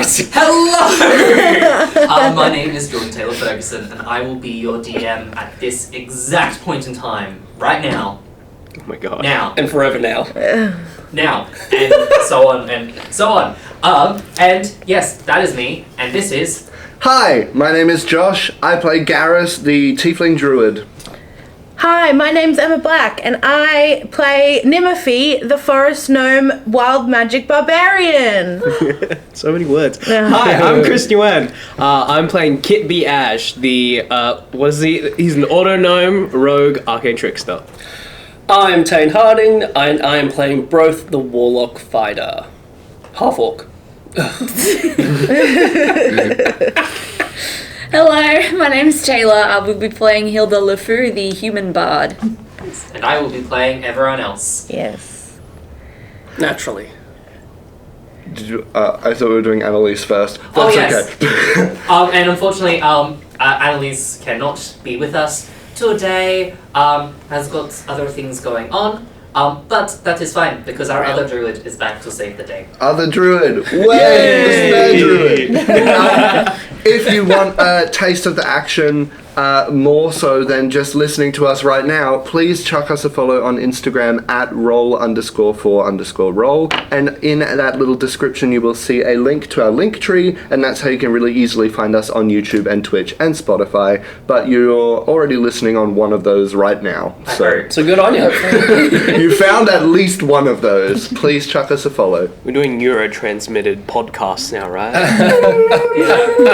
right. Hello! My name is Jordan Taylor Ferguson, and I will be your DM at this exact point in time, right now. Oh my god. Now. And forever now. Now. And so on, and so on. And yes, that is me, and this is... Hi, my name is Josh. I play Garrus, the Tiefling Druid. Hi, my name's Emma Black, and I play Nimophy, the Forest Gnome Wild Magic Barbarian. So many words. Hi, I'm Chris Nguyen. I'm playing Kit B. Ash, the, he's an auto gnome, rogue, arcane trickster. I'm Taine Harding, and I am playing Brothe, the Warlock Fighter. Half-orc. Hello, my name's Taylor. I will be playing Hilda LeFou, the human bard. And I will be playing everyone else. Yes. Naturally. Did you, I thought we were doing Annaliese first. Oh, That's yes. okay. And unfortunately, Annaliese cannot be with us today. Has got other things going on. But that is fine, because our other druid is back to save the day. Other druid! Way! The spare druid! If you want a taste of the action, more so than just listening to us right now, please chuck us a follow on Instagram at roll_for_roll. And in that little description, you will see a link to our link tree, and that's how you can really easily find us on YouTube and Twitch and Spotify. But you're already listening on one of those right now. So good on you. you found at least one of those. Please chuck us a follow. We're doing neurotransmitted podcasts now, right?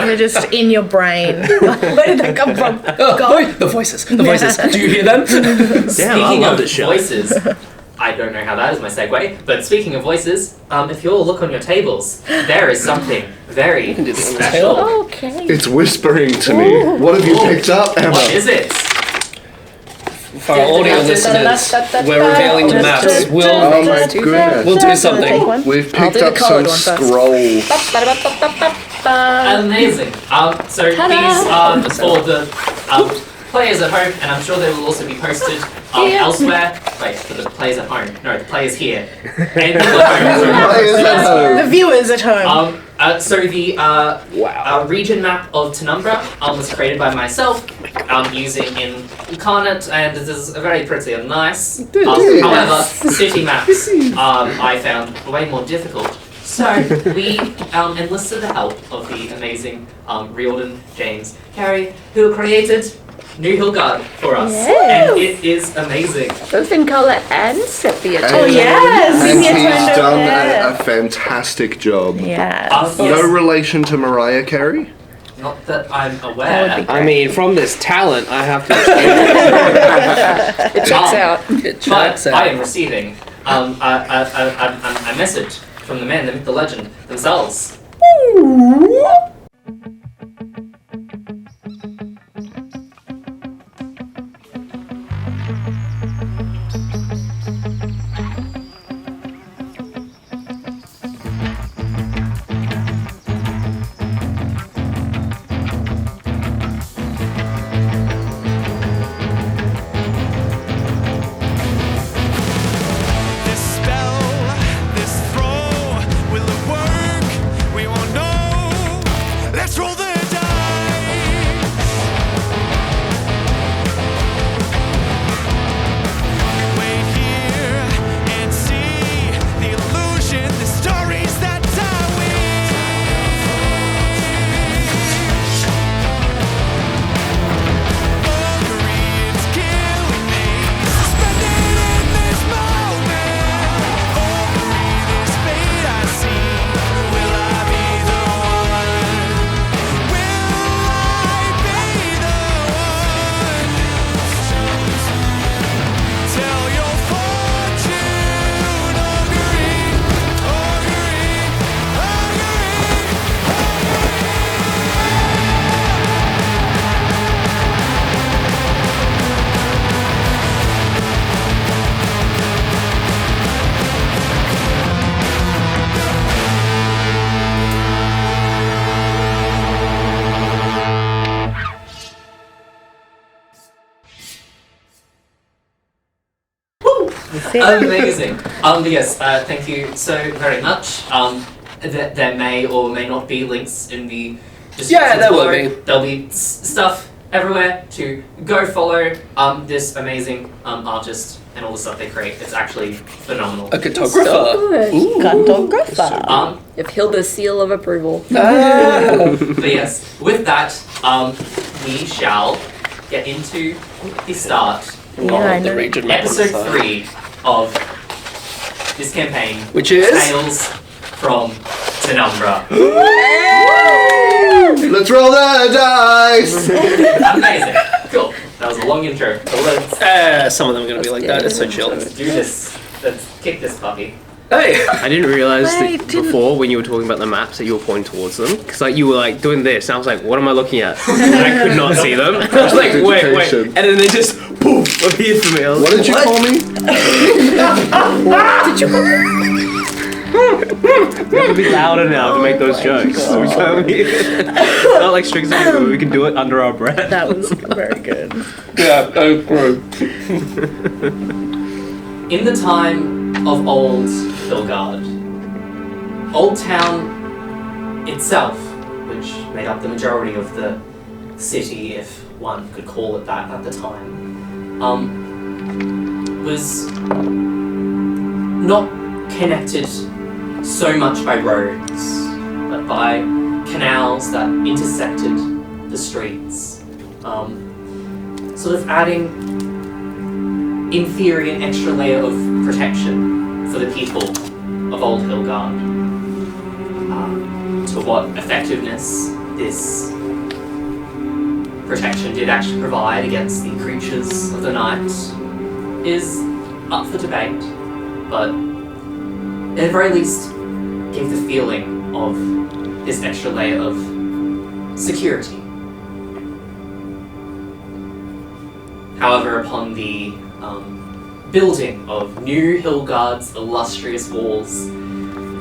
They're just in your brain. Where did that come from? The voices. The voices. Do you hear them? Speaking of voices, I don't know how that is my segue, but speaking of voices, if you all look on your tables, there is something very special. Okay. It's whispering to me. What have you picked up, Emma? What is it? For our audio listeners, we're revealing the maps. Oh my goodness. We'll do something. We've picked up some scrolls. Amazing. So these are for the players at home, and I'm sure they will also be posted elsewhere. Wait, for the players at home. No, the players here. And people at home. The viewers at home. So the region map of Tenumbra was created by myself using Incarnate, and it is very pretty and nice. However, city maps I found way more difficult. So we enlisted the help of the amazing Riordan James Carey, who created New Hillguard for us, and it is amazing. Both in colour and sepia tone. Oh yes! And he's done a fantastic job. Yes. No relation to Mariah Carey? Not that I'm aware. I mean, from this talent, I have to... It checks out. It checks But out. I am receiving a message from the man, the myth, the legend themselves. Amazing. Yes, thank you so very much. there may or may not be links in the description. Yeah, there will below. be. There'll be stuff everywhere to go follow this amazing artist and all the stuff they create. It's actually phenomenal. A cartographer. Good. Cartographer. If Hilda's seal of approval. But yes, with that, we shall get into the start Yeah, I of the know. region map. episode 3 of this campaign, Which is? Tales from Tenumbra. Let's roll the dice! Amazing. Cool. That was a long intro. But let's Some of them are going to be like that. It's so chill. do this. Let's kick this puppy. Hey! I didn't realize I that didn't- before when you were talking about the maps that you were pointing towards them, because like you were like doing this, and I was like, what am I looking at? And I could not see them. I was like, wait, Education. and then they just poof appeared for me. I was What like, did you call me? We have to be louder now to make those jokes. We can't be not like strict but we can do it under our breath. That was very good. Yeah, oh, great. In the time of old Figara, Old Town itself, which made up the majority of the city, if one could call it that at the time, was not connected so much by roads, but by canals that intersected the streets, sort of adding, in theory, an extra layer of protection for the people of Old Hilgard. To what effectiveness this protection did actually provide against the creatures of the night is up for debate, but at the very least gave the feeling of this extra layer of security. However, upon the building of New Hilgard's illustrious walls,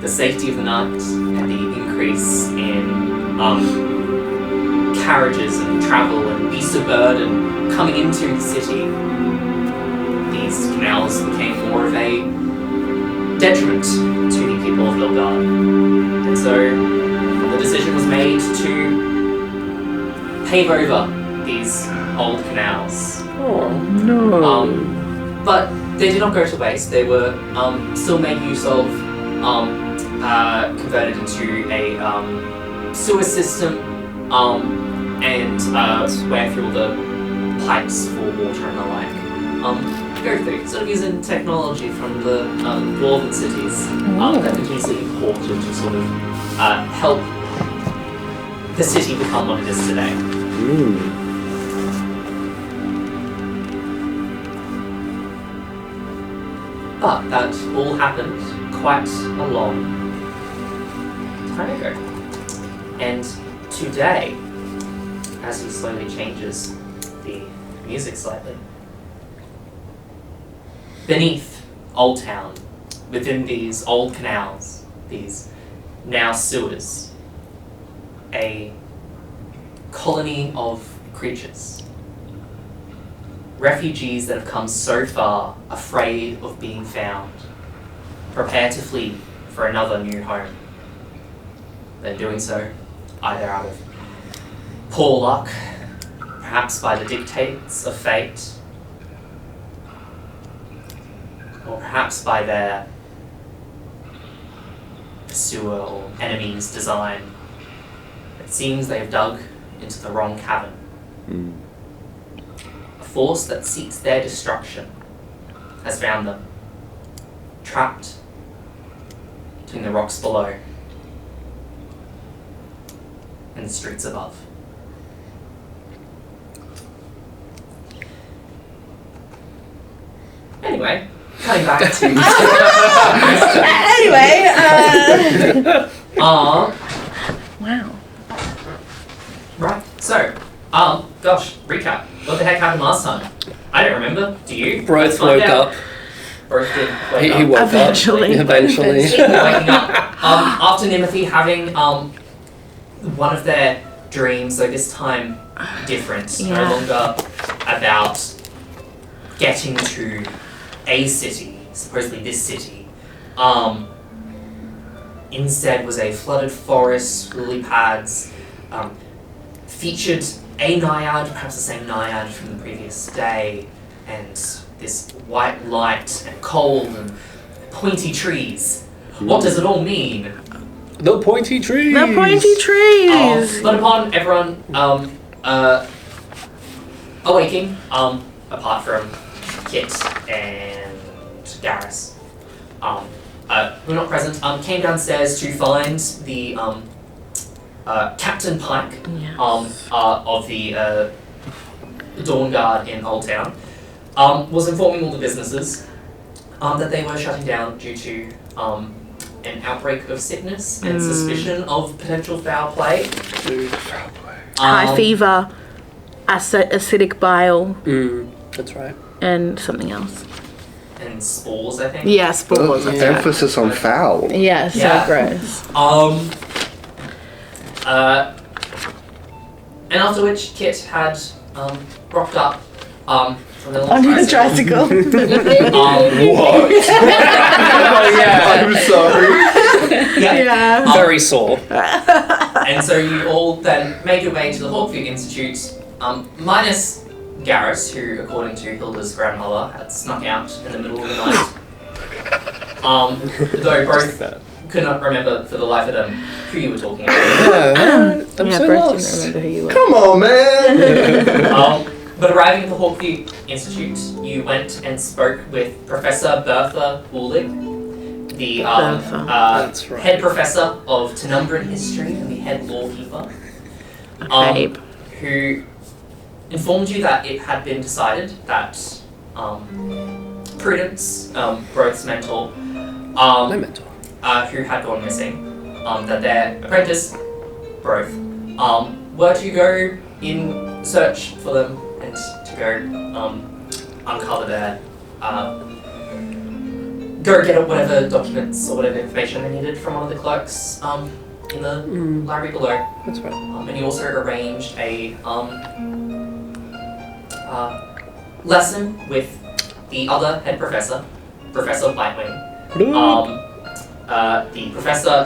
the safety of the night and the increase in carriages and travel and beasts of burden coming into the city, these canals became more of a detriment to the people of Hilgard. And so the decision was made to pave over these old canals. Oh, No. But they did not go to waste. They were still made use of, converted into a sewer system, and went through the pipes for water and the like. Go through, sort of using technology from the dwarven cities that could easily be ported to sort of help the city become what it is today. But that all happened quite a long time ago. And today, as he slowly changes the music slightly, beneath Old Town, within these old canals, these now sewers, a colony of creatures. Refugees that have come so far, afraid of being found, prepare to flee for another new home. They're doing so either out of poor luck, perhaps by the dictates of fate, or perhaps by their pursuer or enemy's design. It seems they have dug into the wrong cavern. A force that seeks their destruction has found them, trapped between the rocks below and the streets above. Anyway, coming back to Anyway, wow. right. So, gosh, recap. What the heck happened last time? I don't remember. Do you? Brothe Let's find woke out. up. Brothe did wake He up. woke Eventually. up. Eventually. Waking up after Nimothy having one of their dreams, so this time different, no Yeah. longer about getting to a city, supposedly this city, instead was a flooded forest, lily pads, featured a naiad, perhaps the same naiad from the previous day, and this white light and cold and pointy trees. What does it all mean? The pointy trees. The pointy trees. But upon everyone awaking, apart from Kit and Garrus, who are not present, came downstairs to find the Captain Pike of the Dawn Guard in Old Town, was informing all the businesses that they were shutting down due to an outbreak of sickness and suspicion of potential foul play. High fever, acidic bile, That's right. and something else. And spores, I think. Yeah, spores. that's right. Emphasis on foul. Yeah, so Yeah. gross. And after which Kit had rocked up from the On his tricycle. What? Oh yeah. I'm sorry. Yeah. Very sore. And so you all then made your way to the Hawkview Institute, minus Garrus, who, according to Hilda's grandmother, had snuck out in the middle of the night. Though both could not remember for the life of them who you were talking about. I'm so Bryce lost. didn't remember who you were. Come on, man. But arriving at the Hawkview Institute, you went and spoke with Professor Bertha Woolig, the That's right. head professor of Tenumbran history and the head lawkeeper, Babe. who informed you that it had been decided that Prudence, Brothe's mentor, My mentor. who had gone missing, that their apprentice, Brothe, were to go in search for them and to go uncover their, go get whatever documents or whatever information they needed from one of the clerks in the library below. That's right. And he also arranged a lesson with the other head professor, Professor Lightwing, the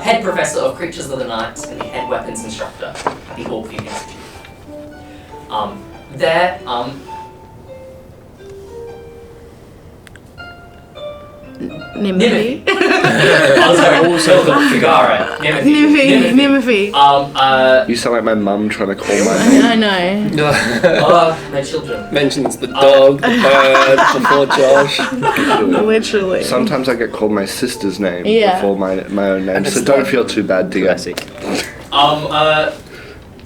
head professor of creatures of the night and the head weapons instructor at the Hawkview Institute. Nimothy. Also Figara. Nimothy. You sound like my mum trying to call my name. I know. My children. Mentions the dog, the bird, before Josh. Literally. Sometimes I get called my sister's name Yeah. before my own name, And so it's don't like- feel too bad, dear. Classic.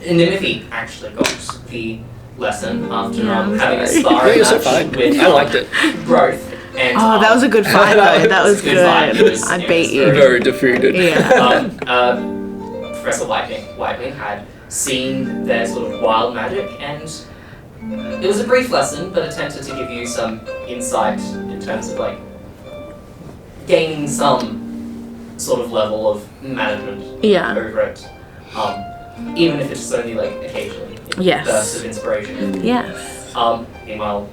Nimothy actually got the lesson after having a No, sparring you're so match fine. with I liked it. Brothe. And, Oh, that was a good fight though. That was Good fight. good. It was- I it beat was you. Very defeated. Yeah. Professor Whiting had seen their sort of wild magic, and it was a brief lesson, but attempted to give you some insight in terms of like gaining some sort of level of management Yeah. over it, even if it's only like occasionally Yes. bursts of inspiration. Yes. Meanwhile,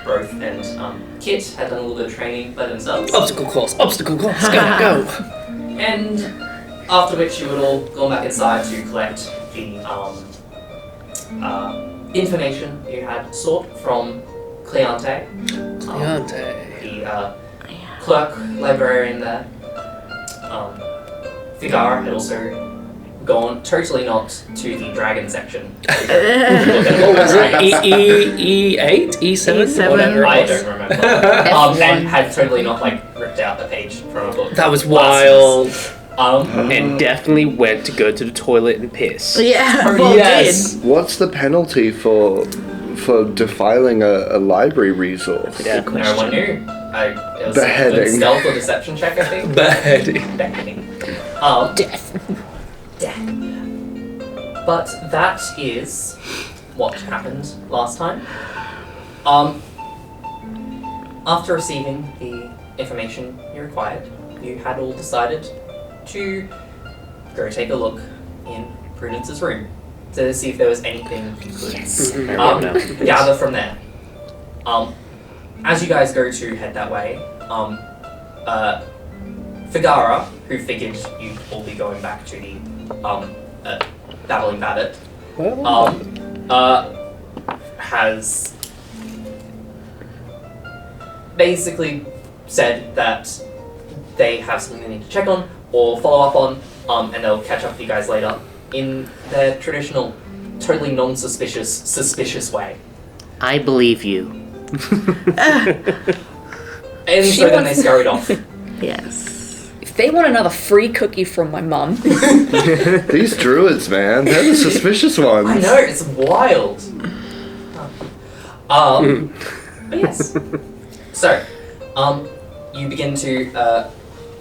Brothe and Kit had done a little bit of training by themselves. Obstacle course, go, go. And after which you would all go back inside to collect the information you had sought from Cleante, the clerk librarian there. Figara had also gone totally not to the dragon section. What was it? E8? E7? E7. Whatever it I was. don't remember. And had totally not like ripped out a page from a book. That was wild. And definitely went to go to the toilet and piss. Yeah. Oh, Well, yes. What's the penalty for defiling a library resource? Yeah. No one knew. It was Beheading. a stealth or deception check, I think. Beheading. Beheading. Death. But that is what happened last time. After receiving the information you required, you had all decided to go take a look in Prudence's room to see if there was anything you could gather from there. As you guys go to head that way, Figara, who figured you'd all be going back to the Babbling Babbitt, has basically said that they have something they need to check on or follow up on, and they'll catch up with you guys later in their traditional, totally suspicious way. I believe you. And so then they scurried off. Yes. If they want another free cookie from my mum, These druids, man, they're the suspicious ones. I know, it's wild. But yes. So, you begin to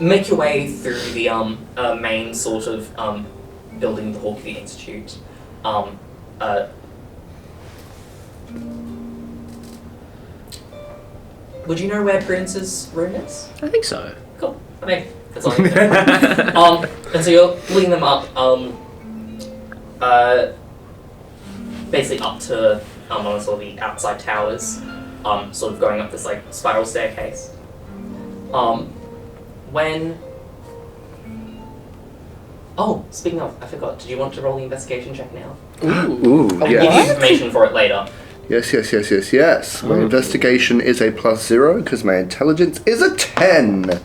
make your way through the main sort of building, the Hawkeye Institute. Would you know where Prudence's room is? I think so. Cool. I mean, that's all you know. And so you're leading them up, basically up to one of sort of the outside towers, sort of going up this like spiral staircase. When... Oh, speaking of, I forgot. Did you want to roll the investigation check now? Ooh, I'll give you yes. information for it later. Yes. My investigation is a +0 because my intelligence is a 10. It's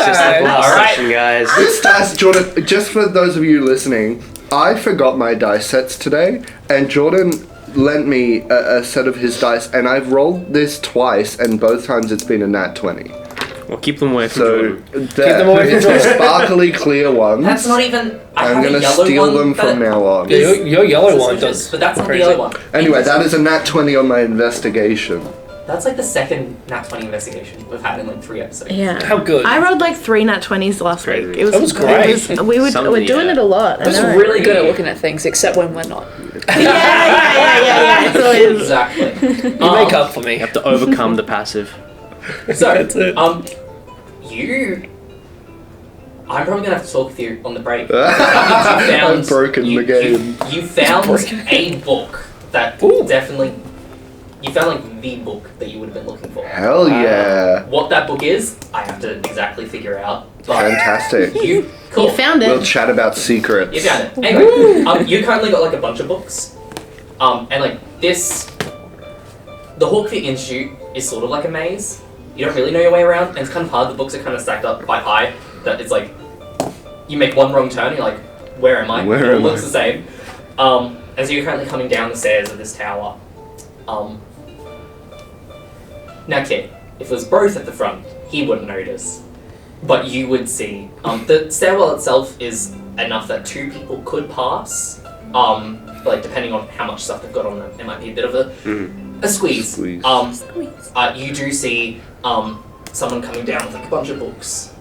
just like last Alright. session, guys. This dice, Jordan, just for those of you listening, I forgot my dice sets today, and Jordan lent me a set of his dice, and I've rolled this twice, and both times it's been a nat 20. Well, keep them away from So, Jordan. them away from the sparkly clear ones. That's not even... I'm going to steal them from now on. Yeah, your yellow one does. But that's not crazy. the yellow one. Anyway, that is a nat 20 on my investigation. That's like the second Nat 20 investigation we've had in like 3 episodes. Yeah. How good? I rolled like 3 nat 20s last Crazy. week. It was, That was great. we're Somebody, doing it a lot. I I'm just know. really good at looking at things, except when we're not. Yeah. It's always- Exactly. You make up for me. You have to overcome the passive. So, That's it. I'm probably gonna have to talk with you on the break. I've broken the game. You found a book that definitely. You found like the book that you would have been looking for. Hell yeah. What that book is, I have to exactly figure out. But Fantastic. cool. You found it. We'll chat about secrets. You found it. Anyway, you currently got like a bunch of books, and like this, the Hawkeye Institute is sort of like a maze. You don't really know your way around, and it's kind of hard. The books are kind of stacked up quite high. That it's like you make one wrong turn, you're like, where am I? Where it all am looks I? the same. And so you're currently coming down the stairs of this tower. Now, kid, if it was Brothe at the front, he wouldn't notice. But you would see. The stairwell itself is enough that 2 people could pass. Like, depending on how much stuff they've got on them, it might be a bit of a squeeze. You do see someone coming down with like a bunch of books.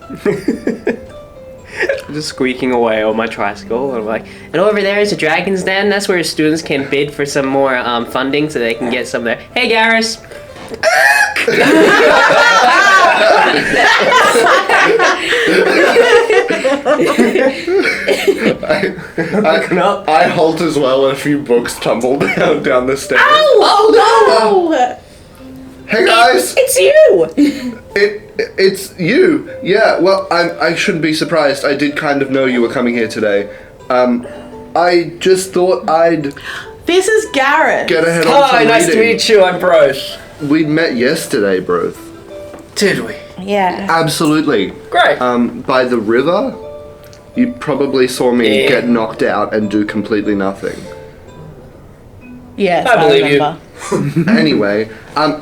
I'm just squeaking away on my tricycle. And I'm like, and over there is a dragon's den. That's where students can bid for some more funding so they can get some there. Hey, Garrus. I halt as well, and a few books tumble down the stairs. Oh no! Hey guys! It's you! It's you. Yeah, well, I shouldn't be surprised. I did kind of know you were coming here today. I just thought I'd This is Garrett. get ahead on Hi, some nice to reading. meet you. I'm Brothe. We met yesterday, Brothe. Did we? Yeah. Absolutely. Great. By the river, you probably saw me Yeah. get knocked out and do completely nothing. Yes, I believe you. remember. Anyway, I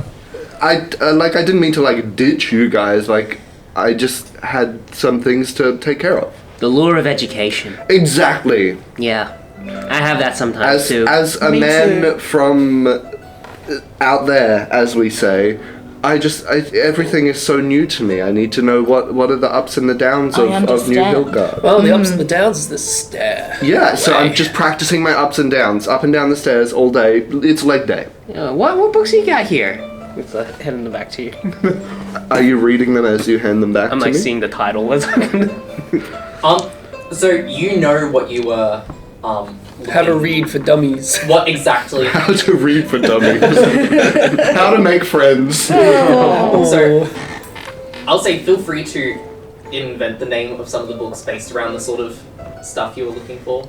didn't mean to like ditch you guys. Like, I just had some things to take care of. The lure of education. Exactly. Yeah. I have that sometimes too. As a Me man too. from out there, as we say, everything is so new to me. I need to know what are the ups and the downs I of New understand. Hillgard. Well, the ups and the downs is the stair. Yeah, so I'm Way. just practicing my ups and downs, up and down the stairs all day. It's leg day. What books you got here? It's heading back to you. Are you reading them as you hand them back I'm to like me? seeing the title as So you know what you were Have a read for dummies. What exactly? How to read for dummies. How to make friends. So, I'll say feel free to invent the name of some of the books based around the sort of stuff you were looking for.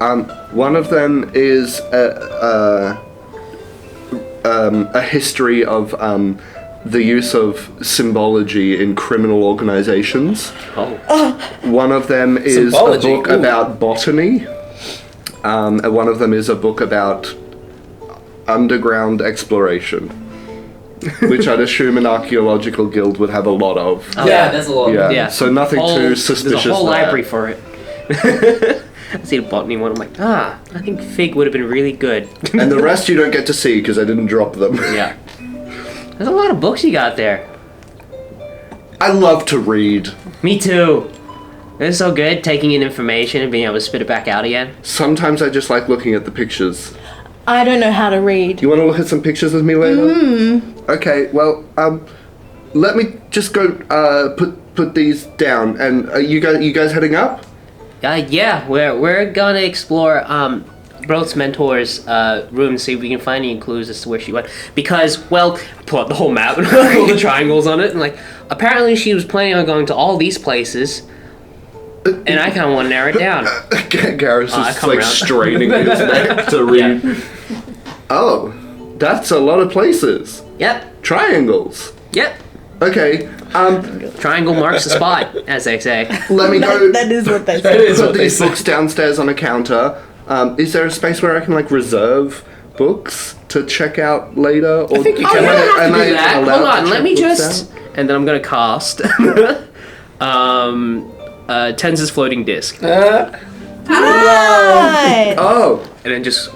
One of them is a history of the use of symbology in criminal organizations. One of them is Symbology, a book about botany. And one of them is a book about underground exploration, which I'd assume an archaeological guild would have a lot of. Yeah, there's a lot. Yeah. So nothing too suspicious. There's a whole there. library for it. I see the botany one. I'm like, I think Fig would have been really good. And the rest you don't get to see because I didn't drop them. Yeah. There's a lot of books you got there. I love to read. Me too. It's so good taking in information and being able to spit it back out again. Sometimes I just like looking at the pictures. I don't know how to read. You want to look at some pictures with me later? Okay, well, let me just go put these down. And you guys heading up? Yeah, we're gonna explore Brothe's mentor's room, see if we can find any clues as to where she went. Because, well, pull out the whole map and all the triangles on it, and like, apparently she was planning on going to all these places, and I kind of want to narrow it down. Garrus is come like around. straining his neck to read. Oh, that's a lot of places. Yep, Triangles. yep. Okay, Triangle marks the spot, as they say. let me go That is what they That say. is put what they these say. books downstairs on a counter. Is there a space where I can like reserve books to check out later? Or I think you Oh, can. you don't have to do I that. allowed Hold to on, let check me books just... out? And then I'm gonna cast Tenz's floating disc. Right. Oh, And then just...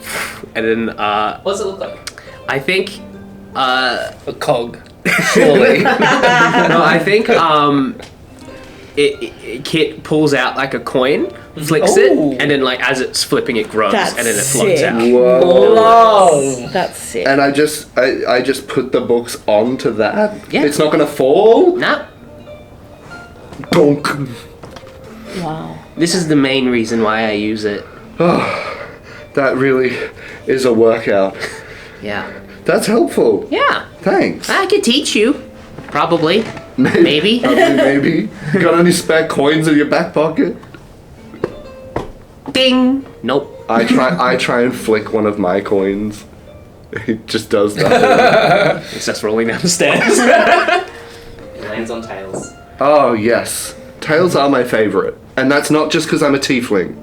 And then, What does it look like? I think... A cog. Surely. No, I think, Kit pulls out like a coin, flicks Oh. it, and then like as it's flipping it grows, That's and then it floats sick. out. whoa. That's sick. And I just put the books onto that. Yeah. It's not gonna fall. No, Donk. Wow. this is the main reason why I use it. That really is a workout. Yeah. That's helpful. Yeah, Thanks. I could teach you. Probably. Maybe. Maybe. Got any spare coins in your back pocket? Ding. Nope. I try and flick one of my coins. It just does nothing. It's just rolling down the stairs. It lands on tails. Oh yes, tails are my favorite, and that's not just because I'm a tiefling.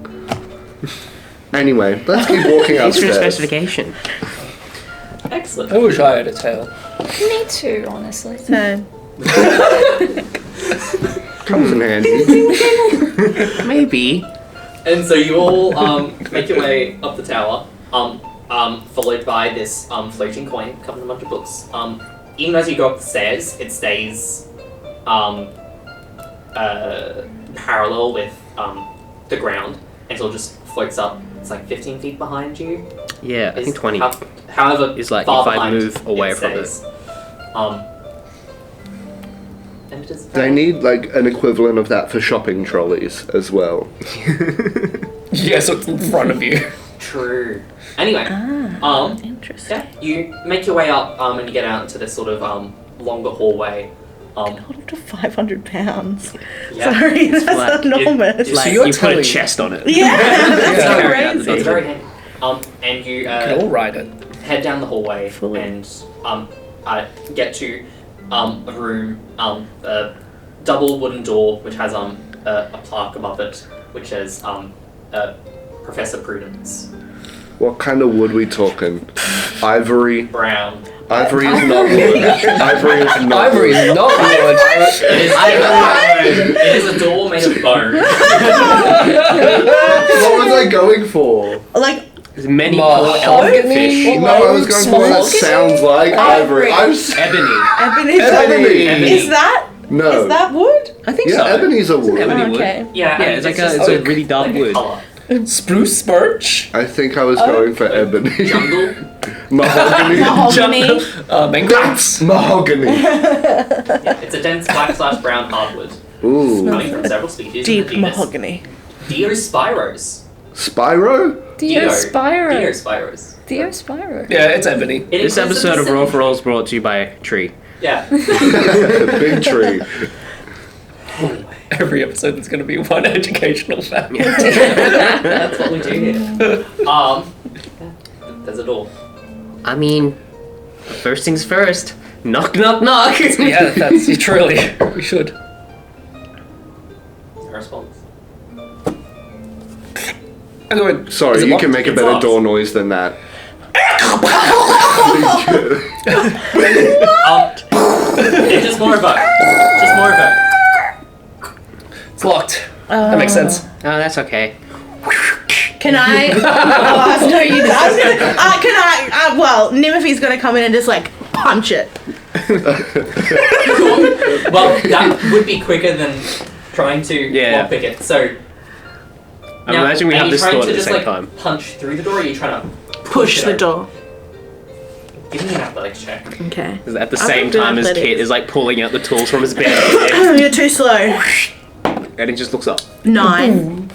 Anyway, let's keep walking Thanks for the upstairs. specification. Excellent. I wish I had a tail. Me too, honestly. So, Comes in handy. Maybe. And so you all make your way up the tower, followed by this floating coin covered in a bunch of books. Even as you go up the stairs, it stays parallel with the ground until it just floats up. It's like 15 feet behind you. Yeah, I Is think 20. However, is like far if I behind move away from it. stays. And it is They need like an equivalent of that for shopping trolleys as well. Yeah, so it's in front of you. True. Anyway, interesting. yeah, you make your way up and you get out into this sort of longer hallway. Hold up to 500 pounds. Yeah. Sorry, that's like- enormous. Like, you're you put a telling- chest on it. Yeah, that's Yeah. Carry out the So it's baby. very handy. And you You can all ride it. head down the hallway Fully. and get to a room, a double wooden door which has a plaque above it which says Professor Prudence. What kind of wood we talking? Ivory. Brown. Ivory is not wood. Ivory is not Ivory wood. is not wood. It is a door made of bone. What was I going for? like, There's many Mahogany? elephant fish. No, I was going for what Mahogany? sounds like ivory. Ebony. ebony. Ebony. Is that? No. Is that wood? I think Yeah, so. ebony's a wood. Ebony wood. Okay. Yeah, Yeah, and it's like just it's a really dark like a wood. colour. Spruce birch. I think I was going for ebony. Jungle. Mahogany. Mahogany. Mangroves. Mahogany. It's a dense black/brown hardwood Ooh. coming from several species in Deep the genus mahogany. Diospyros. Spyro? Spyro. Spyros. Dio Spyro. Yeah, it's ebony. This episode of Roll for Rolls brought to you by Tree. Yeah. Big tree. Every episode there's going to be one educational fact. That's what we do here. There's a door. I mean, first things first. Knock, knock, knock. Yeah, that's truly. We should. No response. I'm going. Sorry, Is it you locked? can make a It's better locked. door noise than that. Just more of a. It's locked. That makes sense. Oh, that's okay. Can I? Oh, no, you. I was gonna. Can I? Well, Nimothy's gonna come in and just like punch it. Well, that would be quicker than trying to Yeah. lockpick it. So. I imagine we are have you this trying door to at the just, same like, time. punch through the door, or are you trying to Push it the open? door. Give me an athletics check. Okay. At the I'm same not good time as athletics. Kit is like pulling out the tools from his bed. You're too slow. And he just looks up. 9.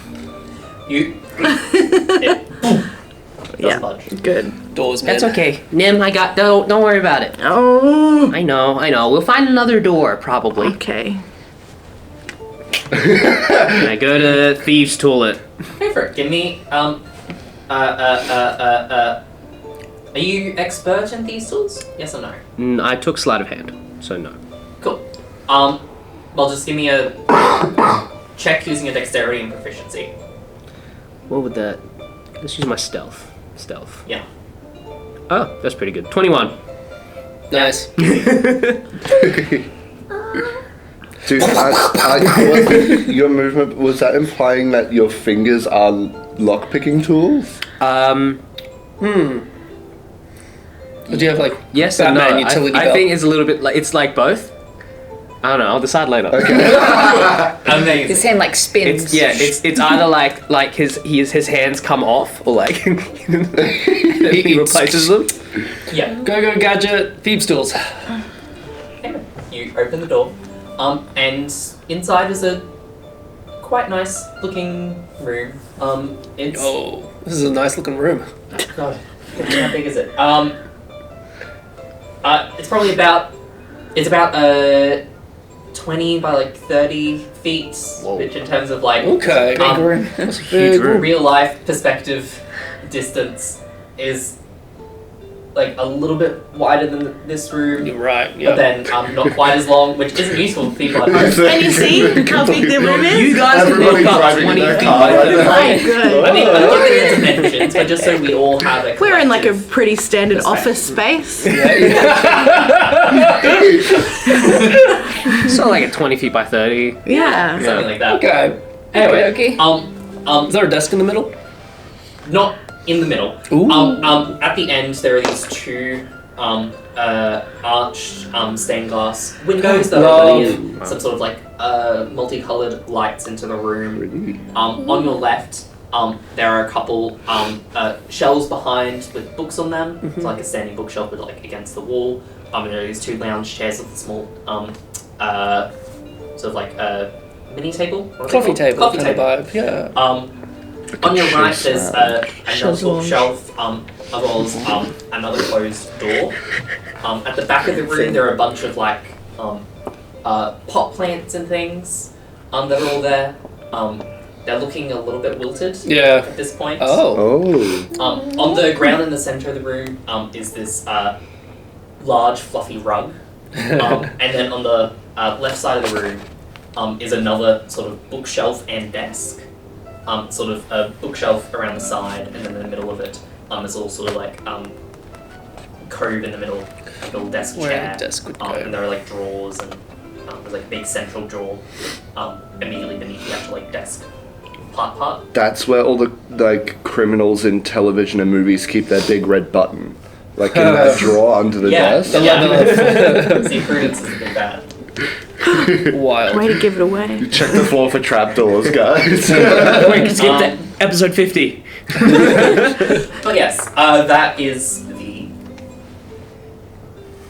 You. It Yeah. budge. Good. Doors, man. That's okay. Nim, I got. Don't worry about it. Oh. I know. We'll find another door, probably. Okay. And I go to Thieves' Toilet. Go for it. Give me. Are you expert in these tools? Yes or no? I took sleight of hand, so no. Cool. Well, just give me a check using a dexterity and proficiency. What would that? Let's use my stealth. Stealth. Yeah. Oh, that's pretty good. 21. Nice. Dude, your movement, was that implying that your fingers are lockpicking tools? Would you have like Yes and no. Batman utility I belt? think it's a little bit like it's like both. I don't know. I'll decide later. Amazing. His hand like spins. It's either like his hands come off or like he replaces them. Yeah. Go gadget thieves tools. You open the door, and inside is a quite nice looking room. It's Oh, this is a nice looking room. God, how big is it? It's probably about 20 by like 30 feet, which in terms of like Okay. Big room. That's a huge room. real life perspective distance is like a little bit wider than this room. You're right. But Yeah. then not quite as long, which isn't useful for people at home. Can you see how big the room is? You guys can Everybody look up driving 20 their feet car by right 30. now. Oh, good. I mean, I'm giving it dimensions, but just so we all have a We're in like a collective pretty standard perspective. office space. So like at 20 feet by 30. Yeah. something like that. Okay. Anyway, Okay. Is there a desk in the middle? not in the middle. Ooh. At the end there are these two arched stained glass windows that are letting in some sort of like multicolored lights into the room. On your left, there are a couple shelves behind with books on them. It's like a standing bookshelf, but like against the wall. There are these two lounge chairs with a small sort of like mini table. What are they Coffee called? table Coffee kind table. of vibe. Yeah. On your right, Cheers, there's another sort of shelf, as well as another closed door. At the back of the room, there are a bunch of like pot plants and things that are all there. They're looking a little bit wilted Yeah. at this point. Oh. Oh. On the ground in the center of the room is this large fluffy rug, and then on the left side of the room is another sort of bookshelf and desk. Sort of a bookshelf around the side, and then in the middle of it is all sort of like cove in the middle, a little desk Where chair. a desk would go. And there are like drawers, and there's like a big central drawer immediately beneath the actual like desk part. That's where all the like criminals in television and movies keep their big red button. Like in that drawer under the desk. See, prudence isn't been bad. Wild. Way to give it away. Check the floor for trapdoors, guys. Wait, skip to episode 50. But yes, that is the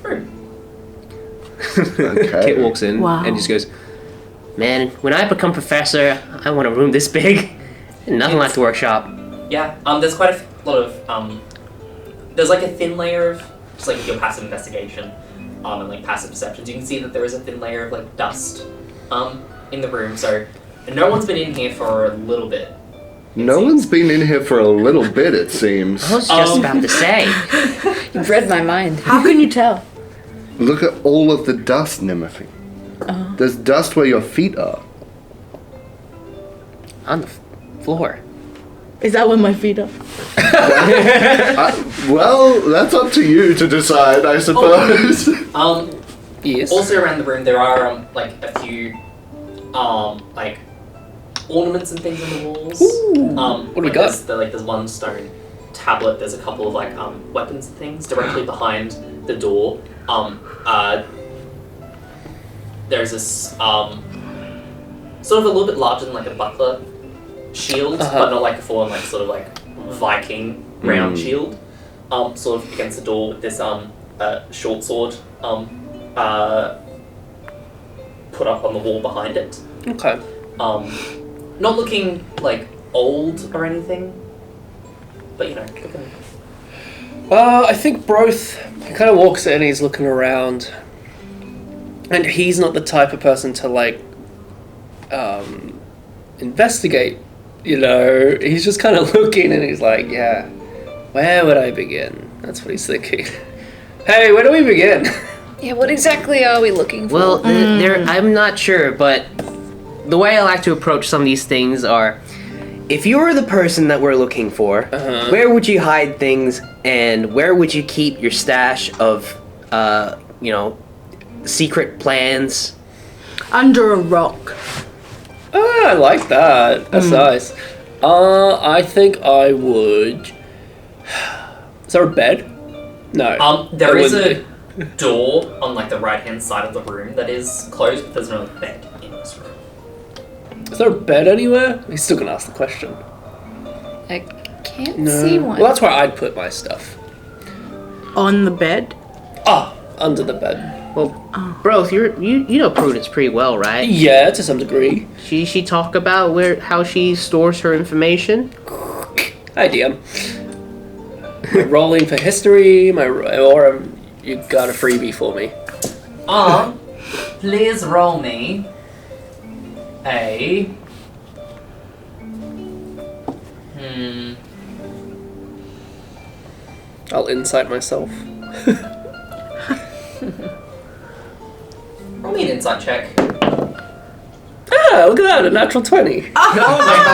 room. Okay. Kit walks in Wow. and just goes, "Man, when I become professor, I want a room this big. Nothing like the workshop." Yeah. There's quite a lot of there's like a thin layer of just like your passive investigation, and like passive perceptions. You can see that there is a thin layer of like dust, in the room. So no one's been in here for a little bit. No one's been in here for a little bit, it seems. I was just about to say. You've read my mind. How can you tell? Look at all of the dust, Nimothy. There's dust where your feet are. On the floor. Is that where my feet are? Well, that's up to you to decide, I suppose. Yes. Also around the room there are like a few like ornaments and things on the walls. What do we got? There's one stone tablet. There's a couple of like weapons and things directly behind the door. There's this sort of a little bit larger than like a buckler shield, but not like a full on like sort of like Viking round shield. Sort of against the door with this short sword put up on the wall behind it. Okay. Not looking like old or anything, but you know, looking. I think Brothe, he kind of walks in and he's looking around. And he's not the type of person to, like, investigate, you know. He's just kind of looking and he's like, yeah, where would I begin? That's what he's thinking. Hey, where do we begin? Yeah, what exactly are we looking for? Well, I'm not sure, but the way I like to approach some of these things are, if you were the person that we're looking for, where would you hide things, and where would you keep your stash of, secret plans? Under a rock. Oh, I like that. That's nice. I think I would... Is there a bed? No. There is a door on like the right hand side of the room that is closed, but there's no bed in this room. Is there a bed anywhere? He's still gonna ask the question. I can't see one. Well, that's where I'd put my stuff. On the bed? Under the bed. Well, Brothe, you know Prudence pretty well, right? Yeah, to some degree. She talk about how she stores her information? Hi, DM. Am I rolling for history? Or you got a freebie for me? Please roll me a... I'll insight myself. Roll me an insight check. Ah, look at that, a natural 20. Oh my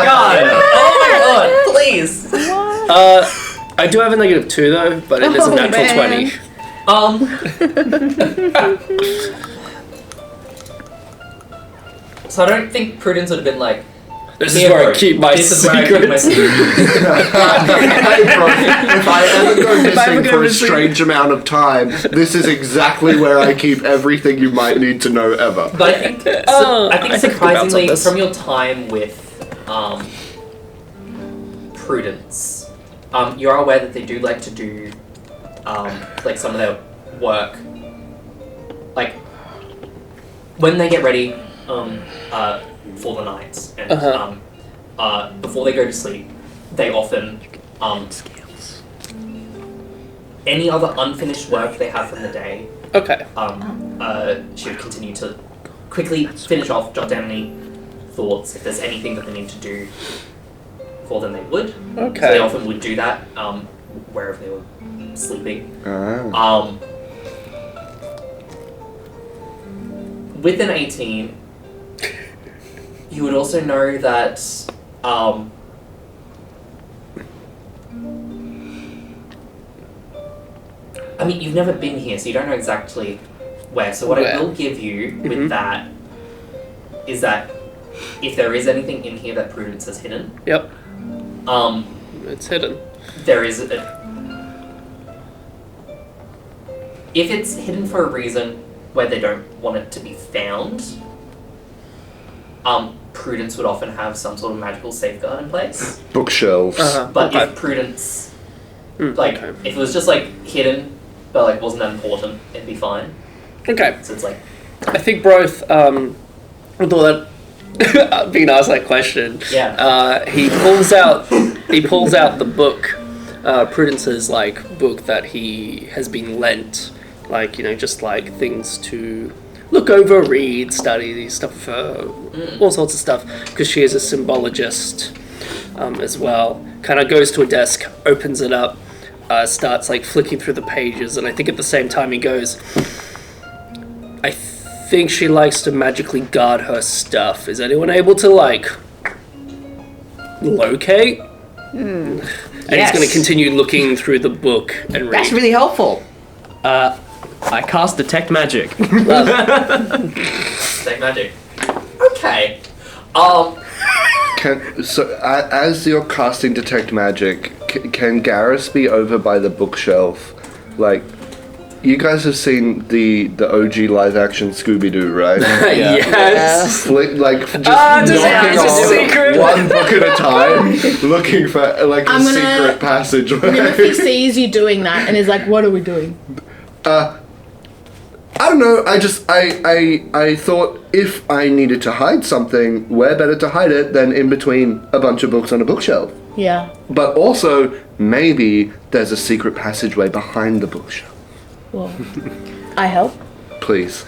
god! Oh my god! Please! I do have a -2 though, but it is a natural 20. So I don't think Prudence would have been like, This is where I keep my secrets. Hey, bro, if I ever go missing for a strange amount of time, this is exactly where I keep everything you might need to know ever. But I think, I think surprisingly, from your time with Prudence, you are aware that they do like to do like some of their work, like when they get ready for the night and before they go to sleep, they often any other unfinished work they have from the day. Okay. She would continue to quickly finish off, jot down any thoughts. If there's anything that they need to do for them, they would. Okay. So they often would do that wherever they were sleeping. With an 18, you would also know that I mean, you've never been here, so you don't know exactly where. So what I will give you with that is that if there is anything in here that Prudence has hidden, Yep. It's hidden. there is if it's hidden for a reason where they don't want it to be found, Prudence would often have some sort of magical safeguard in place. Bookshelves. But if Prudence, like, if it was just like hidden, but like wasn't that important, it'd be fine. Okay. So it's like, I think Brothe, with all that being asked that question, yeah. he pulls out He pulls out the book, Prudence's like book that he has been lent, like just like things to look over, read, study, stuff, all sorts of stuff, because she is a symbologist as well. Kind of goes to a desk, opens it up, starts like flicking through the pages, and I think at the same time he goes, I think she likes to magically guard her stuff. Is anyone able to like locate? And he's going to continue looking through the book and read. That's really helpful. I cast Detect Magic. Detect magic. Okay. As you're casting Detect Magic, can Garrus be over by the bookshelf? Like, you guys have seen the OG live action Scooby Doo, right? Yes. Like just knocking on one book at a time, looking for like a secret passageway. Nimothy sees you doing that and is like, "What are we doing?" I don't know. I thought if I needed to hide something, where better to hide it than in between a bunch of books on a bookshelf? Yeah. But also, maybe there's a secret passageway behind the bookshelf. Well, I help. Please.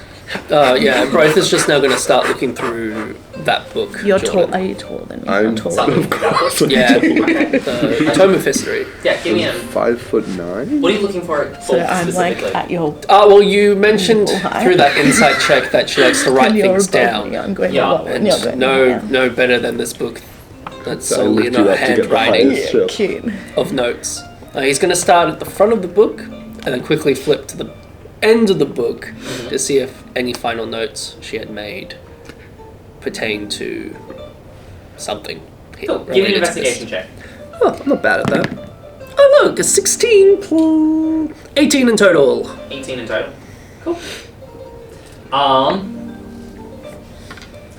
Brothe is just now going to start looking through that book. You're Jordan. tall. Are you taller than me? I'm taller. of course. Yeah, the Tome of History. Yeah, give me a... 5'9". What are you looking for? So I'm like specifically? at your. Well, you mentioned through that insight check that she likes to write and you're things above down. me, I'm going Yeah, above, and you're going down. No better than this book that's So I solely lift in you her up to get the handwriting highest shelf. Cute. of notes. He's going to start at the front of the book and then quickly flip to the end of the book to see if any final notes she had made pertain to something. Cool. Give me an investigation check. Oh, I'm not bad at that. Oh look, a 16 plus 18 in total. 18 in total. Cool.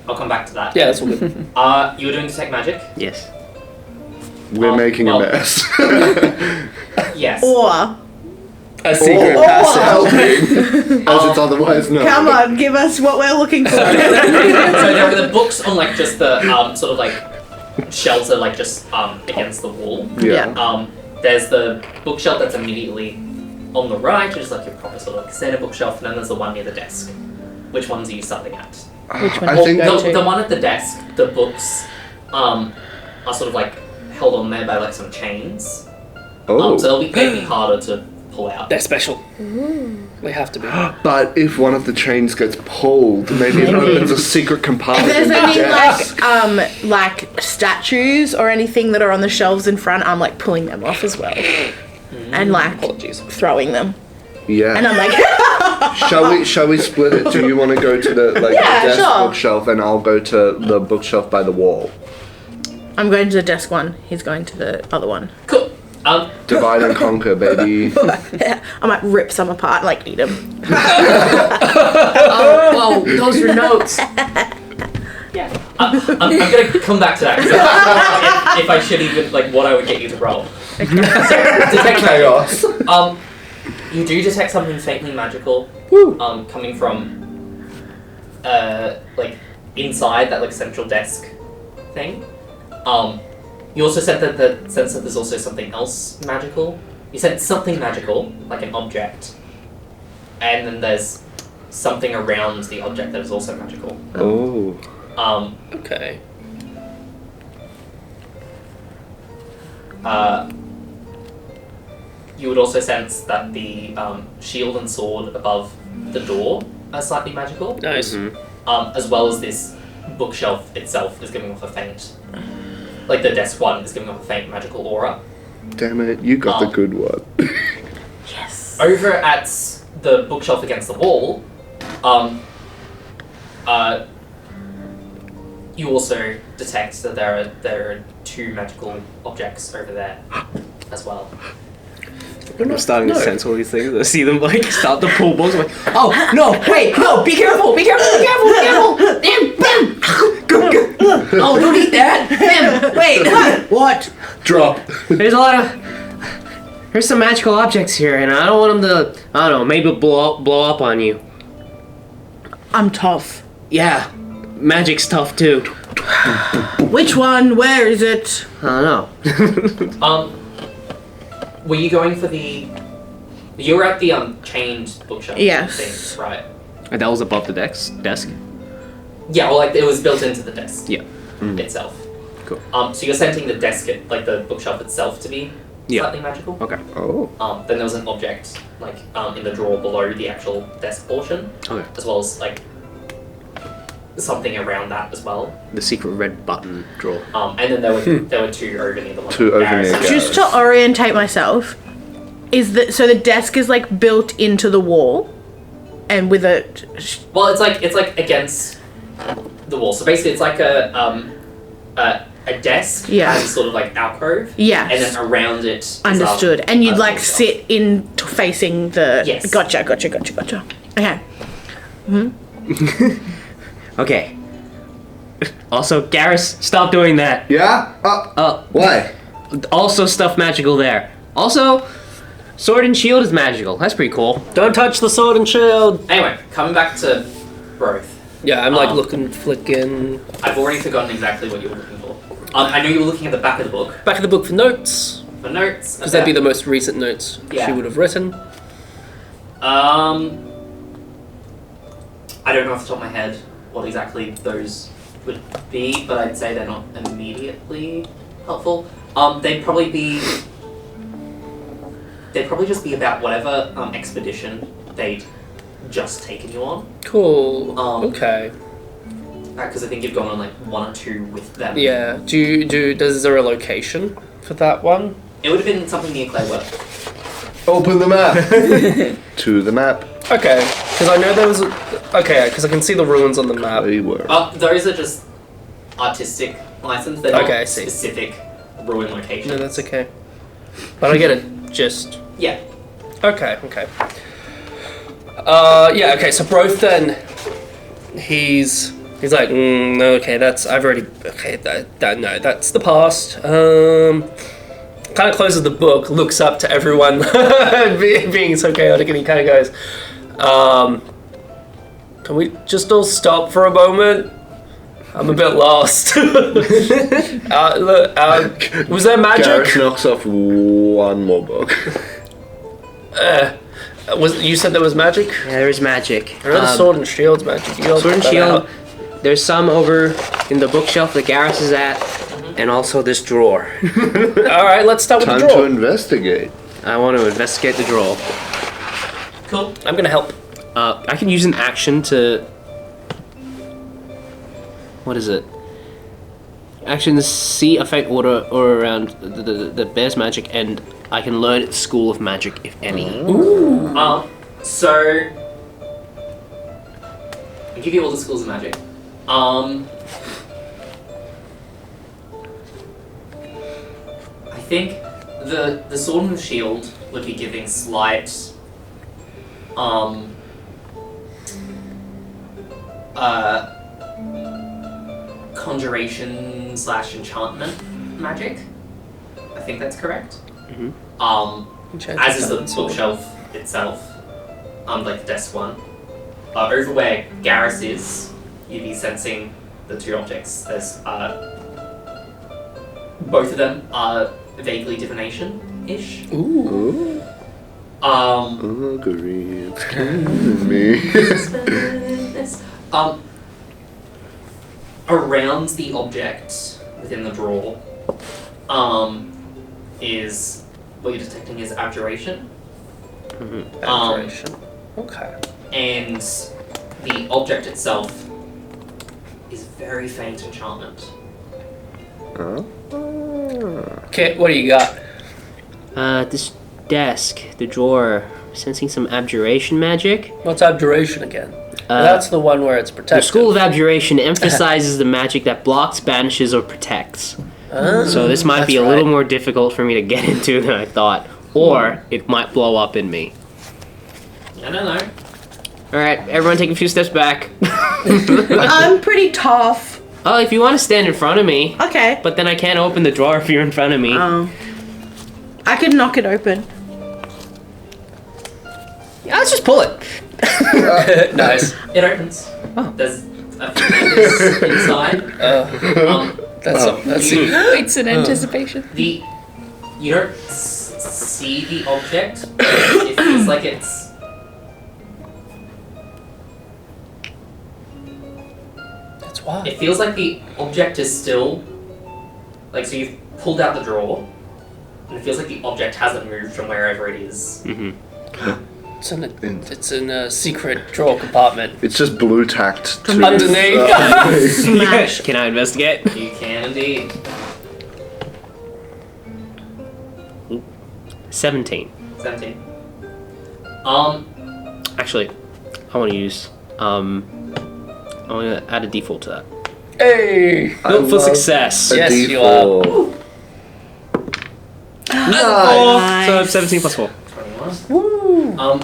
I'll come back to that. Yeah, that's all good. You were doing Detect Magic? Yes. We're making a mess. Yes. Or A secret passage. As it's otherwise known. come on, give us what we're looking for. So there are the books on like just the sort of like shelves that are like just against the wall. Yeah. There's the bookshelf that's immediately on the right, which is like your proper sort of like standard bookshelf, and then there's the one near the desk. Which ones are you starting at? Which one? I think The one at the desk, the books are sort of like held on there by like some chains. So they'll be harder to pull out. They're special. They have to be. But if one of the chains gets pulled, maybe it opens a secret compartment If in there's the any desk. like statues or anything that are on the shelves in front, I'm like pulling them off as well, and like Apologies. throwing them, Yeah. and I'm like, Shall we split it? Do you want to go to the Yeah, desk sure. bookshelf and I'll go to the bookshelf by the wall? I'm going to the desk one. He's going to the other one. Cool. Divide and conquer, baby. I might rip some apart and like eat them. Whoa, those are notes. Yeah. I'm gonna come back to that because if I should even like what I would get you to roll. So, detect Chaos. You do detect something faintly magical. Coming from like inside that like central desk thing. You also said that the sense that there's also something else magical. You said something magical, like an object, and then there's something around the object that is also magical. Oh. Okay. You would also sense that the shield and sword above the door are slightly magical. Nice. As well as this bookshelf itself is giving off a faint, like the desk one is giving off a faint magical aura. Damn it, you got the good one. Yes. Over at the bookshelf against the wall, you also detect that there are two magical objects over there as well. I'm starting to sense all these things. I see them like start to pull books. I'm like, oh no, wait, no, be careful, be careful, be careful, be careful. Damn, bam. Go. Oh, don't eat that. Bam, wait, what? Drop. There's a lot of. There's some magical objects here, and I don't want them to. I don't know, maybe blow up on you. I'm tough. Yeah, magic's tough too. Which one? Where is it? I don't know. Were you going for the? You were at the chained bookshelf. Yes. Thing, right. That was above the desk. Yeah, well, like it was built into the desk. Yeah. Itself. Cool. So you're sending the desk, like the bookshelf itself, to be slightly magical. Okay. Oh. Then there was an object like in the drawer below the actual desk portion, Okay. as well as like something around that as well. The secret red button drawer. And then there were two over near the one. Two over near Garrison. Garrison. Just to orientate myself, so the desk is like built into the wall, and with a. Well, it's like against the wall. So basically, it's like a desk has sort of like alcove. Yes. And then around it. Is, Understood. And you'd like bookshelf. sit in facing the. Yes. Gotcha. Okay. Okay. Also, Garrus, stop doing that. Yeah? Why? Also, stuff magical there. Also, sword and shield is magical. That's pretty cool. Don't touch the sword and shield. Anyway, coming back to Brothe. Yeah, I'm like flicking. I've already forgotten exactly what you were looking for. I know you were looking at the back of the book. Back of the book for notes. For notes. Because that'd be the most recent notes Yeah. she would have written. I don't know off the top of my head what exactly those would be, but I'd say they're not immediately helpful. They'd probably just be about whatever expedition they'd just taken you on. Cool. Okay. Because I think you've gone on like one or two with them. Yeah. Is there a location for that one? It would have been something near Clayworth. Open the map. To the map. Okay. Because I know there was because I can see the ruins on the map. They were. Those are just artistic license. They're not Okay, I see. specific ruin locations. No, that's okay. But I get it. Just. Yeah. Okay. Yeah. Okay. So Brothe then, he's like, okay, that's I've already no, that's the past. Kind of closes the book, looks up to everyone being so chaotic, and he kind of goes, "Can we just all stop for a moment? I'm a bit lost." Was there magic? Garrus knocks off one more book. You said there was magic? Yeah, there is magic. I know the sword and shield's magic. You Sword and that shield. out. There's some over in the bookshelf that Garrus is at, and also this drawer. All right, let's start with Time the to draw. investigate. I want to investigate the drawer. Cool. I'm gonna help. I can use an action to. What is it? Action to see a faint order or around the bear's magic, and I can learn its school of magic, if any. So I'll give you all the schools of magic. I think the sword and shield would be giving slight conjuration / enchantment magic. I think that's correct. As is the bookshelf itself. Like the desk one. Over where Garrus is, you'd be sensing the two objects. There's both of them are vaguely divination-ish. Ooh. Green. Me. Around the object within the drawer, is what you're detecting is abjuration. Abjuration. Okay. And the object itself is very faint enchantment. Okay, what do you got? This desk, the drawer, sensing some abjuration magic. What's abjuration again? That's the one where it's protected. The school of abjuration emphasizes the magic that blocks, banishes, or protects. So this might be a little more difficult for me to get into than I thought, or it might blow up in me. I don't know. All right, everyone, take a few steps back. I'm pretty tough. Oh, if you want to stand in front of me. Okay. But then I can't open the drawer if you're in front of me. Oh. I could knock it open. Yeah, let's just pull it. Nice. It opens. Oh. There's a few meters inside. That's Waits in anticipation. You don't see the object. It feels like it's. That's why. It feels like the object is still. Like, so you've pulled out the drawer, and it feels like the object hasn't moved from wherever it is. It's in a secret drawer compartment. It's just blue tacked to Underneath. Smash. Can I investigate? You can indeed. 17. 17. Actually, I want to use. I want to add a default to that. Hey! Built for success. A Yes, D4. you are. Nice. So 17 plus 4. 21.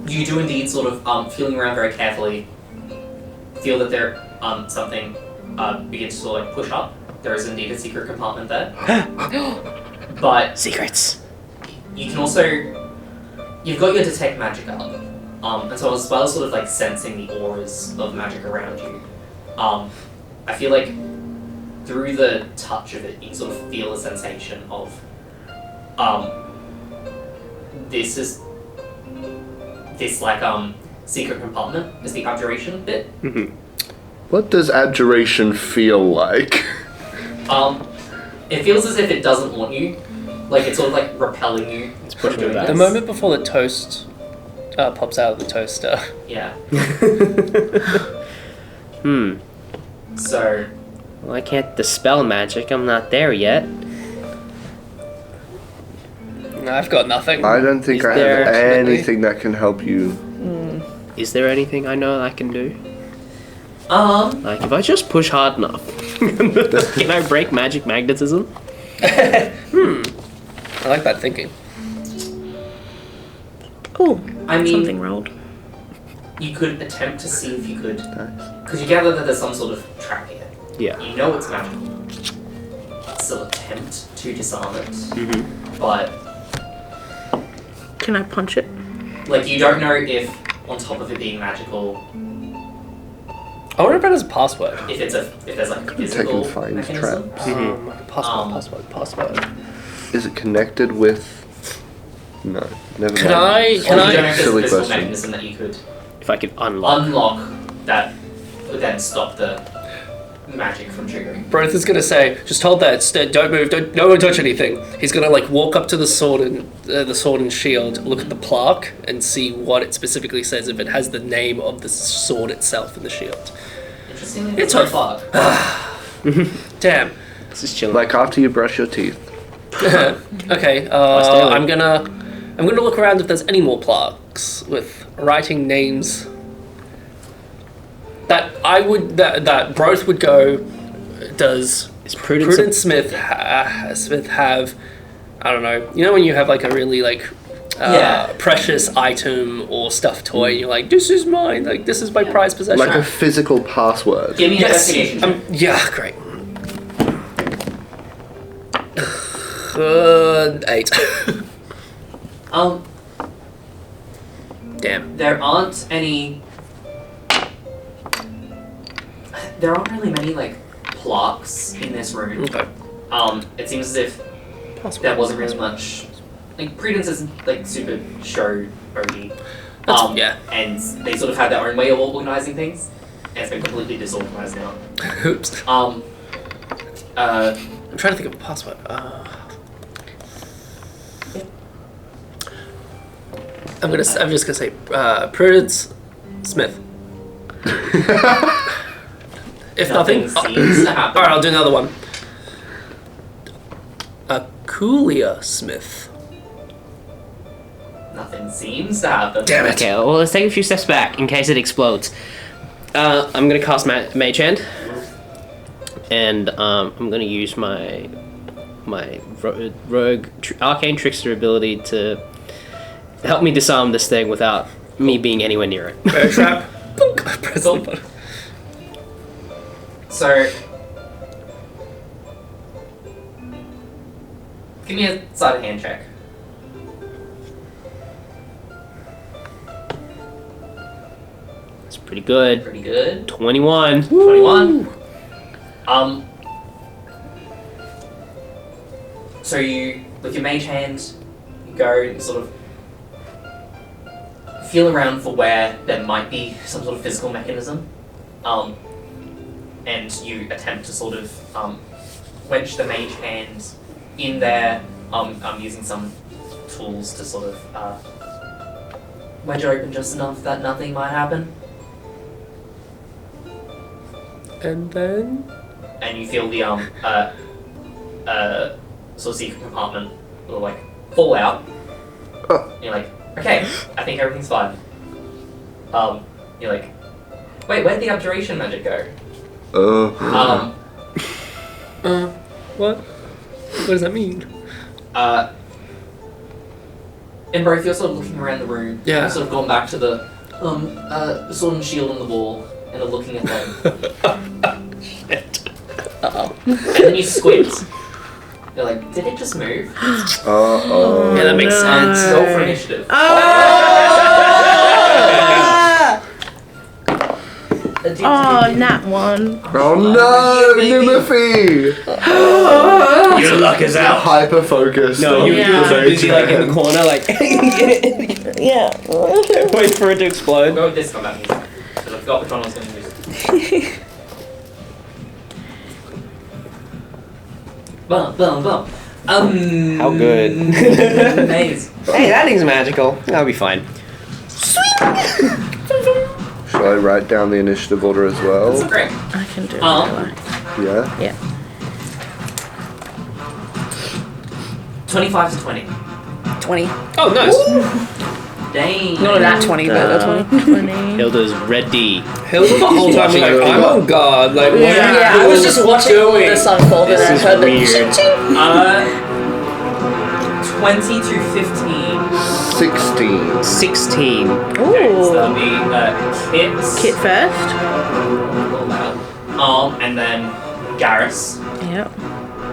You do indeed sort of feeling around very carefully. Feel that there something begins to sort of like push up. There is indeed a secret compartment there. But Secrets. you can also you've got your detect magic up. And so as well as sort of like sensing the auras of magic around you, I feel like through the touch of it, you sort of feel a sensation of this secret compartment is the abjuration bit. What does abjuration feel like? It feels as if it doesn't want you, like it's sort of like repelling you. It's pushing you back. The moment before the toast pops out of the toaster. Yeah. So Well, I can't dispel magic. I'm not there yet. No, I've got nothing. I don't think Is I there have actually- anything that can help you. Is there anything I know I can do? um Like, if I just push hard enough, can I break magic magnetism? I like that thinking. Oh, I mean something rolled. you could attempt to see if you could, Nice. because you gather that there's some sort of trap here. Yeah. You know it's magical. Still attempt to disarm it, but Can I punch it? like you don't know if on top of it being magical, I wonder if it has a password. if there's like a Take physical and find mechanism. Password. Is it connected with? No, never Can mind. I- Or you don't know if there's a Silly physical question. mechanism that you could If I could unlock. unlock that would then stop the magic from triggering. Brothe is gonna say, just hold that, don't move, no one touch anything. He's gonna like walk up to the sword and shield, look at the plaque, and see what it specifically says, if it has the name of the sword itself in the shield. Interestingly, It's so a- far. Damn. This is chilling. Like after you brush your teeth. Okay, stay awake. I'm gonna look around if there's any more plaques with writing names that Brothe would go. Does Is Prudence, Prudence Smith have, I don't know, you know when you have like a really like Yeah. precious item or stuffed toy and you're like, this is mine, like this is my prized possession. Like a physical password. Give me an Yes. investigation check. Yeah, great. 8. Damn. There aren't really many like plaques in this room. Okay. It seems as if there wasn't really much. Like Prudence isn't like super show only. Yeah. And they sort of have their own way of organizing things, and it's been completely disorganized now. Oops. Uh, I'm trying to think of a password. I'm just gonna say Prudence Smith. If nothing, seems to happen. alright, I'll do another one. Coolia Smith. Nothing seems to happen. Damn it. Okay, well, let's take a few steps back in case it explodes. I'm gonna cast Mage Hand, and I'm gonna use my rogue arcane trickster ability to help me disarm this thing without me being anywhere near it. Bear trap. Boink. Press the Cool. button. So, give me a sleight of hand check. It's Pretty good. Pretty good. 21. 21. So you, with your mage hand, you go and sort of feel around for where there might be some sort of physical mechanism, and you attempt to sort of wedge the mage hand in there, using some tools to sort of wedge it open just enough that nothing might happen. And then? And you feel the sort of secret compartment will like fall out. Oh. You're like, okay, I think everything's fine. You're like, wait, where'd the abjuration magic go? What? What does that mean? And Brothe, you're sort of looking around the room. Yeah. You've sort of gone back to the sword and shield on the wall and are looking at them. Shit. Uh-oh. And then you squint. You're like, did it just move? Uh-oh. Yeah, that makes sense. Roll for initiative. Oh, nat 1. Oh no, Nimothy! Your luck is out. Hyper focused. No, you Yeah. were so busy like in the corner, like Yeah. wait for it to explode. Go with this combat music. Because I forgot which one I was going to use. Bum, bum, bum. How good. Amazing. Hey, that thing's magical. That'll be fine. Should I write down the initiative order as That's well? great. I can do it. Yeah. Yeah. 25 to 20. 20. Oh, nice. Dang. Not that 20, but a 20. 20. Hilda's ready. Hilda the whole time was like, I'm on guard. Like, what Yeah, I was just watching doing? this unfold and This I is heard the weird. ching-ching. 20 to 15. 16. 16. Okay, so that'll Ooh. be Kit first. and then Garrus. Yep.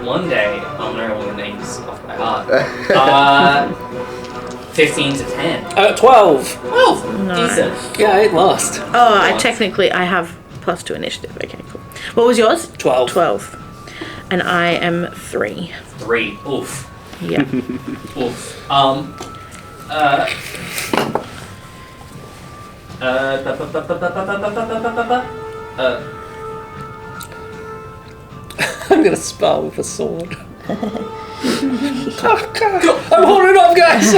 One day, I'll know all the names off by heart. 15 to 10. 12. 12! Nice. Decent. Yeah, it lost. Oh, I have +2 initiative. Okay, cool. What was yours? 12. 12. And I am 3. 3. Oof. Yeah. Oof. I'm gonna spell with a sword. I'm holding up, guys!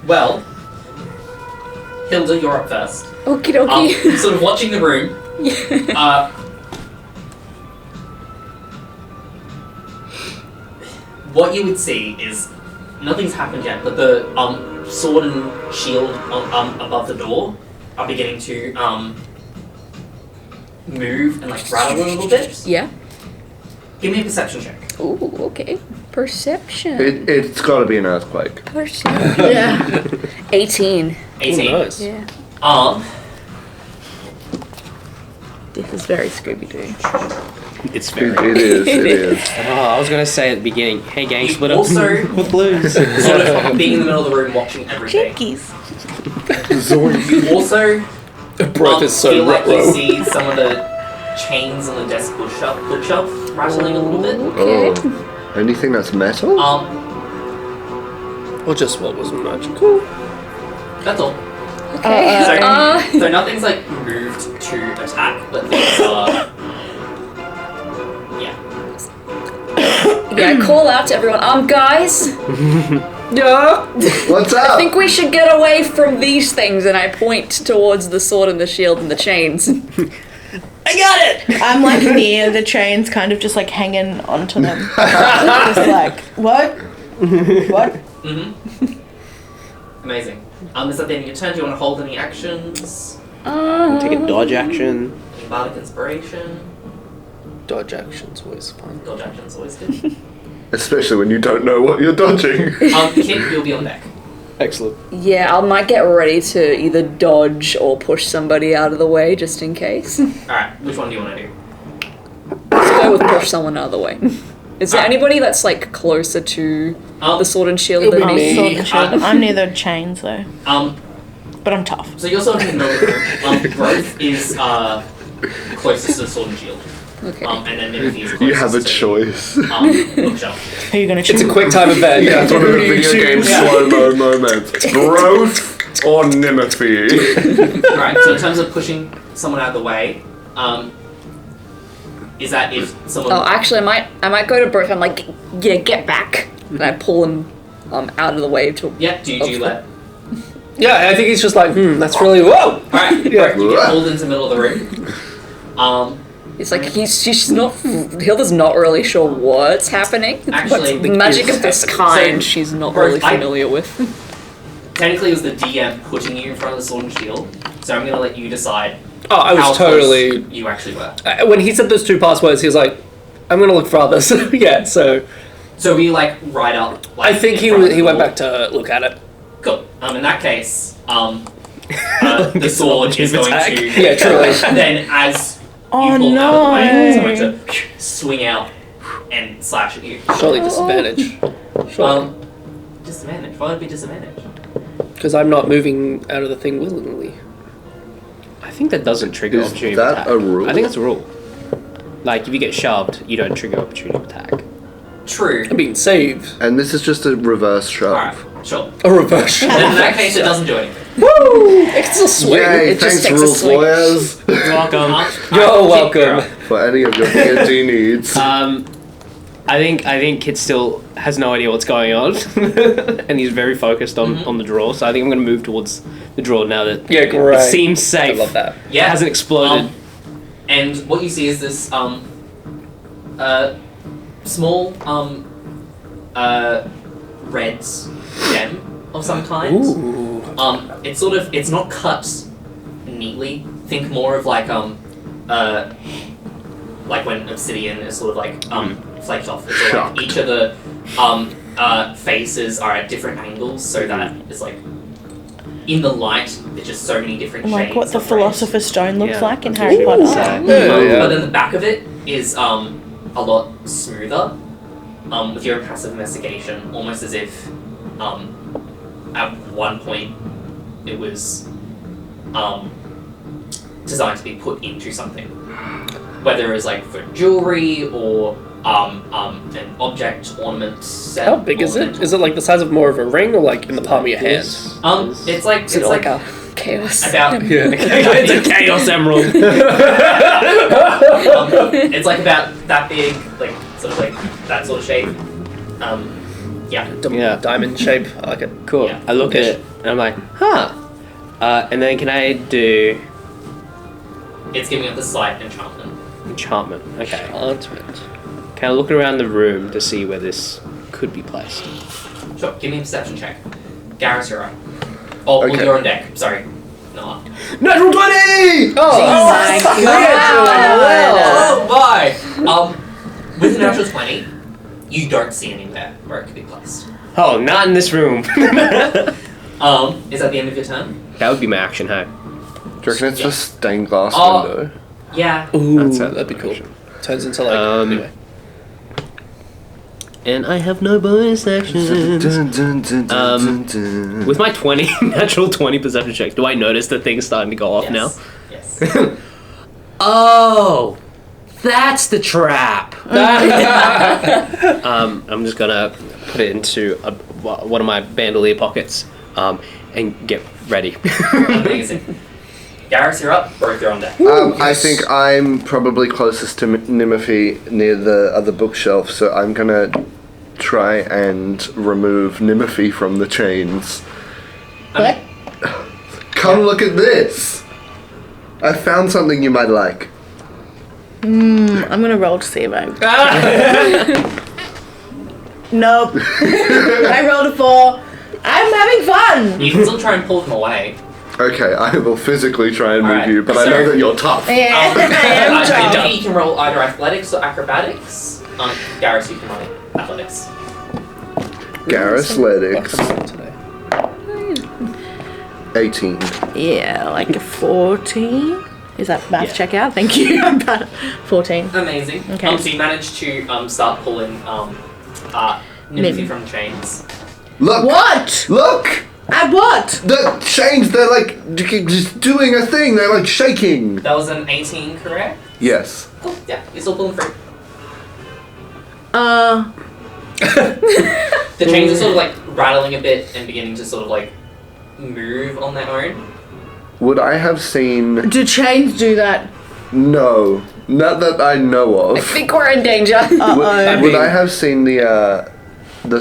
Well, Hilda, you're up first. Okie dokie. Sort of watching the room. What you would see is nothing's happened yet, but the sword and shield above the door are beginning to move and like rattle a little bit. Yeah. Give me a perception check. Ooh, okay. Perception. It's got to be an earthquake. Perception. Yeah. 18. 18. Oh, nice. Yeah. This is very Scooby-Doo. It's It very. is. It is. Oh, I was gonna say at the beginning, hey gang, You split up also- with blues. Sort of being in the middle of the room watching everything. Jinkies. You also Brothe is so feel like you retro. see some of the chains on the desk bookshelf rattling a little bit. Okay. Oh. Anything that's metal? Or just what was magical. That's all. Okay. So nothing's like moved to attack, but things are. Yeah. Yeah, I call out to everyone. Guys, Yeah. What's I up? think we should get away from these things, and I point towards the sword and the shield and the chains. I got it! I'm like near the chains, kind of just like hanging onto them. Just like, what? What? Amazing. Is that the end of your turn? Do you want to hold any actions? Take a dodge action. Any bardic inspiration? Dodge action's always fun. Dodge action's always good. Especially when you don't know what you're dodging. Kit, you'll be on deck. Excellent. Yeah, I might get ready to either dodge or push somebody out of the way just in case. Alright, which one do you want to do? Let's go with push someone out of the way. Is there anybody that's like closer to the sword and shield than be me? me. Sword and shield. I'm near the chains though. But I'm tough. So you're sort of in the middle of the room. Brothe is closest to the sword and shield. Okay. And then Nimothy is closest You have a to choice. bookshelf. Who are you gonna choose? It's a quick time event. Yeah, it's one of the video game slow-mo moments. Brothe or Nimothy? Right, so in terms of pushing someone out of the way, is that if someone... Oh, actually, I might go to Brothe. I'm like, yeah, get back. And I pull him out of the way to... Yeah, do you let... Yeah, I think he's just like, that's really... Whoa! Alright, Yeah. you get pulled into the middle of the room. It's like, she's not... Hilda's not really sure what's happening. Actually, But magic of this kind, So, she's not Brothe, really familiar with. Technically, it was the DM putting you in front of the sword and shield, so I'm gonna let you decide Oh, I how was totally... close you actually were. When he said those two passwords, he was like, I'm going to look for others. Yeah, so... So were you like right up? Like, I think in front of the he went door? back to look at it. Cool. In that case, the sword is going attack. to. Yeah, truly. Then as Oh, you pull out of the way, no. it's going to swing out and slash at you. Surely disadvantage. Sure. Disadvantage. Why would it be disadvantage? Because I'm not moving out of the thing willingly. I think that doesn't trigger Is opportunity that attack. a rule? I think that's a rule. Like, if you get shoved, you don't trigger opportunity attack. True. I mean, save. And this is just a reverse shove. Alright, sure. A reverse. Then in that case, it doesn't do anything. Woo! It's a swing. Yay, It just thanks takes a rules swing. lawyers Welcome. You're welcome. for any of your D&D needs. I think Kit still has no idea what's going on, and he's very focused on the draw. So I think I'm going to move towards the draw now that Yeah, great. it seems safe. I love that. Yeah. It hasn't exploded. And what you see is this small red gem of some kind. Ooh. It's not cut neatly. Think more of like when obsidian is sort of like flaked off. It's sort of like each of the faces are at different angles, so that it's like in the light there's just so many different shades. Like what the of red. Philosopher's Stone looks Yeah, like in that's Harry what Potter. she would say. But then the back of it is a lot smoother. With your passive investigation, almost as if at one point it was designed to be put into something. Whether it's like for jewelry or an object ornament set. How big is it? Is it like the size of more of a ring or like in the palm of your hand? It's like Is it like a chaos? about It's a chaos emerald. it's like about that big, like sort of like that sort of shape. Yeah. Diamond shape. I like it. Cool. Yeah. I look at it and I'm like, huh. And then can I do It's giving it the slight enchantment. enchantment? Okay. Enchantment. Can I look around the room to see where this could be placed? Sure, give me a perception check. Garrus, you're up. Oh, well, Okay. you're on deck. Sorry. No. Natural 20! Oh my Oh my! With a natural 20, you don't see anywhere where it could be placed. Oh, not in this room. Is that the end of your turn? That would be my action, hey? Do you reckon it's a stained glass Oh. window? Yeah. Ooh, That's it. that'd be cool. Turns into like anyway. And I have no bonus actions. With my 20, natural 20 perception check, do I notice the thing's starting to go off now? Yes. Oh! That's the trap! I'm just gonna put it into one of my bandolier pockets and get ready. Amazing. Garrus, you're up. Brothe, you're on deck. I think I'm probably closest to Nimothy near the other bookshelf, so I'm gonna try and remove Nimothy from the chains. What? Come look at this! I found something you might like. I'm gonna roll to see if I. Nope. I rolled a 4. I'm having fun. You can still try and pull them away. Okay, I will physically try and move Alright, you, but I so- know that you're tough. Yeah, I am tough. You can roll either athletics or acrobatics. Garrus, you can roll athletics. Garrus-letics. Today. 18. Yeah, like a 14. Is that math check out? Thank you. I'm bad. 14. Amazing. Okay. So you managed to start pulling Nimothy from the chains. Look! What? Look! At what? The chains, they're like just doing a thing. They're like shaking. That was an 18, correct? Yes. Cool. Yeah, you're still pulling free. The chains are sort of like rattling a bit and beginning to sort of like move on their own. Would I have seen? Do chains do that? No, not that I know of. I think we're in danger. Would I have seen the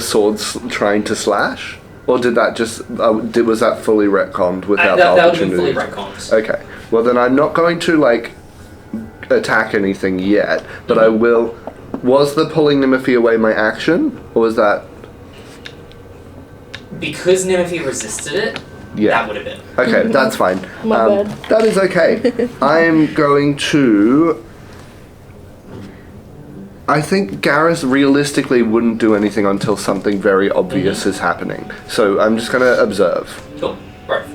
swords trying to slash, or did that just was that fully retconned without the That would have been opportunity? fully retconned. Okay, well then I'm not going to like attack anything yet, but I will. Was the pulling Nimothy away my action, or was that? Because Nimothy resisted it, Yeah. that would have been. Okay, that's fine. My bad. That is okay. I'm going to. I think Garrus realistically wouldn't do anything until something very obvious is happening. So I'm just going to observe. Cool. Right.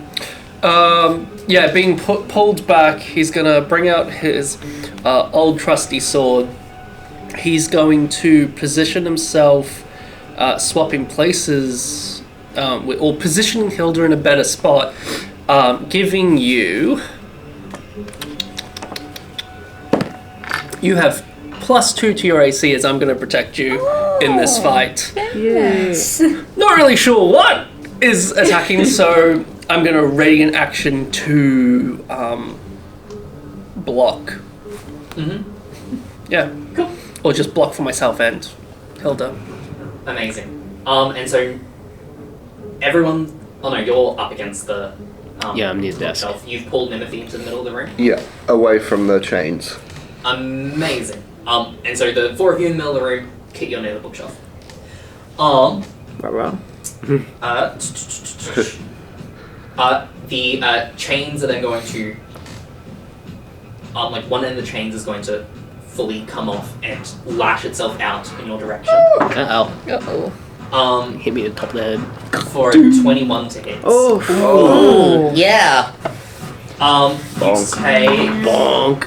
Yeah, being pulled back, he's gonna bring out his old trusty sword. He's going to position himself, swapping places, or positioning Hilda in a better spot, giving you... You have +2 to your AC as I'm going to protect you in this fight. Yes. Not really sure what is attacking, so I'm going to ready an action to block. Mm-hmm. Yeah. Cool. Or just block for myself and Hilda. Amazing. And so everyone. Oh no, you're up against the. Yeah, I'm near the desk. bookshelf. You've pulled Nimothy into the middle of the room. Yeah, away from the chains. Amazing. And so the four of you in the middle of the room, Kit, you're near the bookshelf. The chains are then going to, like one end of the chains is going to fully come off and lash itself out in your direction. Uh-oh. Hit me in the top of the head. For a 21 to hit. Oh. Yeah. You Bonk. take Bonk.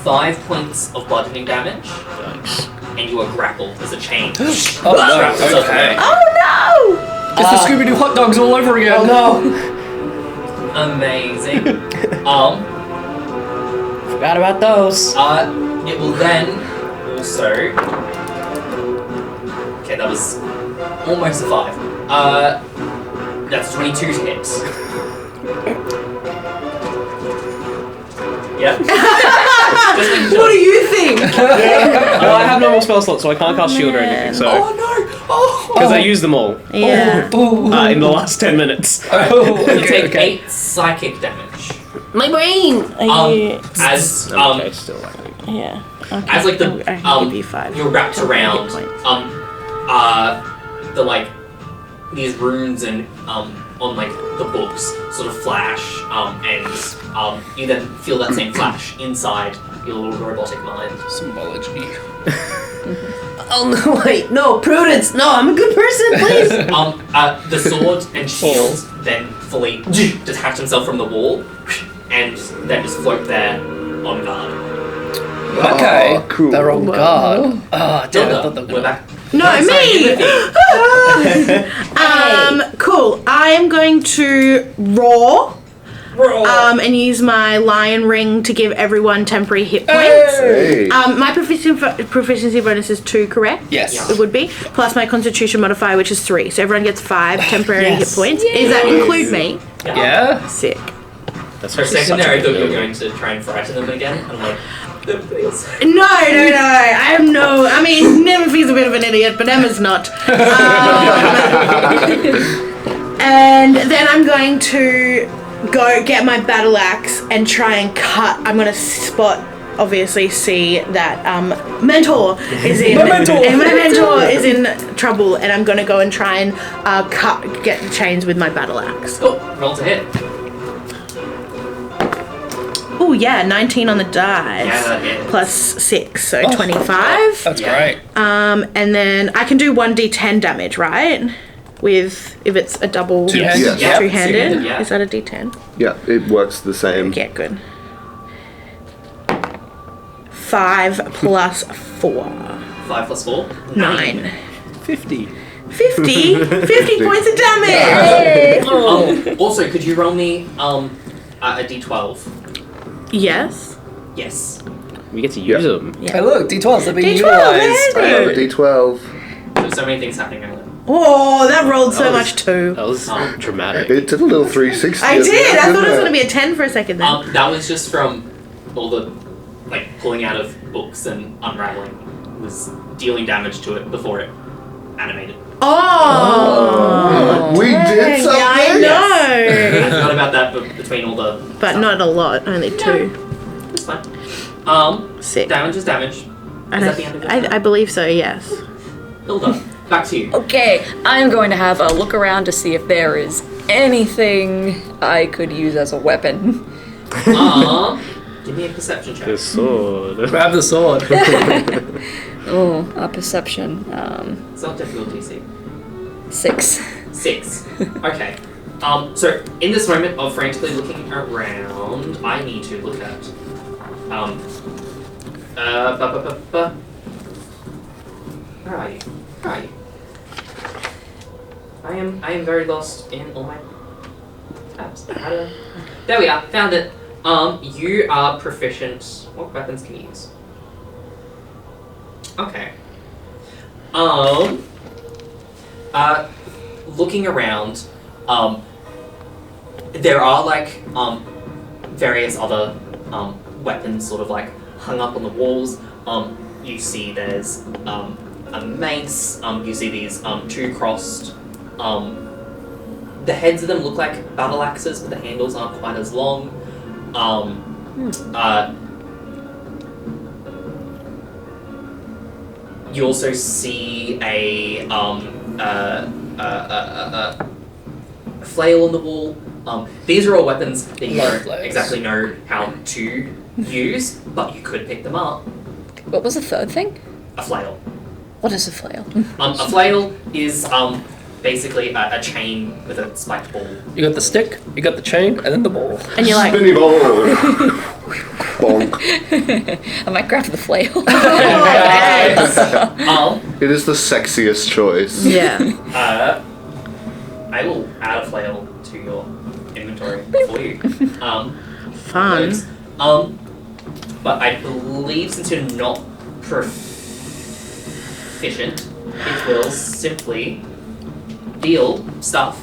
5 points of bludgeoning damage, Thanks. and you are grappled as a chain. Oh straps itself no, okay. away. Oh It's the Scooby-Doo hot dogs all over again. Oh Amazing. no. Forgot about those. It will then also. Okay, that was almost a 5. That's 22 to hit. Yep. Just making sure. What do you think? Well, I have no more spell slots, so I can't cast shield or anything. So Oh no! Oh! because I used them all Yeah. in the last 10 minutes. You take 8 psychic damage. My brain. As Okay, still like. Yeah. Okay. as like the I can give you 5. you're wrapped around Points. the like these runes and on like the books sort of flash and you then feel that same flash inside your little robotic mind. Symbology. Oh no! Wait, no, Prudence. No, I'm a good person. Please. The sword and shield then fully detach themselves from the wall and then just float there on guard. Okay. Oh, cool. They're on guard. Oh, damn, I thought they were We're gonna... back. No, sorry, me! Cool. I am going to roar. And use my lion ring to give everyone temporary hit points. Hey. My proficiency bonus is 2, correct? Yes. Yeah. It would be. Plus my constitution modifier, which is 3. So everyone gets 5 temporary Yes. hit points. Does that include me? Yeah? Sick. That's For a second such there, I thought you were good going to try and frighten them again. And I'm like, please. No. I have no. I mean, Nimothy's a bit of an idiot, but Emma's not. And then I'm going to go get my battle axe and try and cut. I'm going to spot, obviously, see that Mentor is in. And my Mentor is in trouble, and I'm going to go and try and get the chains with my battle axe. Cool. Roll to hit. Oh yeah, 19 on the dice. Yeah, that hits. Plus 6, so 25. That's Yeah. great. And then I can do 1d10 damage, right? With if it's a double Two-handed? Yes. Yeah. two-handed. Two-handed, yeah. Is that a d10? Yeah, it works the same. Yeah, good. 5 plus 4. 5 plus 4. 9. 50. 50 points of damage. Also, could you roll me a d12? Yes. Yes. We get to use them. Hey, look, D12s have been D12, utilized. there it is. D12. There's so many things happening right now. Oh, that rolled so much too. That was dramatic. It did a little 360. I did. I thought it was didn't going to be a 10 for a second then. That was just from all the pulling out of books and unraveling. Was dealing damage to it before it animated. Oh. We did something. Yeah, I I know. forgot about that, but between all the But not a lot. Only 2. it's fine. 6. Damage is damage. Is And that the end of your I turn? believe so. Yes. Hilda, back to you. Okay, I'm going to have a look around to see if there is anything I could use as a weapon. Give me a perception check. The sword. Grab the sword. Oh, a perception. It's not difficulty, see. 6. 6. Okay. So in this moment of frantically looking around, I need to look at where are you? Where are you? I am very lost in all my tabs. There we are, found it. You are proficient. What weapons can you use? Okay. Looking around, there are various other weapons sort of hung up on the walls. You see there's a mace. You see these 2 crossed. The heads of them look like battle axes, but the handles aren't quite as long. You also see a flail on the wall. These are all weapons that you Love don't flails. exactly know how to use, but you could pick them up. What was the third thing? A flail. What is a flail? A flail is basically a chain with a spiked ball. You got the stick, you got the chain, and then the ball. And you're like, Spinny ball. Bonk. I might grab the flail. It is the sexiest choice. yeah. I will add a flail to your inventory for you. Fun. Those. But I believe since you're not proficient, it will simply deal stuff.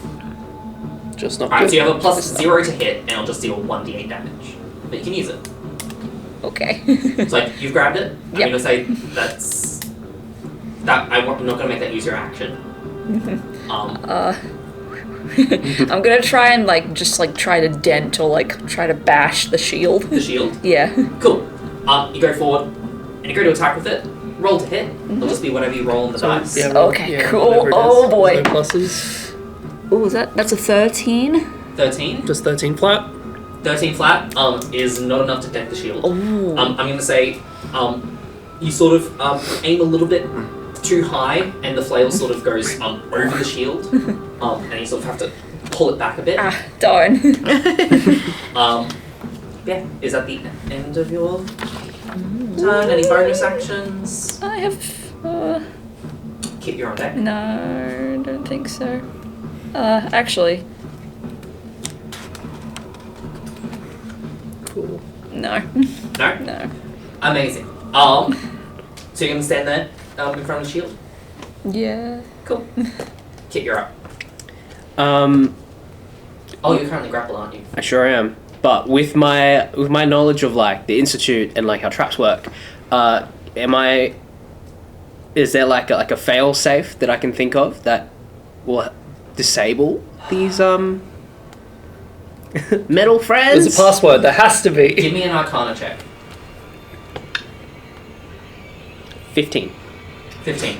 Just not Alright, good. so you have a +0 to hit, and it'll just deal 1d8 damage. But you can use it. Okay. It's you've grabbed it. I'm Yep. gonna say that's that. I'm not gonna make that use your action. I'm gonna try and try to dent or try to bash the shield. The shield. Yeah. Cool. You go forward, and you go to attack with it. Roll to hit. It'll just be whatever you roll on the dice. Yeah, Okay, cool. whatever it is. Oh, boy. No pluses. Ooh, that's a 13. 13. Just 13 flat. 13 flat. Is not enough to dent the shield. Ooh. I'm gonna say, you sort of aim a little bit too high, and the flail sort of goes over the shield, and you sort of have to pull it back a bit. Ah, darn. Yeah. Is that the end of your turn? Any bonus actions? I have. Kit, you're on deck. No, I don't think so. Actually. Cool. No. No. No. Amazing. So you're gonna stand there in front of the shield. Yeah. Cool. Kit, you're up. Um, Oh, you're currently grappled, aren't you? I sure am. But with my knowledge of the institute and how traps work, is there a fail safe that I can think of that will disable these metal friends? There's a password. There has to be. Give me an Arcana check. 15. 15.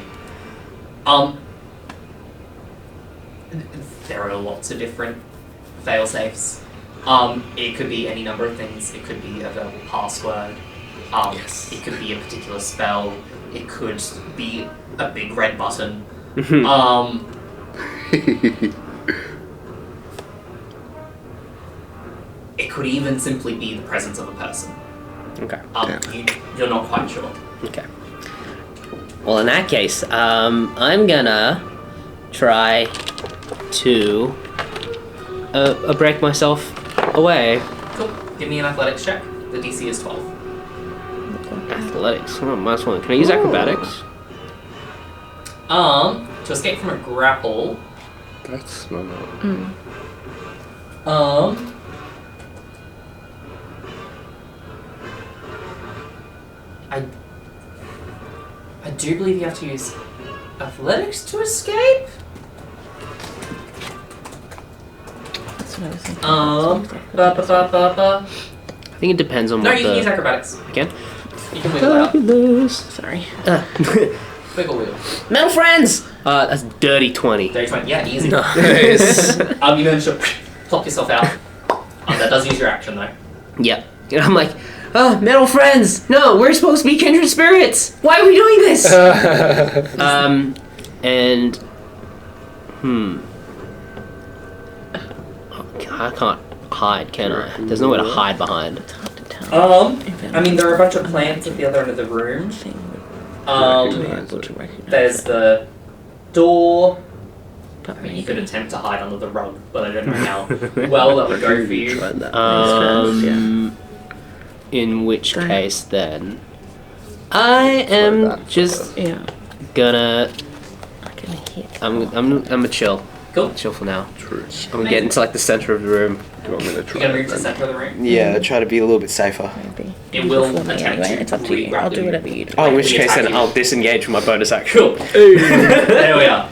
There are lots of different fail safes. It could be any number of things. It could be a verbal password. Yes. It could be a particular spell. It could be a big red button. It could even simply be the presence of a person. Okay. You're not quite sure. Okay. Well, in that case, I'm gonna try to break myself away. Cool. Give me an athletics check. The DC is 12. Athletics. Oh, minus 1. Can I use acrobatics? To escape from a grapple. That's not. I do believe you have to use athletics to escape. That's what I was thinking. I think it depends on No, what you can use acrobatics. Again? You can wiggle out. Sorry. Wiggle wheel. Metal friends! That's dirty 20. Dirty 20. Yeah, easy. Nice. You manage to plop yourself out. That does use your action though. Yep. And I'm like, oh, metal friends! No, we're supposed to be kindred spirits! Why are we doing this? I can't hide, can I? There's nowhere to hide behind. It's hard to tell. I mean, there are a bunch of plants at the other end of the room. There's the door. You could attempt to hide under the rug, but I don't know how well that would go for you. In which case, then, I am just gonna. I'm a chill. Cool. Chill for now. I'm gonna get into like the center of the room. Do you want me to You're try? gonna move to the center of the room. Yeah, try to be a little bit safer. Maybe. It will For me attempt anyway. to It's up to you. grab I'll do them. whatever you do. Oh, in which We case attack then you. I'll disengage from my bonus action. Cool. There we are.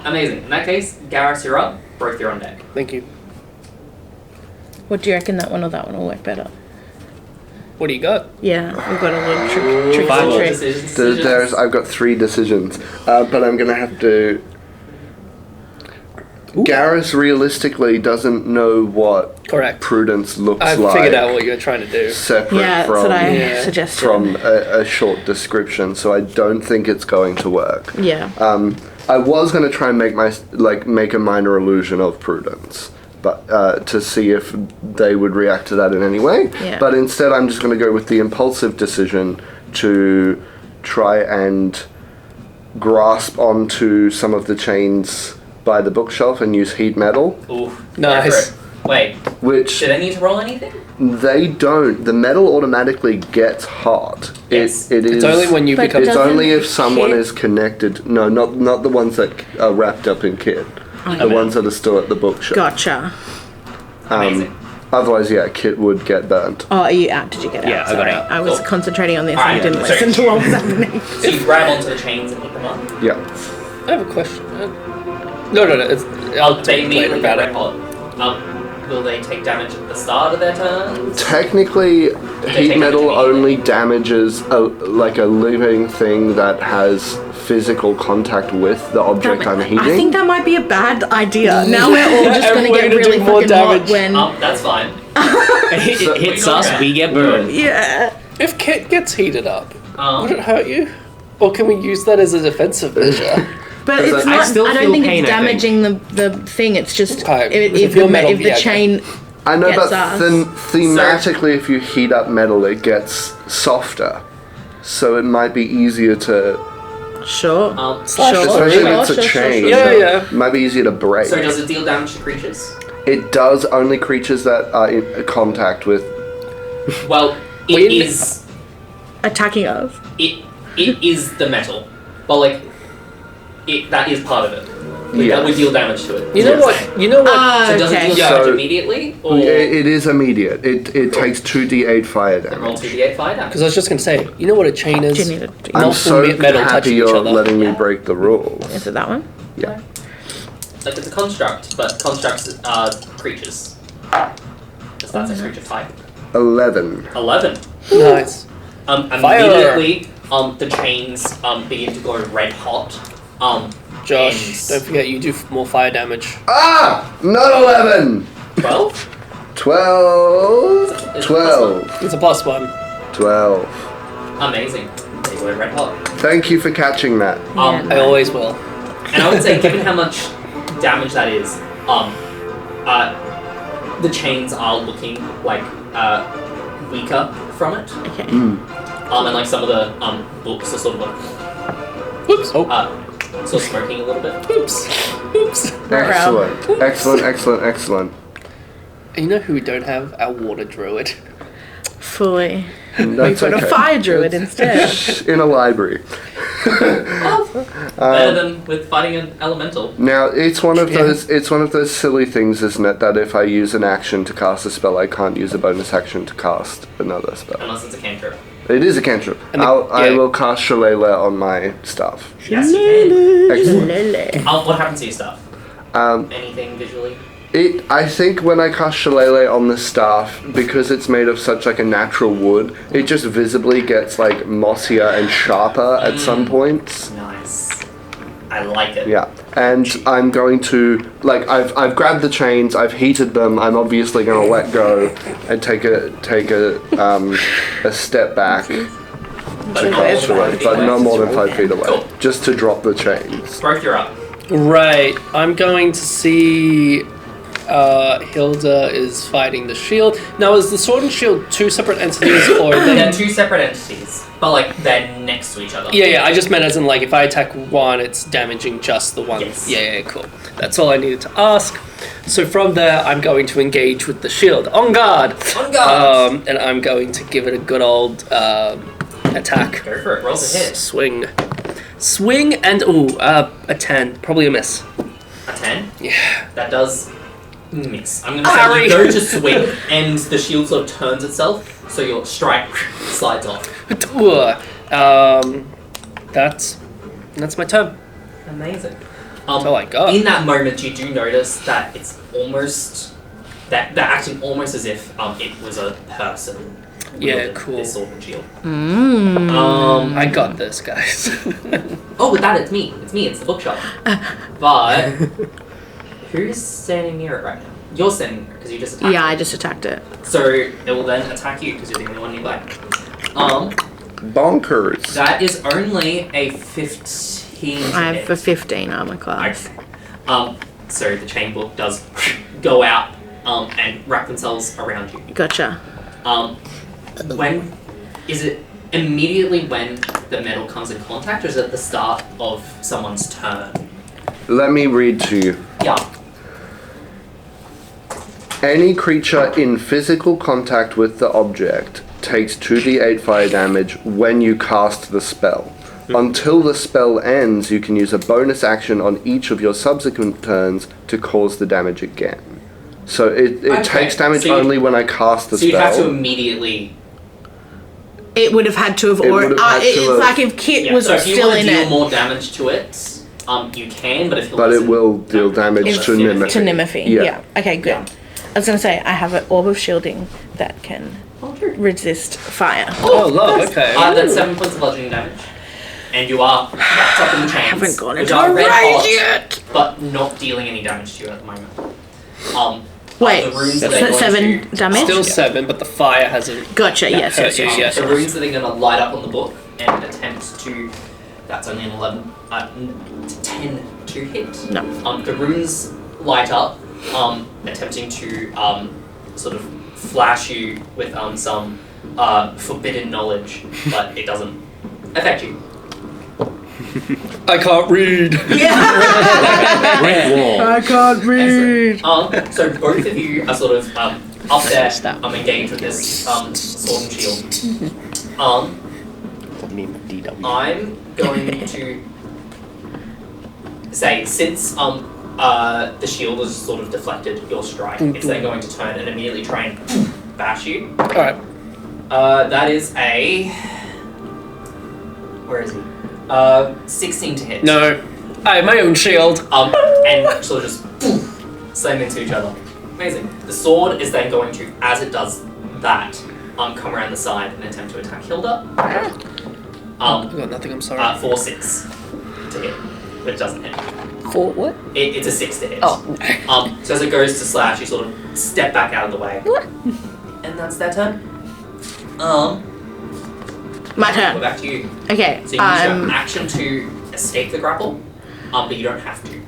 Amazing. In that case, Garrus, you're up. Brothe, you're on deck. Thank you. What do you reckon, that one or that one will work better? What do you got? Yeah, we've got a little trick Five or treat. decisions. I've got 3 decisions, but I'm gonna have to. Garrus realistically doesn't know what Correct. prudence looks I like. figured out what you were trying to do. Separate Yeah, that's from what I Yeah. suggested. from a short description, so I don't think it's going to work. Yeah. I was going to try and make a minor illusion of prudence, but to see if they would react to that in any way. Yeah. But instead, I'm just going to go with the impulsive decision to try and grasp onto some of the chains by the bookshelf and use heat metal, Ooh. Nice. Go for it. Wait, which did I need to roll anything? they don't. The metal automatically gets hot. Yes. It is. It's only when you But become. It's doesn't only if someone Kit- is connected. No, not the ones that are wrapped up in kit. The ones that are still at the bookshelf. Gotcha. Amazing. Otherwise, yeah, kit would get burnt. Oh, are you out? Did you get out? Yeah, I got Sorry. out. I was Cool. concentrating on this Alright, and I didn't sorry. listen to what was happening. So you grab onto the chains and hit them up. Yeah. I have a question. No. It's, I'll They talk later immediately about get it. red hot. Will they take damage at the start of their turns? Technically, heat take metal damage only damages a living thing that has physical contact with the object I'm heating. I think that might be a bad idea. Now we're all just going to We're get gonna do really more fucking hot damage. when... That's fine. It hits us, we get burned. Yeah. If Kit gets heated up, would it Um, hurt you? Or can we use that as a defensive measure? But it's I not. still I don't feel think pain, it's I think. damaging the thing. It's just Okay, if if you're metal, the yeah, okay. chain. I know, gets but us. thematically, if you heat up metal, it gets softer. So it might be easier to, Sure. Slash Sure. especially if it's a Sure. chain. Yeah. It might be easier to break. so does it deal damage to creatures? It does only creatures that are in contact with. Well, We- it is. Attacking us. It is the metal, but like, that is part of it. Like, that would deal damage to it. You know what? You know what? So does it Okay. deal Yeah. damage So- immediately, or It is immediate. It takes 2d8 fire then roll damage. 2d8 fire damage? Because I was just gonna say, you know what a chain is? Do you need to? I'm Multiple so metal happy touching each you're other. letting me Yeah. break the rules. Is it that one? Yeah. Like it's a construct, but constructs are creatures. Because that's a creature type. 11. 11. Nice. Fire. Immediately, the chains begin to go red hot. Josh, and don't forget you do more fire damage. Ah! Not 11! 12? 12. Is it 12. It's a +1. 12. Amazing. They go red hot. Thank you for catching that. I always will. And I would say, given how much damage that is, the chains are looking like weaker from it. Okay. And like some of the books are sort of like, Whoops. Oh. sort of smoking a little bit. Oops. Excellent. And you know who we don't have? Our water druid. Fully. That's We've got a fire druid instead. In a library. Better than with fighting an elemental. Now it's one of those silly things, isn't it, that if I use an action to cast a spell, I can't use a bonus action to cast another spell. Unless it's a cantrip. It is a cantrip. I will cast Shillelagh on my staff. Yes, you can. Excellent. What happens to your stuff? Anything visually? I think when I cast Shillelagh on the staff, because it's made of such like a natural wood, it just visibly gets like mossier and sharper at some points. Nice. I like it. Yeah, and I'm going to I've grabbed the chains, I've heated them. I'm obviously going to let go and take a step back, But not more than 5 feet away, Cool. just to drop the chains. Brothe, you're up. Right. I'm going to see Hilda is fighting the shield. Now, is the sword and shield two separate entities, or are They're they... two separate entities, but like they're next to each other. Yeah, I just meant as in, like, if I attack one, it's damaging just the one. Yes. Yeah, cool. That's all I needed to ask. So from there, I'm going to engage with the shield. On guard! On guard! And I'm going to give it a good old attack. Go for it. Roll to hit. Swing and, a 10. Probably a miss. A 10? Yeah. That does miss. I'm going to say you go to swing and the shield sort of turns itself, so your strike slides off. That's my turn. Amazing. That's all I got. In that moment, you do notice that it's almost... that they're acting almost as if it was a person. Yeah, cool. This sword and shield. I got this, guys. Oh, with that, it's me. It's the bookshop. But who's standing near it right now? You're standing near it because you just attacked it. Yeah, I just attacked it. So it will then attack you because you're the only one nearby. Bonkers. That is only a 15 to I hit. have a 15 armor class. Okay. So the chain book does go out and wrap themselves around you. Gotcha. When is it immediately when the metal comes in contact, or is it at the start of someone's turn? Let me read to you. Yeah. Any creature in physical contact with the object takes 2d8 fire damage when you cast the spell. Until the spell ends, you can use a bonus action on each of your subsequent turns to cause the damage again. So it takes damage only when I cast the spell. So you'd have to immediately... It would have had to have already... It's like if Kit was so still in if you want to deal it. more damage to it, you can, but if he But it will deal damage to Nimiphy. To Nimiphy, Yeah. yeah. Okay, good. Yeah. I was going to say, I have an orb of shielding that can resist fire. Oh, love, okay. That's 7 points of bludgeoning damage. And you are wrapped up in the chains. I haven't gone which into are a red rage hot, yet! but not dealing any damage to you at the moment. Wait, the runes that so are going 7 to, damage? Still 7, but the fire hasn't... Gotcha, yes. The runes that are going to light up on the book and attempt to... That's only an 11... 10 to hit. No. The runes light up, attempting to sort of flash you with some forbidden knowledge, but it doesn't affect you. I can't read. I can't read. So both of you are sort of up there, engaged with this sword and shield. I'm going to say, since the shield has sort of deflected your strike, it's then going to turn and immediately try and bash you. Alright. That is a... Where is he? 16 to hit. No. I have my own shield. And sort of just slam into each other. Amazing. The sword is then going to, as it does that, come around the side and attempt to attack Hilda. I've got nothing, I'm sorry. 4-6 to hit, but it doesn't hit. For what? It's a 6 to hit. Oh. So as it goes to slash, you sort of step back out of the way. What? And that's their turn. My We're turn. back to you. Okay. So you use your action to escape the grapple, but you don't have to.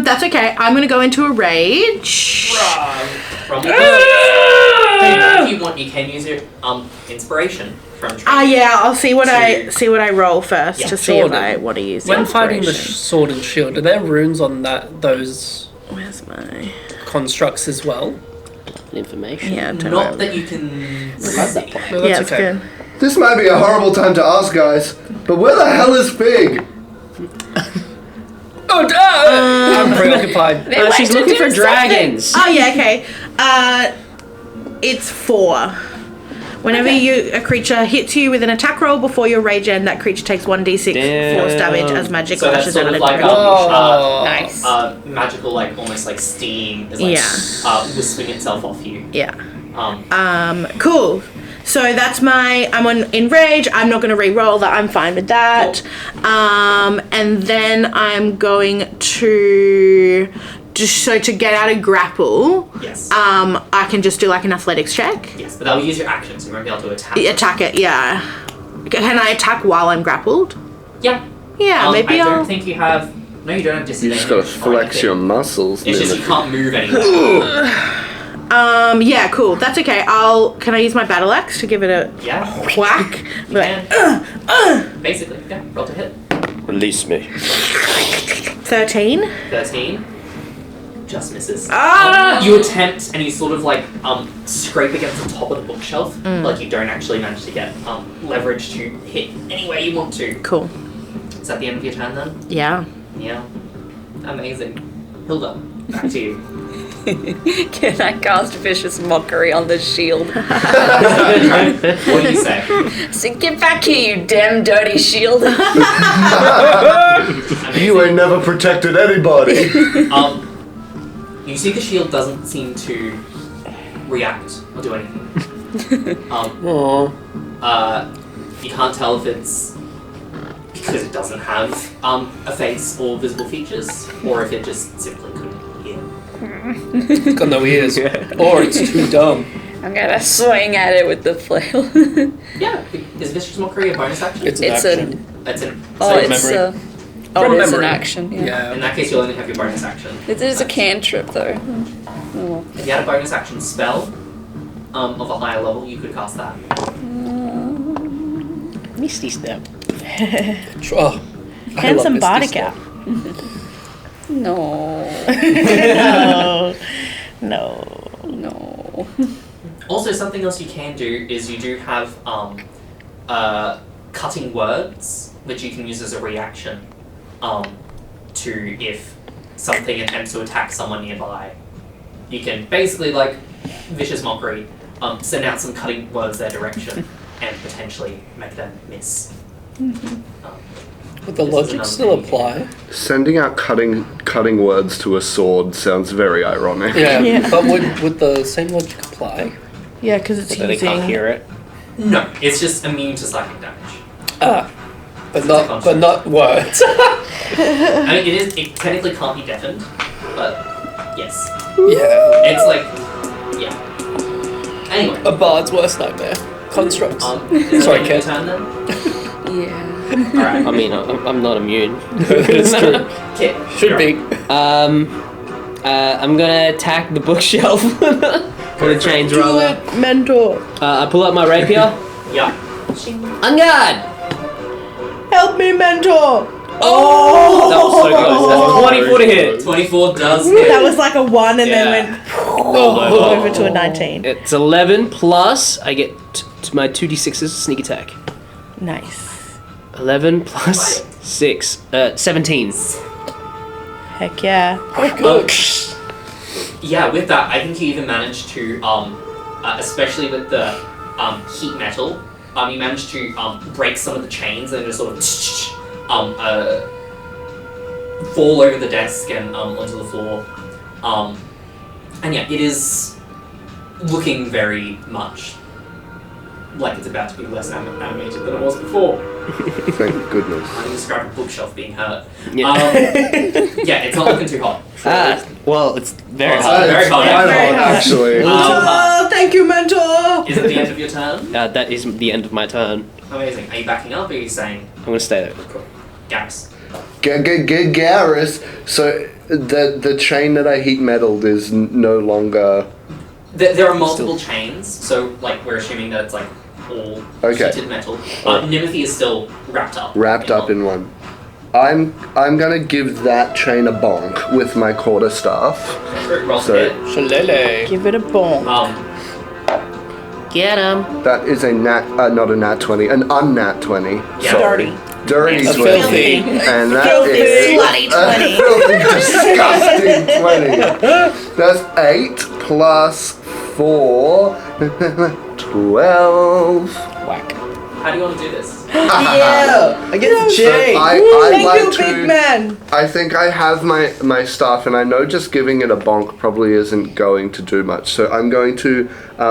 That's okay. I'm gonna go into a rage. From the if you want, you can use your inspiration. from training. Yeah, I'll see what I To- roll first Yeah, to see if Jordan. I want to use When the fighting the inspiration. sword and shield, are there runes on those Where's my... constructs as well? Information. Yeah, don't Not worry. that you can see. No, that's Yeah, it's okay. good. This might be a horrible time to ask, guys, but where the hell is Fig? Oh, I'm preoccupied. They like She's to looking do for something. dragons. Oh, yeah, okay. It's 4. Whenever a creature hits you with an attack roll before your rage end, that creature takes 1d6 force damage as magic So that's lashes sort out of of like Whoa. Nice. magical, like almost like steam is like wisping itself off you. Yeah. Um, Cool. So that's I'm on enrage. I'm not going to re-roll that. I'm fine with that. And then I'm going to to get out of grapple. yes. I can just do like an athletics check. Yes, but that will use your action, so you won't be able to attack. Attack it. Yeah. Can I attack while I'm grappled? Yeah. Yeah. Maybe I I'll. don't think you have. No, you don't have You disadvantage. just gotta or flex anything. your muscles. It's just then. you can't move anywhere. Yeah. Cool. That's okay. Can I use my battle axe to give it a Yeah. whack? You can. Basically, yeah. Roll to hit. Release me. 13. 13. Just misses. Ah! You attempt and you sort of like scrape against the top of the bookshelf, like you don't actually manage to get leverage to hit anywhere you want to. Cool. Is that the end of your turn then? Yeah. Yeah. Amazing. Hilda, back to you. Can I cast vicious mockery on the shield? What do you say? So get back here, you damn dirty shield. You ain't never protected anybody. You see the shield doesn't seem to react or do anything. You can't tell if it's because it doesn't have a face or visible features, or if it just simply couldn't hear. It's got no ears. Or it's too dumb. I'm gonna swing at it with the flail. Yeah, is Vicious Mockery a bonus action? It's an It's action. It's an. Oh, so it's memory. it From is an memory. action. Yeah. in that case, you'll only have your bonus action. It is a cantrip though. Oh. If you had a bonus action spell of a higher level, you could cast that. Misty step. Oh, I Handsome love body Misty cap. No. No. No. Also, something else you can do is you do have cutting words, which you can use as a reaction to if something attempts to attack someone nearby. You can basically, like, Vicious Mockery, send out some cutting words their direction and potentially make them miss. Would the This is logic another still thing. apply? Sending out cutting words to a sword sounds very ironic. Yeah, Yeah. but would the same logic apply? Yeah, because it's So they can't using. hear it. No, it's just immune to psychic damage. But not words. I mean, it technically can't be deafened, but yes. Yeah. It's like, yeah. Anyway, A bard's worst nightmare. Constructs. is Sorry, that your Ken. turn then? Yeah. Alright. I mean, I'm not immune. It's true. Kit. Should be. I'm gonna attack the bookshelf. For the chains Do rather. it, mentor. I pull out my rapier. Yeah. On guard! Help me, mentor. Oh! That was so close. That's 24 to hit. 24 does hit. That was like a 1 and Yeah. then went over to a 19. It's 11 plus I get to my 2d6s sneak attack. Nice. 11 plus 6, 17. Heck yeah. Yeah, with that, I think you even managed to, especially with the heat metal, you managed to break some of the chains and just sort of fall over the desk and onto the floor. And yeah, it is looking very much like it's about to be less animated than it was before. Thank goodness. I can describe a bookshelf being hurt. Yeah. Yeah, it's not looking too hot. Well, it's very Oh, hard. very It's hot. quite Very hot, hot. actually. Oh, thank you, mentor. Is it the end of your turn? That is the end of my turn. Amazing. Are you backing up or are you saying, I'm gonna stay there. cool, Garrus? Garrus. So the chain that I heat metalled is no longer. There are multiple chains, so like we're assuming that it's like all Okay. heated metal. Nimothy is still wrapped up. Wrapped up in one. I'm gonna give that chain a bonk with my quarterstaff. Roll So- hit. Shalele. Give it a bonk. Get him. That is a not a nat 20, an unnat 20. Yeah. Sorry. Dirty Yes. 20. Filthy. And that Filthy, is slutty 20. a filthy, disgusting 20. That's 8 plus 4, 12. Whack. How do you want to do this? Yeah, I get the So chain. I'd Thank like you, to. big man. I think I have my staff, and I know just giving it a bonk probably isn't going to do much. So I'm going to,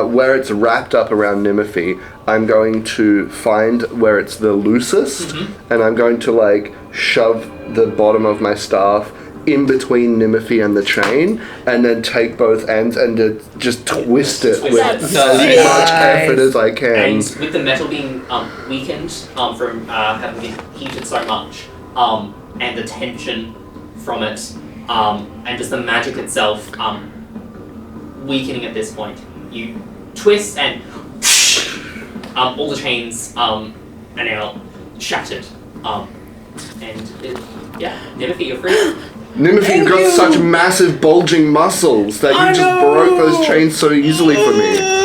where it's wrapped up around Nimothy, I'm going to find where it's the loosest, and I'm going to like shove the bottom of my staff in between Nimothy and the chain, and then take both ends and just twist it with as much effort as I can. And with the metal being weakened from having been heated so much, and the tension from it, and just the magic itself weakening at this point, you twist and all the chains are now shattered. Nimothy, you're free. Nimothy, you've got such massive bulging muscles that you just broke those chains so easily for me.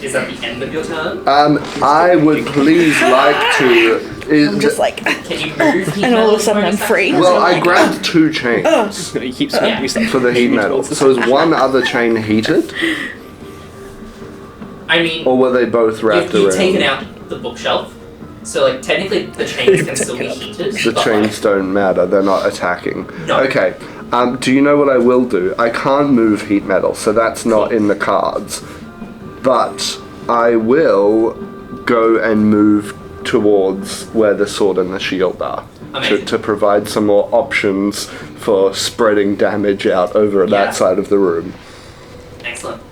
Is that the end of your turn? I would please like to. I'm just like, Can you move? and all of a sudden I'm free. Well, I grabbed 2 chains He keeps restarting. for the heat metal. So is one other chain heated, I mean, or were they both wrapped you've around? taken out the bookshelf, so like technically the chains can still be heated. The but, chains don't matter. They're not attacking. No. Okay. Do you know what I will do? I can't move heat metal, so that's not in the cards. But I will go and move towards where the sword and the shield are Amazing. to provide some more options for spreading damage out over Yeah. that side of the room. Excellent.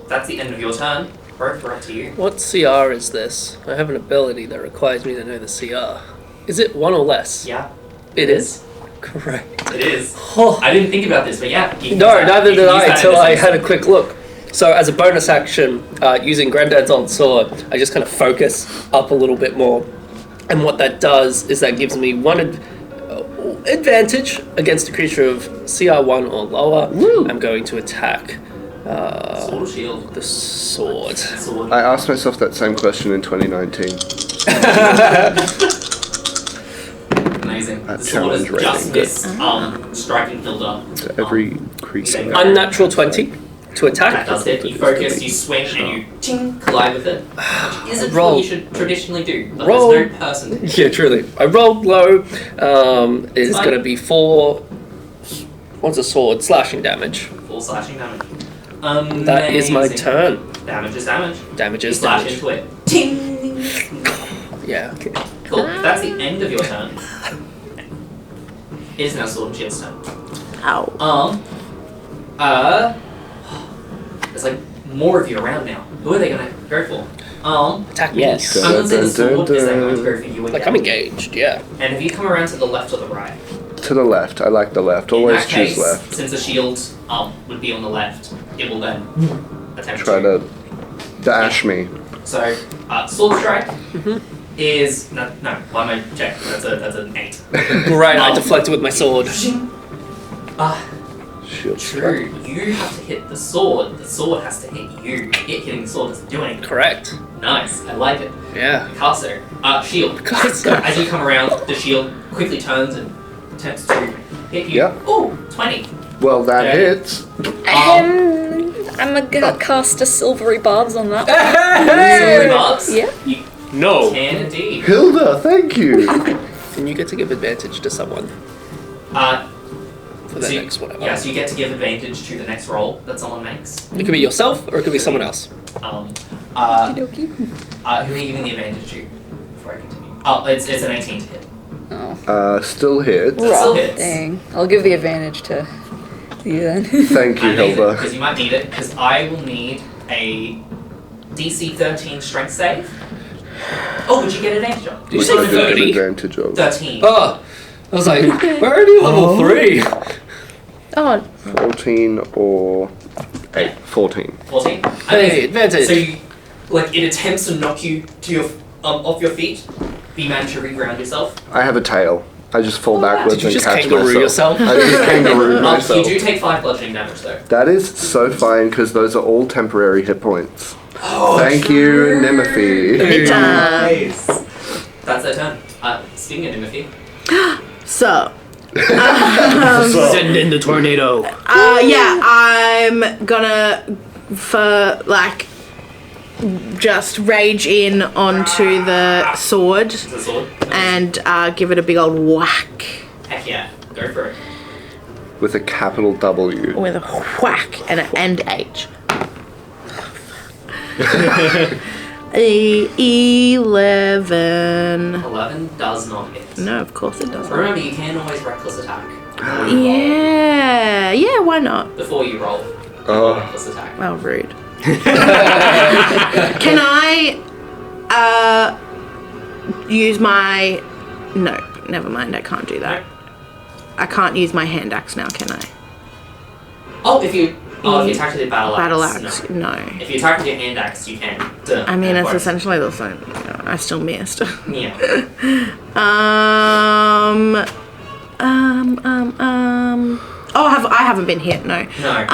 That's the end of your turn. Brothe, we're up to you. What CR is this? I have an ability that requires me to know the CR. Is it 1 or less? Yeah. It is. Correct. It is. Oh. I didn't think about this, but yeah. you can No, use that. neither You did can use I that until in I this had a instance. quick look. So as a bonus action, using Granddad's on sword, I just kind of focus up a little bit more. And what that does is that gives me one advantage against a creature of CR1 or lower. I'm going to attack Sword or shield? the sword. Sword. I asked myself that same question in 2019. Amazing. That The sword is challenge just rating. missed striking Hilda. To every creature. Okay. Unnatural 20 to attack. That does it. You focus, you swing, and you ting, collide with it. Which isn't Roll. what you should traditionally do, but Roll. there's no person. Yeah, truly. I rolled low. It's Fine. going to be 4. What's a sword? Slashing damage. Full slashing damage. That is my Amazing. turn. Damage is damage. Damage You is slash damage. into it. Ting! Yeah. Cool. That's the end of your turn. It is now Sword and Shield's turn. ow. There's like more of you around now. Who are they gonna go for? Attack me. Yes. I'm gonna say the Dun, dun, sword is then going to dun. go for you again. Like, I'm engaged, yeah. And if you come around to the left or the right? To the left. I like the left. In Always that choose case, left. since the shield would be on the left, it will then attempt Try to dash me. So, sword strike is no. Why am I check? That's an 8. Great, I deflected with my sword. Shield strike. True. You have to hit the sword. The sword has to hit you. Hitting the sword doesn't do anything. Correct. Nice. I like it. Yeah. Picasso. Shield. Picasso. As you come around, the shield quickly turns and attempts to hit you. Yep. Ooh, 20. Well, that Yeah. hits. I'm gonna cast a silvery barbs on that. Silvery barbs. Yeah. You No. can indeed. Hilda, thank you. And you get to give advantage to someone for the So you- next whatever. Yeah, so you get to give advantage to the next roll that someone makes. It could be yourself or it could be someone else. Okey-dokey. Who are you giving the advantage to before I continue? Oh, it's an 18 to hit. Oh. Still hits. That still hits. Dang. I'll give the advantage to you then. Thank you, Hilda. Because you might need it, because I will need a DC 13 strength save. Oh, would you get advantage on? Did you Which say I do have 30? advantage of. 13. Oh! I was like, we're already level 3. Oh, 14 or 8. 14. 14. Hey, advantage. So you, like, it attempts to knock you to your off your feet, but you manage to reground yourself. I have a tail. I just fall backwards Did you and just catch kangaroo myself. yourself? I just kangaroo myself. You do take 5 bludgeoning damage though. That is so fine because those are all temporary hit points. Thank you, Nimothy. Nice. That's their turn. Speaking of Timothy. so. Send in the tornado. Yeah, I'm gonna just rage in onto the sword The sword. and give it a big old whack Heck yeah. Go for it. With a capital W. with a whack and an end H. 11. 11 does not hit. No, of course it doesn't. Remember, you can always reckless attack. Yeah, why not? Before you roll. Oh. Reckless attack. Oh, rude. Can I use my... No, never mind, I can't do that. I can't use my hand axe now, can I? If you attack with your battle axe. No. If you attack with your hand axe, you can. I mean, it's essentially the same. I still missed. Yeah. Oh, I haven't been hit. No. No.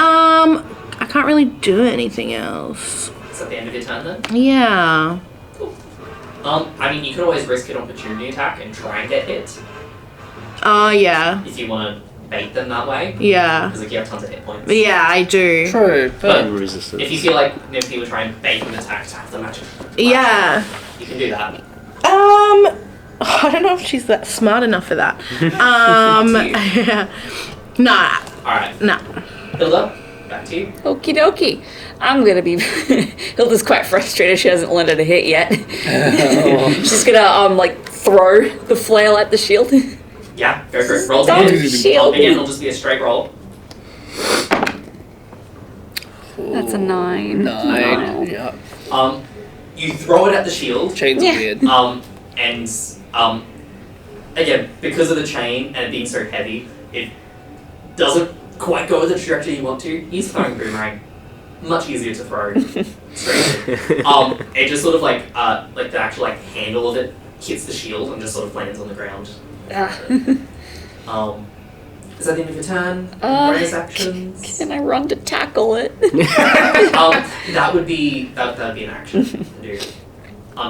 I can't really do anything else. Is that the end of your turn then? Yeah. Cool. I mean, you could always risk an opportunity attack and try and get hit Oh, yeah. if you want to bait them that way. Yeah. Because like you have tons of hit points. Yeah, I do. True, But but resistance. if you feel like Nimby would try and bait an attack to have the magic, Yeah. you can do that. I don't know if she's that smart enough for that. Nah. Alright. Nah. Hilda, back to you. Okie dokie. I'm gonna be. Hilda's quite frustrated. She hasn't landed a hit yet. She's gonna throw the flail at the shield. Yeah, go for it. Roll Don't again. shield. Again, it'll just be a straight roll. That's a 9. 9. Yeah. You throw it at the shield. Chains Yeah. are weird. And again, because of the chain and it being so heavy, it doesn't quite go the trajectory you want to. Use throwing boomerang. Much easier to throw straight in. It just sort of the actual handle of it hits the shield and just sort of lands on the ground. Is that the end of your turn? Bonus actions? Can I run to tackle it? That would be an action to do.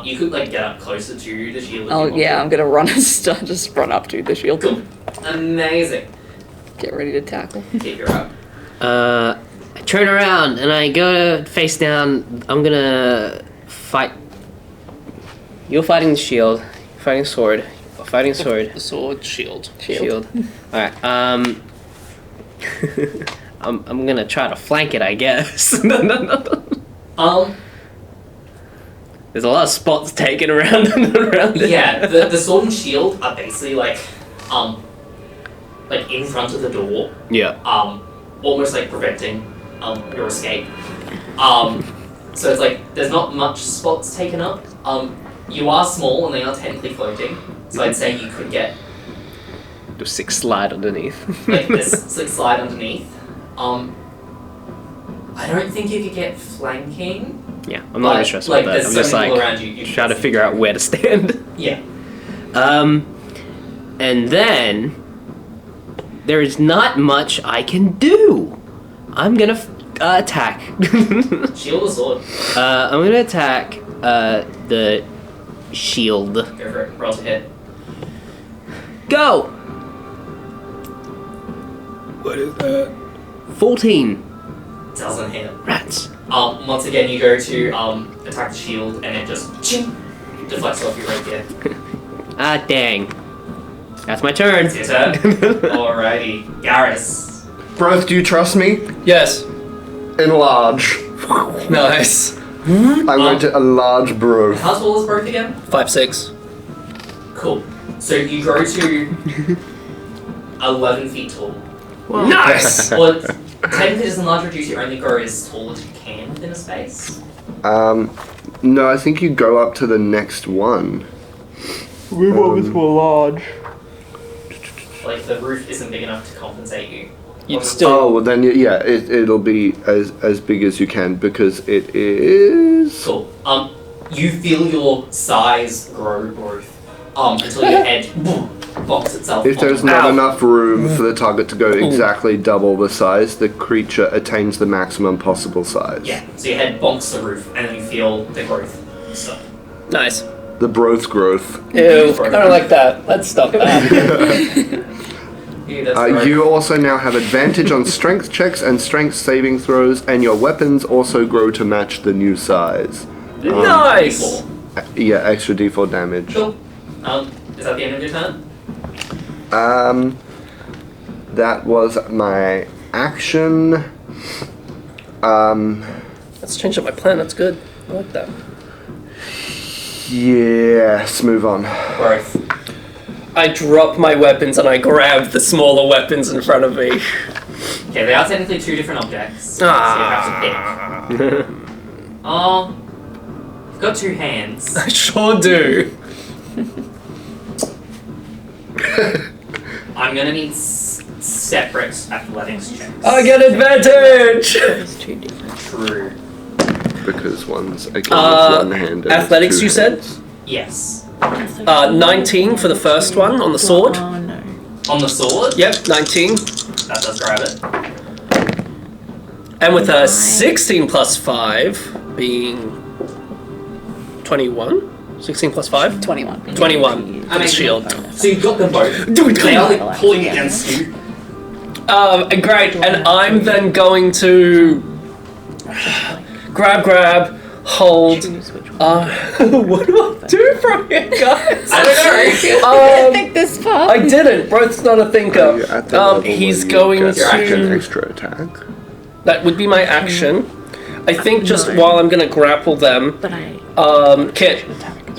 You could get up closer to the shield. If Oh you want yeah, to. I'm gonna run just run up to the shield. Cool. Amazing. Get ready to tackle. Keep your up. I turn around and I go to face down. I'm gonna fight. You're fighting the shield. You're fighting sword. You're fighting sword. The sword, shield. Shield. Alright, I'm gonna try to flank it, I guess. There's a lot of spots taken around it. Yeah, the sword and shield are basically in front of the door, Yeah. almost preventing your escape. So it's there's not much spots taken up. You are small and they are technically floating, so I'd say you could get Do 6 slide underneath. this slide underneath. I don't think you could get flanking. Yeah, I'm not even stressed about that. There's I'm so just many people around you. trying to figure out where to stand. Yeah. And then there is not much I can do. I'm gonna attack. Shield or sword? I'm gonna attack the shield. Go for it. Roll to hit. Go. What is that? 14. Doesn't hit. Rats. Once again, you go to attack the shield, and it just deflects off your rapier. Ah, dang. That's my turn. It's your turn. Alrighty, Garrus. Brothe, do you trust me? Yes. Enlarge. Nice. I'm going to enlarge Brothe. How tall is Brothe again? 5'6". Cool. So you grow to 11 feet tall. Nice. Well, technically, doesn't large reduce you only grow as tall as you can within a space. No, I think you go up to the next one. Large. The roof isn't big enough to compensate you. You'd still. Oh, well then, yeah, it'll be as big as you can because it is. Cool. You feel your size growth until your head bonks itself. If there's onto- not Ow. enough room for the target to go exactly double the size, the creature attains the maximum possible size. Yeah, so your head bonks the roof, and then you feel the growth. So, Nice. The Brothe growth. Ew, I don't like that. Let's stop that. yeah, that's right. You also now have advantage on strength checks and strength saving throws, and your weapons also grow to match the new size. Nice. Yeah, extra d4 damage. Cool. Is that the end of your turn? That was my action. Let's change up my plan. That's good. I like that. Yes, move on. Growth. I drop my weapons and I grab the smaller weapons in front of me. Okay, they are technically two different objects. So you have to pick. Oh, you've got two hands. I sure do. I'm gonna need separate athletics checks. I get advantage. It's too different. True. Because one's again with one hand. and athletics, two you said? hands. Yes. 19 for the first one on the sword. Oh no. On the sword? Yep, 19. That does grab it. And with a 16 plus 5 being 21. 16 plus 5? 21. 21 for the shield. So you've got them both. They are like pulling against you. Great, and I'm then going to grab, hold. What do I do from here, guys? I don't know. I think this far. I didn't. Brothe's not a thinker. You're at the level He's where you going get an to. extra attack. That would be my action. I think just while I'm going to grapple them. But I. Kit,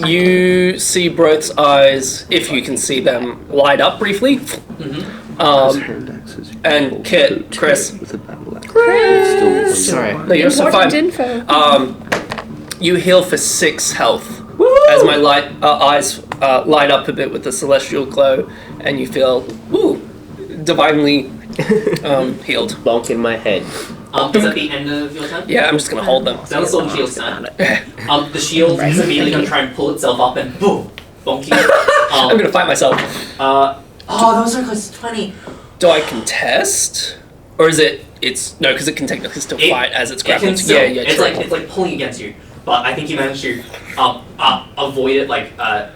you see Brothe's eyes, if you can see them, light up briefly. Hand axes you can and hold Kit, to Chris. with a battle axe. Chris! Sorry. No, you're so fine. Info. You heal for 6 health. As my eyes light up a bit with the celestial glow, and you feel, divinely healed. Bonk in my head. Is that the end of your turn? Yeah, I'm just gonna hold them. So now the sword and shield's turn. The shield is immediately going to try and pull itself up and boom, bonk you. I'm gonna fight myself. Oh, that was so close to 20. Do I contest? Or is it, no, because it can technically still fight as it's grappled. Still, Yeah, it's true. like pulling against you. But I think you managed to avoid it, like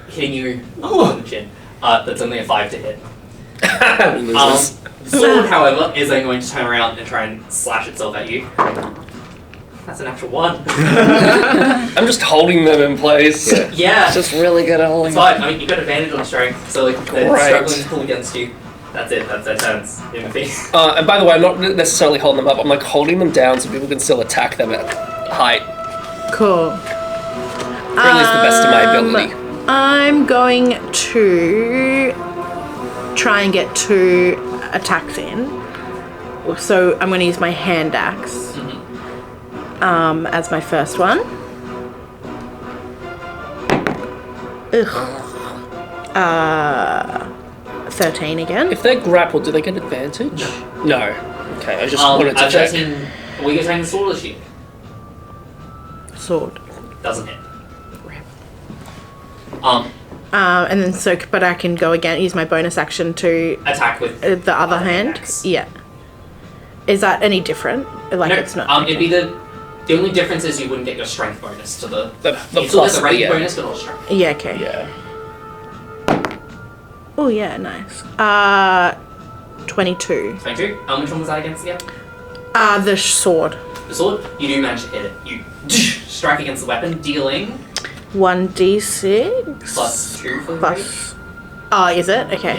hitting you on the chin. That's only a 5 to hit. Losers. Sword, however, is then going to turn around and try and slash itself at you. That's an actual 1. I'm just holding them in place. Yeah. Just really good at holding. It's fine. I mean, you've got advantage on strength, so like they're Great. struggling to pull against you. That's it. That's their turns. And by the way, I'm not necessarily holding them up. I'm like holding them down so people can still attack them at height. Cool. Really is the best of my ability. I'm going to try and get 2 attacks in. So I'm going to use my hand axe as my first one. 13 again. If they're grappled, do they get advantage? No. Okay, I just wanted to check. 13. Were you attacking the sword or shield? Sword. Doesn't hit. And then but I can go again, use my bonus action to Attack with the other hand. axe. Yeah. Is that any different? Like No, it's not. it'd be the only difference is you wouldn't get your strength bonus to the. The You still get plus, the range yeah. bonus, but not strength. Yeah. Okay. Yeah. Oh yeah, nice. 22. 22. Which one was that against again? The sword. The sword. You do manage to hit it. You strike against the weapon, dealing 1d6 plus 2 for the plus. Oh, is it? Okay.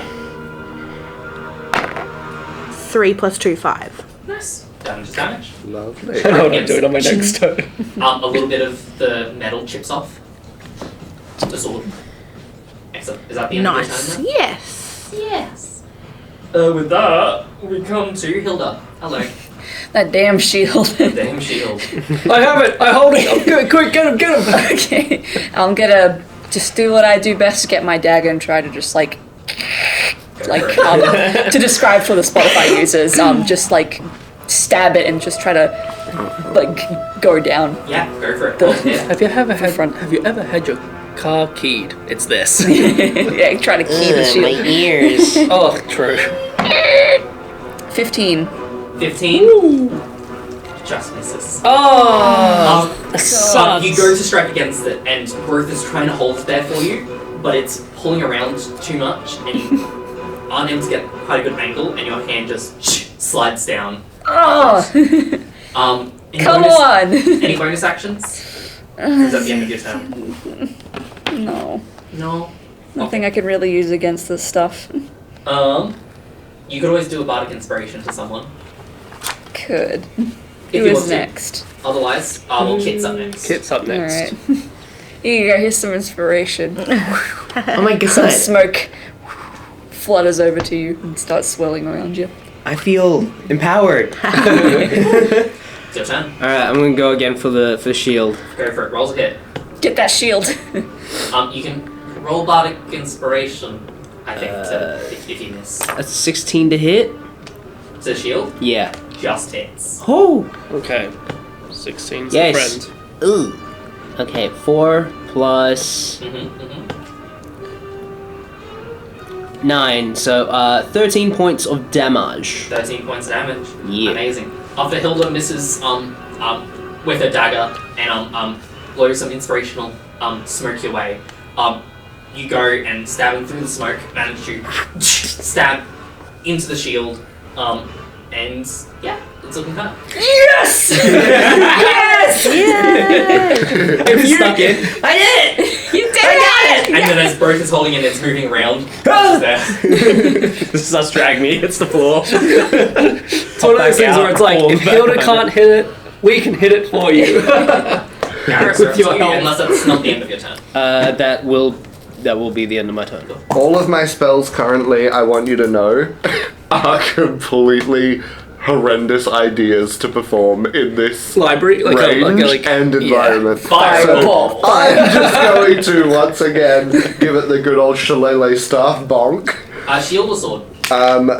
3 plus 2, 5. Nice. Damage is damage. Lovely. I know what I'm doing on my next turn. A little bit of the metal chips off the sword. Excellent. Is that the end of your Nice. turn now? Yes. Yes. With that, we come to Hilda. Hello. That damn shield. Damn shield. I have it! I hold it! I'm good! Quick, get him! Get him! Okay. I'm gonna just do what I do best, get my dagger and try to just like like to describe for the Spotify users, just like stab it and just try to like go down. Yeah, go for it. Roll to hit. Have you ever had your car keyed? It's this. Yeah, try to key the My shield. ears. Oh, true. 15. 15. Just misses. Oh, You go to strike against it, and Brothe is trying to hold it there for you, but it's pulling around too much, and you aren't able to get quite a good angle, and your hand just slides down. Oh, Any come bonus, on. Any bonus actions? Or is that the end of your turn? No, No. nothing I can really use against this stuff. You could always do a bardic inspiration to someone. Could. If Who you is want to. next? Otherwise, well, Kit's up next. Kit's up next. Alright. Here you go, here's some inspiration. Oh my Some god. smoke flutters over to you and starts swirling around you. I feel empowered. It's your turn. Alright, I'm gonna go again for the shield. Go for it. Rolls a hit. Get that shield. You can roll bardic inspiration, I think, if you miss. That's 16 to hit. Is it a shield? Yeah. Just hits. Oh. Okay. 16's Yes. the friend. Ooh. Okay, 4 plus 9, so 13 points of damage. 13 points of damage. Yeah. Amazing. After Hilda misses with her dagger and blows some inspirational smoke your way, you go and stabbing through the smoke, manage to stab into the shield, and yeah, it's looking fun. Yes! Yes! If you stuck it. I did it! You did it! And then as Brothe is holding it, it's moving around. This starts dragging me. It's the floor. It's one of those things where it's like, if Hilda can't hit it, we can hit it for you. With your help. Unless that's not the end of your turn. That will be the end of my turn. All of my spells currently, I want you to know, are completely horrendous ideas to perform in this Library, range and environment. Fireball. So I'm just going to once again give it the good old shillelagh staff bonk. Shield or sword?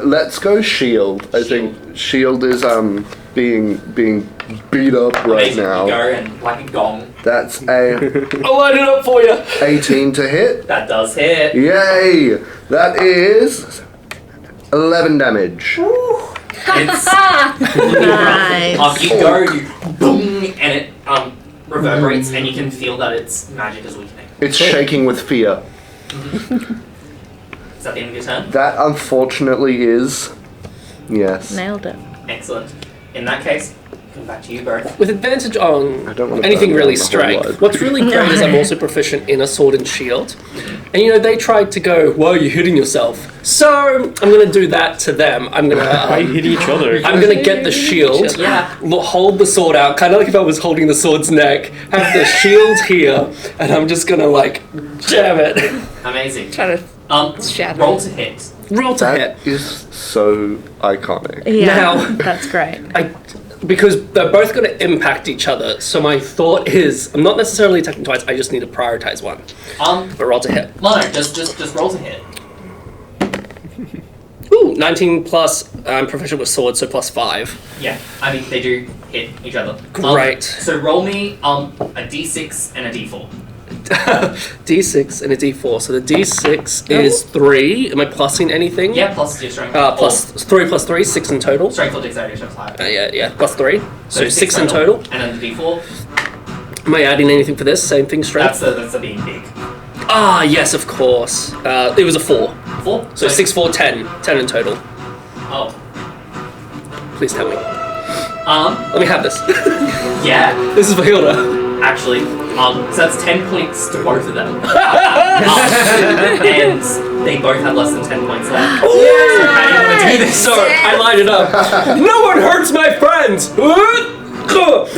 Let's go shield. I think shield is being beat up right Amazing. now. You go and like a gong. That's a I'll line it up for you. 18 to hit. That does hit. Yay! That is 11 damage. It's Nice. you go, you boom, and it reverberates, and you can feel that its magic is weakening. It's shaking with fear. Is that the end of your turn? That unfortunately is. Yes. Nailed it. Excellent. In that case, come back to you, Brothe. With advantage on I don't want to anything burn really down the whole strength. load. What's really great is I'm also proficient in a sword and shield. And you know, they tried to go, whoa, you're hitting yourself. So I'm going to do that to them. I'm going to hit each other. I'm going to get the shield, Yeah. hold the sword out, kind of like if I was holding the sword's neck, have the shield here, and I'm just going to like jam it. Amazing. Try to shatter Roll it. to hit. Roll to hit. That is so iconic. Yeah, Now- that's great. Because they're both going to impact each other, so my thought is, I'm not necessarily attacking twice, I just need to prioritize one. But roll to hit. Well, no, just roll to hit. Ooh, 19 plus, I'm proficient with swords, so plus 5. Yeah, I mean they do hit each other. Great. So roll me a d6 and a d4. D6 and a D4, so the D6 is 3. Am I plussing anything? Yeah, plus your strength. Plus 3 plus 3, 6 in total. Strength or dexterity, strength higher. Yeah, plus 3. So 6 in total. And then the d4. Am I adding anything for this? Same thing, strength? That's the being big. Ah, yes, of course. It was a 4. 4. So 6, 4, 10. 10 in total. Oh. Please tell me. Let me have this. Yeah. This is for Hilda. Actually, so that's 10 points to both of them. And they both have less than 10 points left. So how do you want to do this? So, I light it up. No one hurts my friends!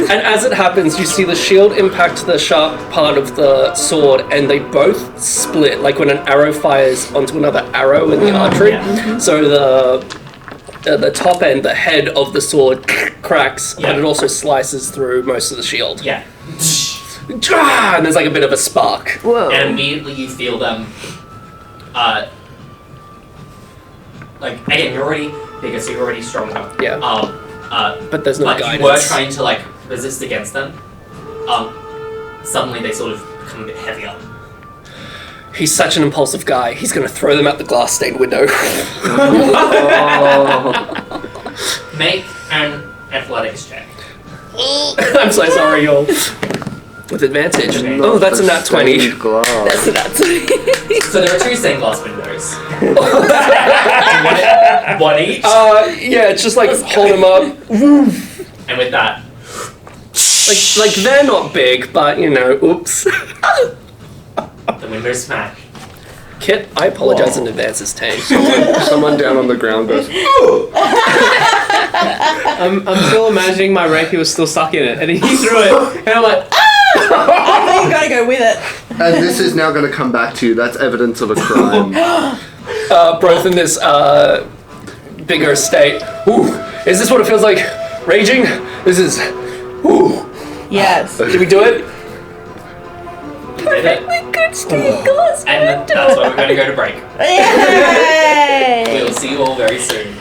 And as it happens, you see the shield impact the sharp part of the sword, and they both split, like when an arrow fires onto another arrow in the archery. Yeah. So the top end, the head of the sword cracks, Yeah. but it also slices through most of the shield. Yeah. And there's like a bit of a spark. Whoa. And immediately you feel them like again, you're already bigger, so you're already stronger. Yeah. But there's no like guidance. you were trying to like resist against them. Suddenly they sort of become a bit heavier. He's such an impulsive guy. He's gonna throw them out the glass-stained window. Make an athletics check. I'm so sorry, y'all. With advantage. Okay. Oh, that's a nat 20. That's nuts. So there are 2 stained glass windows. one each. Yeah, it's just like hold them up. And with that, Like they're not big, but you know, oops. the windows smash. Kit, I apologize in advance, it's Taine. Someone down on the ground goes, I'm still imagining my rapier was still stuck in it, and he threw it, and I'm like, I think you gotta go with it. and this is now going to come back to you. That's evidence of a crime. Both in this bigger state. Ooh, is this what it feels like? Raging? This is. Ooh. Yes. Did we do it? Did it. We could stay glass. And that's why we're going to go to break. Yay! We'll see you all very soon.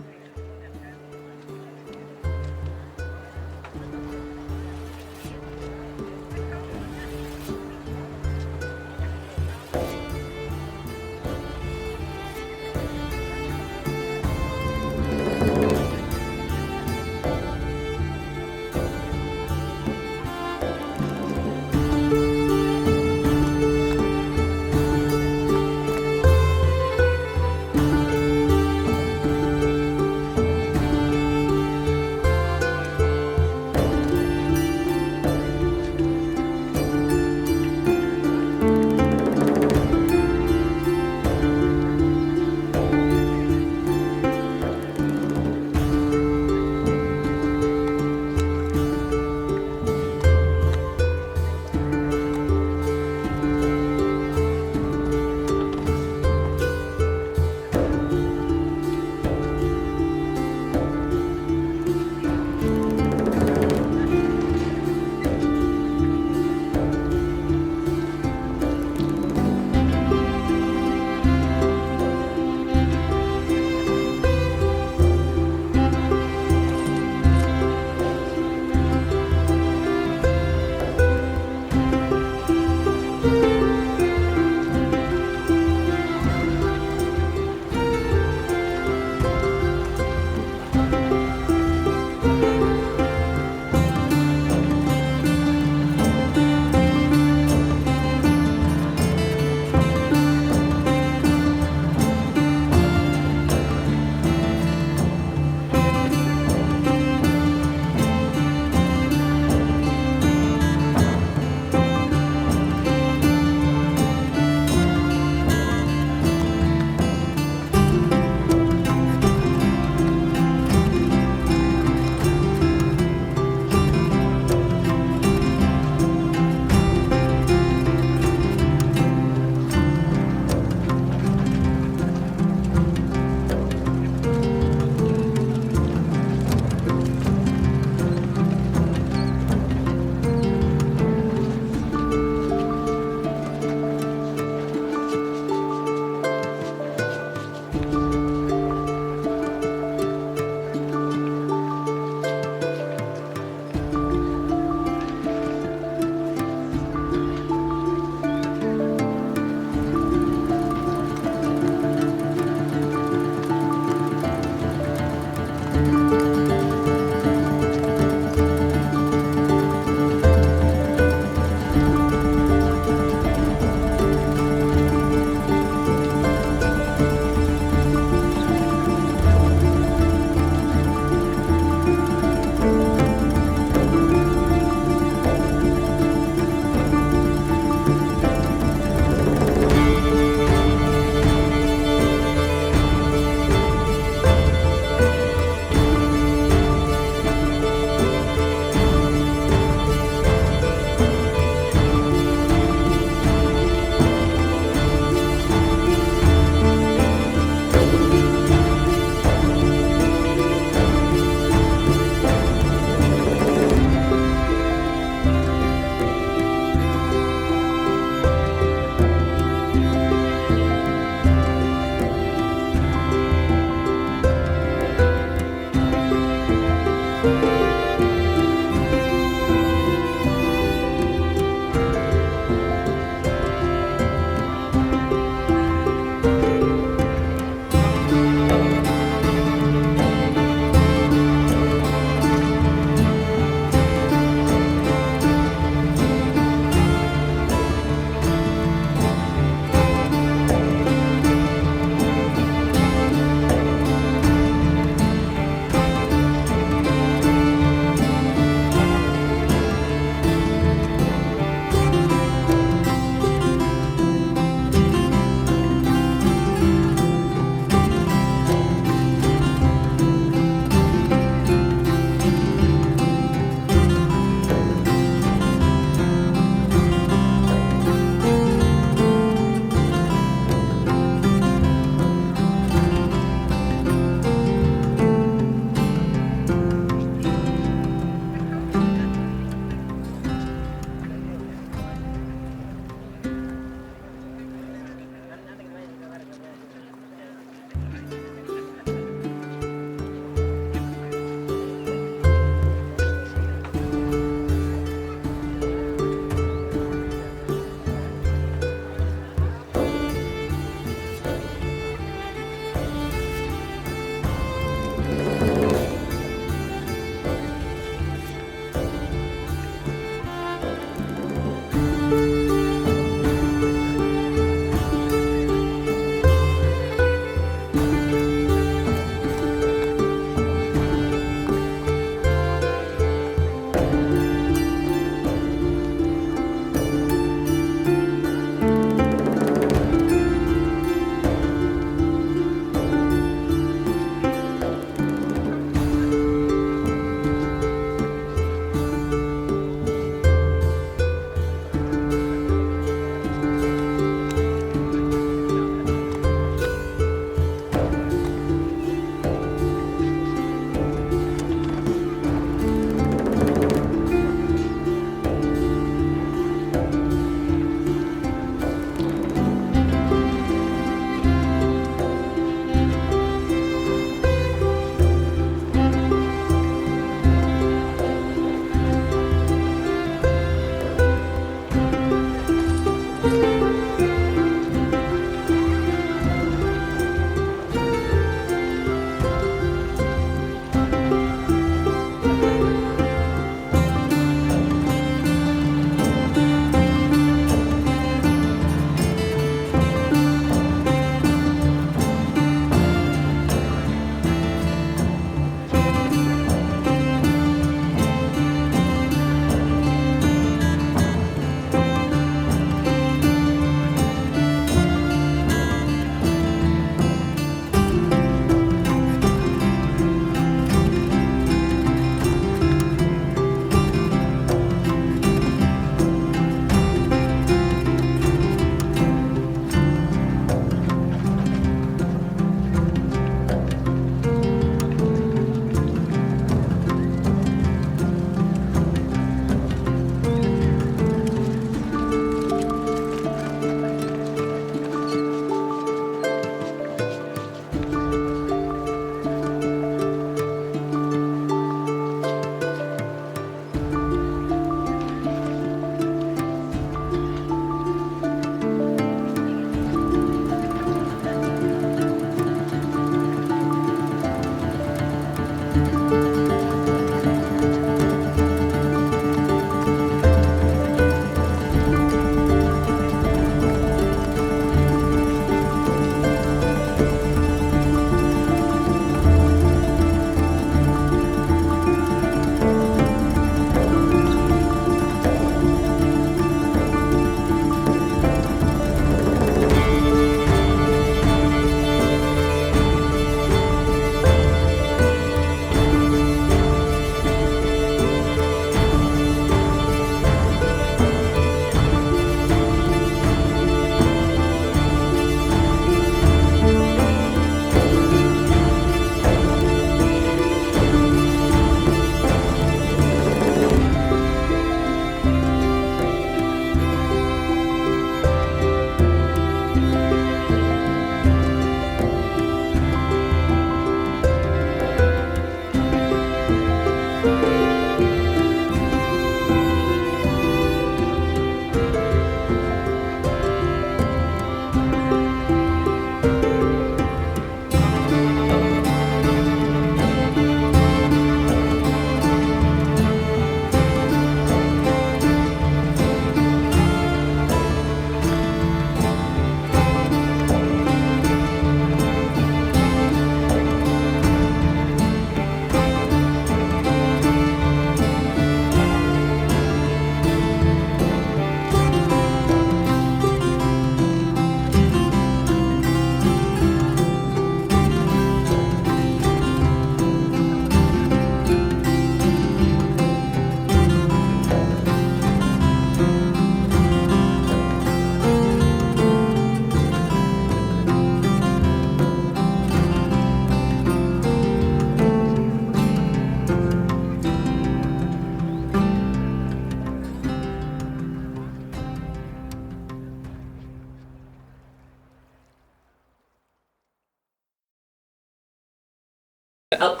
Hello,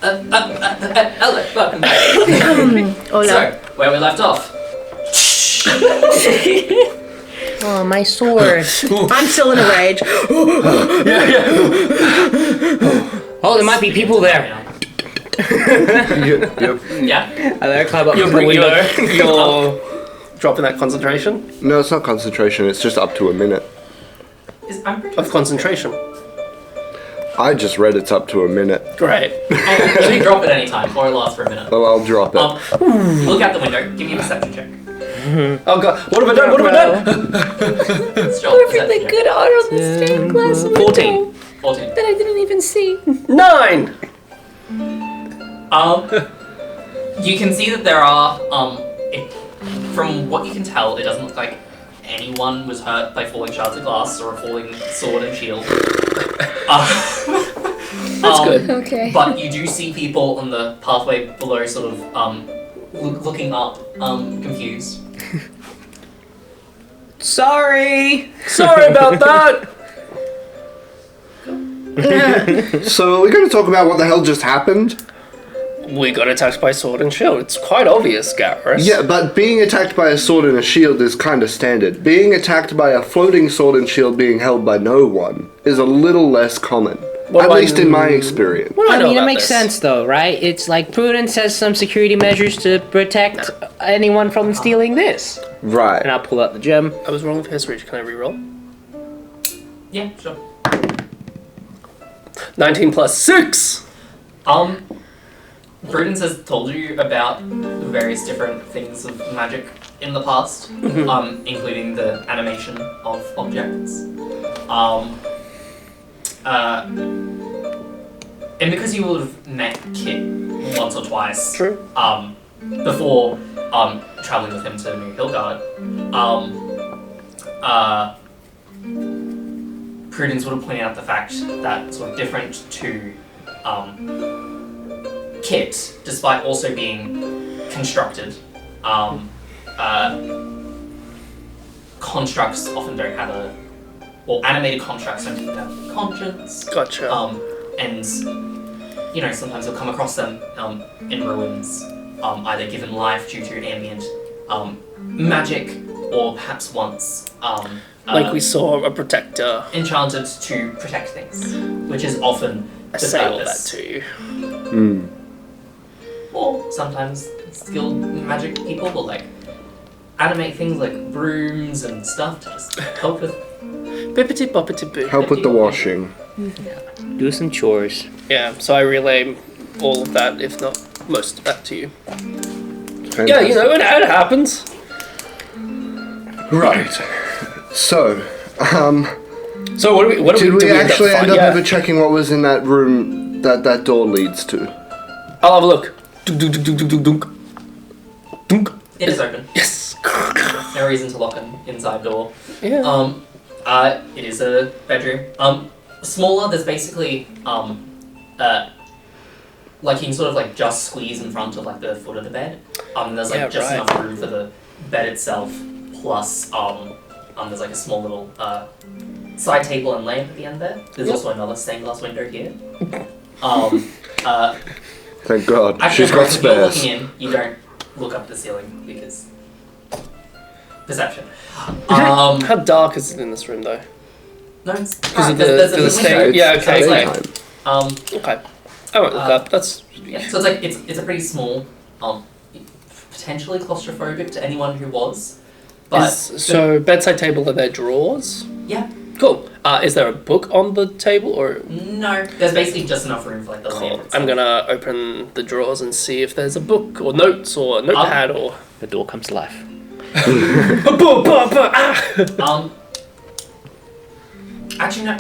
welcome back. Hola. So, where we left off. Oh, my sword. I'm still in a rage. Oh, there might be people there. Yep. Yeah. I climb up You're to the window. You're dropping that concentration No, it's not concentration. It's just up to a minute. I'm pretty of concentration. I just read it's up to a minute. Great. You can drop it any time, or it lasts for a minute. Oh, I'll drop it. Look out the window. Give me a perception check. Oh god, what have I done? What have I done? Still, Perfectly good art on the stained glass window 14. 14. that I didn't even see. 9. You can see that there are, from what you can tell, it doesn't look like anyone was hurt by falling shards of glass or a falling sword and shield. That's good. Okay. But you do see people on the pathway below sort of, looking up, confused. Sorry. Sorry about that. So we're going to talk about what the hell just happened? We got attacked by sword and shield. It's quite obvious, Garrus. Yeah, but being attacked by a sword and a shield is kind of standard. Being attacked by a floating sword and shield being held by no one is a little less common. What At do I least in my experience. What do I I know mean, it about makes this? sense though, right? It's like Prudence has some security measures to protect anyone from stealing this. Right. And I'll pull out the gem. I was wrong with history. Can I reroll? Yeah, sure. 19 plus 6. Prudence has told you about the various different things of magic in the past, including the animation of objects. And because you would have met Kit once or twice, True. before traveling with him to New Hillgard, Prudence would have pointed out the fact that sort of different to Kit, despite also being constructed, constructs often don't have animated constructs don't have a conscience. Gotcha. And sometimes you'll come across them in ruins, either given life due to ambient magic, or perhaps once like we saw a protector. enchanted to protect things, which is often I the say all that purpose. to you. Or sometimes skilled magic people will animate things like brooms and stuff to just help with. Bippity boppity boo. Help with the washing. Do some chores. Yeah, so I relay all of that, if not most of that, to you. Fantastic. Yeah, it happens. Right. So, So what do we did we do actually that end fight? up Yeah. ever checking what was in that room that door leads to? I'll have a look. Dunk, dunk, dunk, dunk, dunk, dunk. Dunk. It is open. Yes. No reason to lock an inside door. Yeah. It is a bedroom. Smaller. There's basically you can sort of just squeeze in front of the foot of the bed. There's Yeah, just right. enough room for the bed itself. Plus there's a small little side table and lamp at the end there. There's Yep. also another stained glass window here. Thank God. Actually, She's got if you're spares. looking in, you don't look up at the ceiling because perception. How dark is it in this room, though? No, it's Because of there's the window. stain. Yeah, So okay. it's Daytime. Okay. I won't look up. That's yeah, so it's a pretty small, potentially claustrophobic to anyone who was, but so bedside table. Are there drawers? yeah, Cool. Is there a book on the table or? no, there's basically just enough room for the lamp Cool. itself. I'm gonna open the drawers and see if there's a book or notes or a notepad or. The door comes to life. Actually no.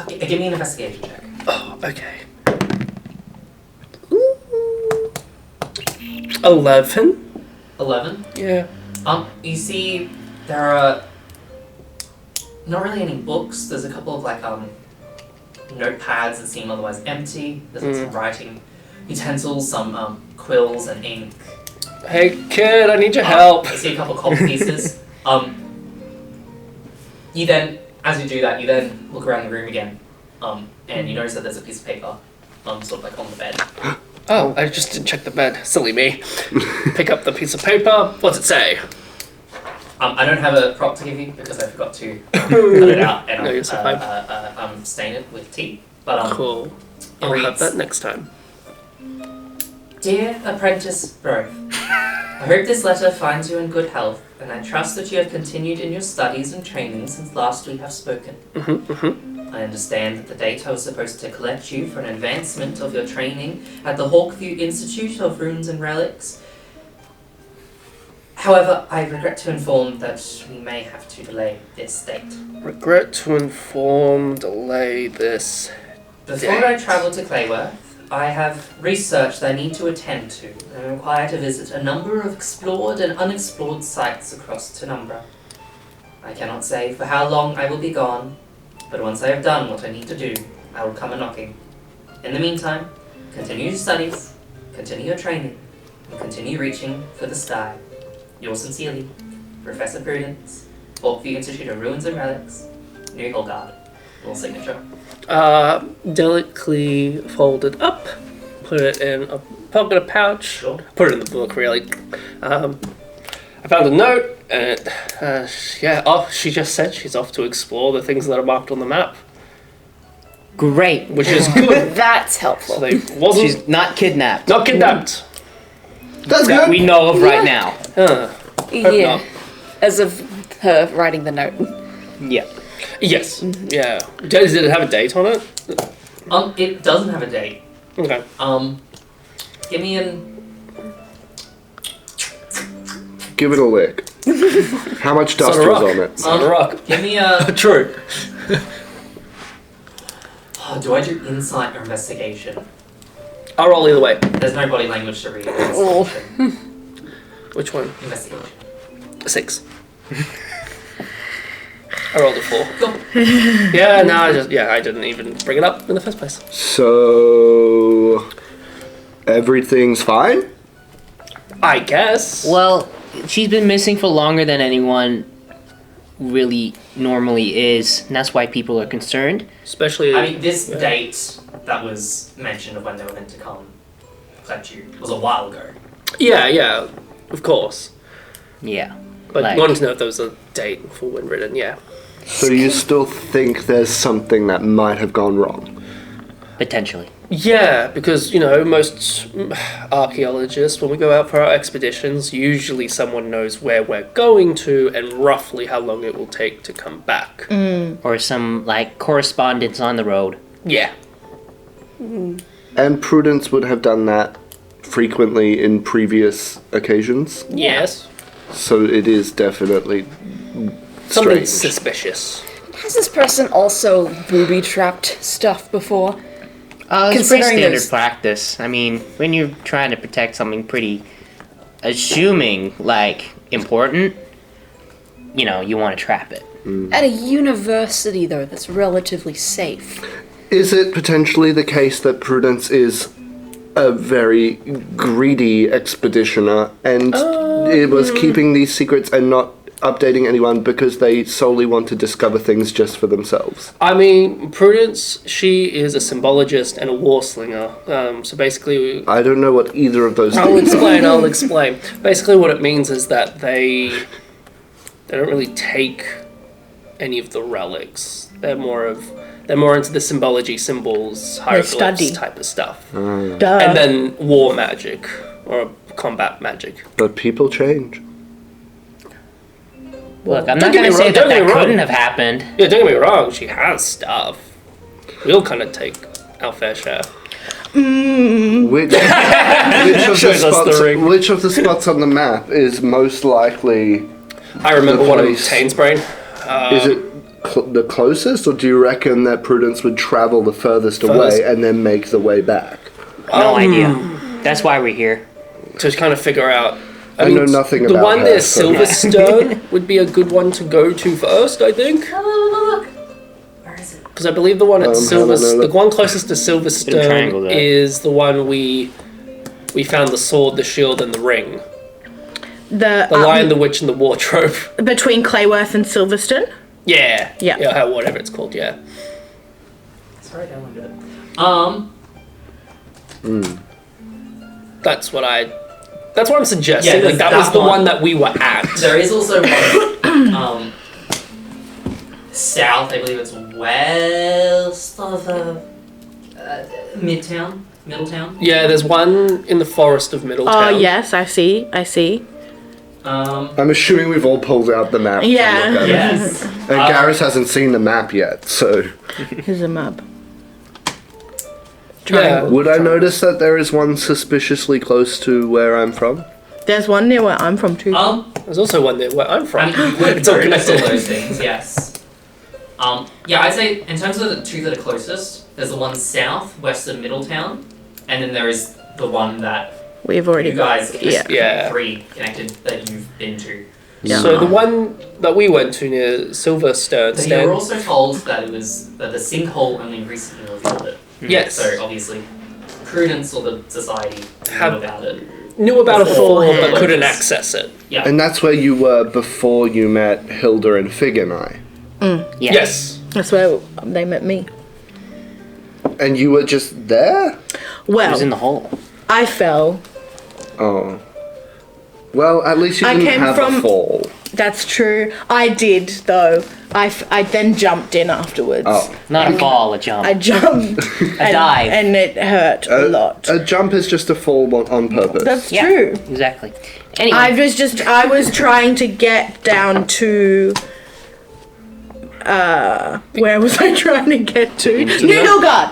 Give me an investigation check. Oh, okay. 11. 11. Yeah. You see, there are not really any books. There's a couple of notepads that seem otherwise empty. There's some writing utensils, some quills and ink. Hey kid, I need your help. You see a couple of copper pieces. You then, as you do that, you then look around the room again, and you notice that there's a piece of paper sort of like on the bed. Oh, I just didn't check the bed. Silly me. Pick up the piece of paper. What's it say? I don't have a prop to give you because I forgot to cut it out and No, you're so fine. stain it with tea. But Cool. I'll have that next time. Dear apprentice Brothe, I hope this letter finds you in good health, and I trust that you have continued in your studies and training since last we have spoken. I understand that the date I was supposed to collect you for an advancement of your training at the Hawkview Institute of Runes and Relics. However, I regret to inform that we may have to delay this date. Regret to inform, delay this. Before I travel to Clayworth, I have research that I need to attend to, and I'm required to visit a number of explored and unexplored sites across Tenumbra. I cannot say for how long I will be gone, but once I have done what I need to do, I will come a-knocking. In the meantime, continue your studies, continue your training, and continue reaching for the sky. Yours sincerely, Professor Prudence, Hawkview Institute of Ruins and Relics, New Hillgard. Little signature. Delicately folded up, put it in a pocket, a pouch, Sure. put it in the book really. I found a note and she just said she's off to explore the things that are marked on the map, Great. which is good. That's So helpful. they wasn't She's not kidnapped. not kidnapped. That's That good. we know of right now. Yeah. not. As of her writing the note. Yeah. Yes. Yeah. Did it have a date on it? It doesn't have a date. Okay. Give me an... Give it a lick. How much It's on dust a was rock. on it? It's on a rock. Give me a... True. Oh, do I do insight or investigation? I'll roll either way. There's no body language to read. Oh. Which one? Investigation. 6. I rolled a 4. Cool. Yeah, no, I didn't even bring it up in the first place. So everything's fine? I guess. Well, she's been missing for longer than anyone really normally is, and that's why people are concerned. Especially. I mean, this date that was mentioned of when they were meant to come collect you was a while ago. Yeah, of course. Yeah. But Like- wanted to know if there was a date for when written, yeah. So you still think there's something that might have gone wrong? Potentially. Yeah, because, most archaeologists, when we go out for our expeditions, usually someone knows where we're going to and roughly how long it will take to come back. Or some, correspondence on the road. Yeah. And Prudence would have done that frequently in previous occasions, Yes. so it is definitely Something strange. suspicious. Has this person also booby-trapped stuff before? It's pretty Considering standard there's- practice. I mean, when you're trying to protect something pretty, assuming, important, you want to trap it. At a university, though, that's relatively safe. Is it potentially the case that Prudence is a very greedy expeditioner and it was keeping these secrets and not updating anyone because they solely want to discover things just for themselves? I mean, Prudence, she is a symbologist and a war slinger. So basically, I don't know what either of those I'll things are. I'll explain. Basically what it means is that they don't really take any of the relics. They're more into the symbology, symbols, hieroglyphs study. type of stuff. Duh. And then war magic or combat magic. But people change. Look, I'm Don't not get going me to say wrong, that don't get me wrong. couldn't have happened. Yeah, don't get me wrong, she has stuff. We'll kind of take our fair share. Which of Shows us the ring. which of the spots on the map is most likely? I remember The one of place. Taine's brain. Is it the closest, or do you reckon that Prudence would travel the furthest Furthest. away and then make the way back? No idea. That's why we're here. To kind of figure out. I know nothing the about one her, near so- Silverstone would be a good one to go to first, I think. Look. Where is it? Because I believe the one at Silverstone. the one closest to triangle Silverstone there. is the one we found the sword, the shield, and the ring. The The Lion, the Witch, and the Wardrobe. between Clayworth and Silverstone. Yeah. Yeah. Whatever it's called. Yeah. Sorry, I downloaded it. That's what I'm suggesting. Yeah, like that was the one that we were at. There is also one south, I believe it's west of Middletown. Yeah, there's one in the forest of Middletown. Oh, yes, I see. I'm assuming we've all pulled out the map. to Yeah. look at it. Yes. And Garrus hasn't seen the map yet, so... Here's a map. Yeah. Would I notice that there is one suspiciously close to where I'm from? There's one near where I'm from, too. There's also one there where I'm I from. mean, you would It's all notice all connected. those things, yes. Yeah, I'd say in terms of the two that are closest, there's the one south, west of Middletown, and then there is the one that We've already you guys, Yeah. three connected that you've been to. Yeah. So the one that we went to near Silverstone But you were also told that the sinkhole only recently revealed it. Yes. So obviously, Prudence or the society knew about it. knew about a fall but Beforehand. couldn't access it. Yeah. And that's where you were before you met Hilda and Fig and I. Yes. That's where they met me. And you were just there? He was in Well, the hole. I fell. Oh. Well, at least you I didn't came have a from- fall. That's true. I did, though. I then jumped in afterwards. Oh. Not a fall, a jump. I jumped. A dive. And it hurt a lot. A jump is just a fall on purpose. That's Yeah. true. Exactly. Anyway. I was trying to get down to where was I trying to get to? New Hillgard.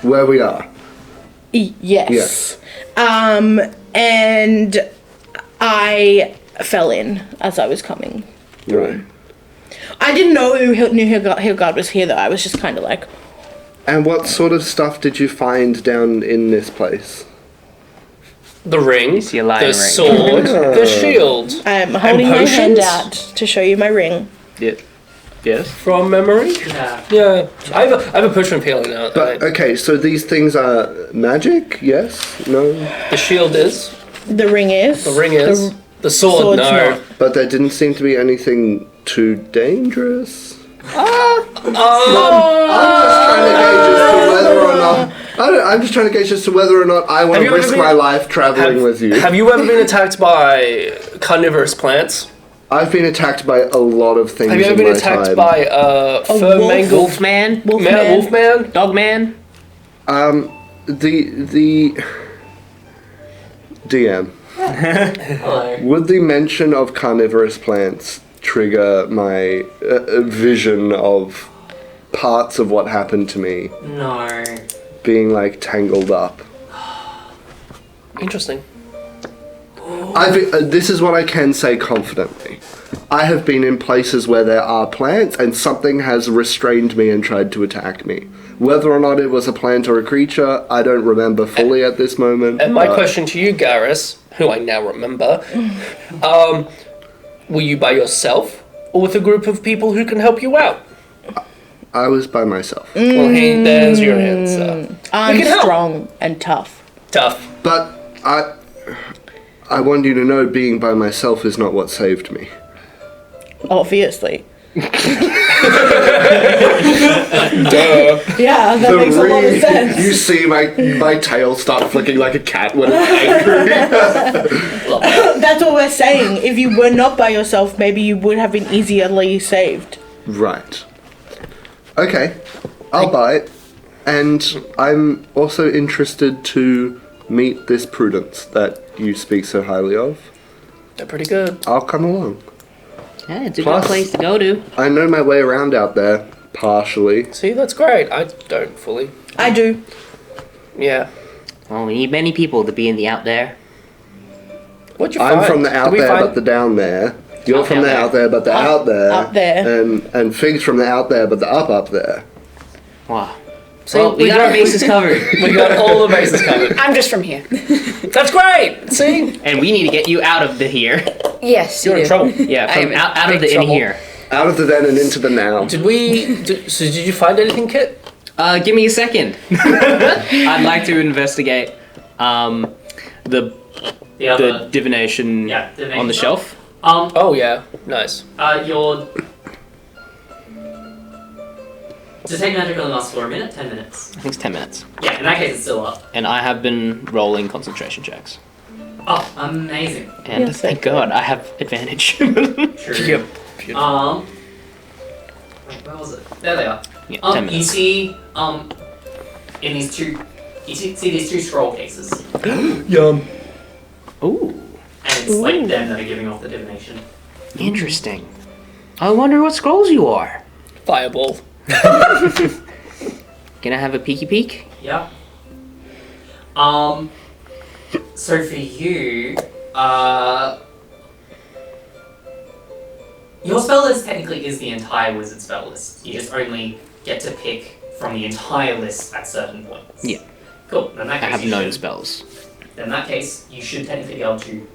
Where we are. Yes. And I fell in as I was coming. Right. I didn't know who New Hillgard was here though. I was just kind of like, And what sort of stuff did you find down in this place? The ring, see a lion the ring. sword, the shield. I'm holding my hand potions? out to show you my ring. Yeah. Yes. From memory? Yeah. Yeah. I have a potion of healing now. But, okay, so these things are magic? Yes? No? The shield is. The ring is. The ring is. The sword, sword's no. not. But there didn't seem to be anything too dangerous? I'm just trying to gauge as to whether or not I want Have to you ever risk been- my life traveling with you. Have you ever been attacked by carnivorous plants? I've been attacked by a lot of things Have you ever in been my attacked time. by fur-mangled Wolfman? wolfman? Dogman? The DM. Hello. Would the mention of carnivorous plants trigger my vision of parts of what happened to me No. being like tangled up? Interesting. This is what I can say confidently. I have been in places where there are plants and something has restrained me and tried to attack me. Whether or not it was a plant or a creature, I don't remember fully at this moment. And my but- question to you, Garrus, who I now remember, were you by yourself or with a group of people who can help you out? I was by myself. Well, there's your answer. I'm can help. strong and tough. Tough. But I want you to know being by myself is not what saved me. Obviously. Duh. Yeah, that makes a lot of sense. You see my tail start flicking like a cat when it's angry. That's what we're saying. If you were not by yourself, maybe you would have been easily saved. Right. Okay, I'll buy it. And I'm also interested to meet this Prudence that you speak so highly of. They're pretty good. I'll come along. Yeah, it's a Plus- good place to go to. I know my way around out there, partially. See, that's great. I don't fully. I do. Yeah. Well, we need many people to be in the out there. What'd you find? I'm from the out Did we there, find- but the down there. You're from down the there. out there, but the out there. Up there. And Fig's from the out there, but the up there. Wow. See, Well, we got our bases covered. We got all the bases covered. I'm just from here. That's great. See, And we need to get you out of the here. Yes, you're in trouble. Yeah, I from am in out of big the in trouble. here. Out of the then and into the now. Did you find anything, Kit? Give me a second. I'd like to investigate the The the other. divination Yeah, divination on the stuff. shelf. Oh yeah, nice. Your Does take magic only last for a minute? 10 minutes? I think it's 10 minutes. Yeah, in that case it's still up. And I have been rolling concentration checks. Oh, amazing. And Yes, thank God I have advantage. True. Yep. Wait, where was it? There they are. Yeah, 10 You minutes. see, in these two, you see these two scroll cases. Yum. Ooh, And it's like them that are giving off the divination. interesting. I wonder what scrolls you are. Fireball. Can I have a peeky peek? Yep. So for you, your spell list technically is the entire wizard spell list. You just only get to pick from the entire list at certain points. Yeah. Cool. In that I case, have you known should- spells. In that case, you should technically be able to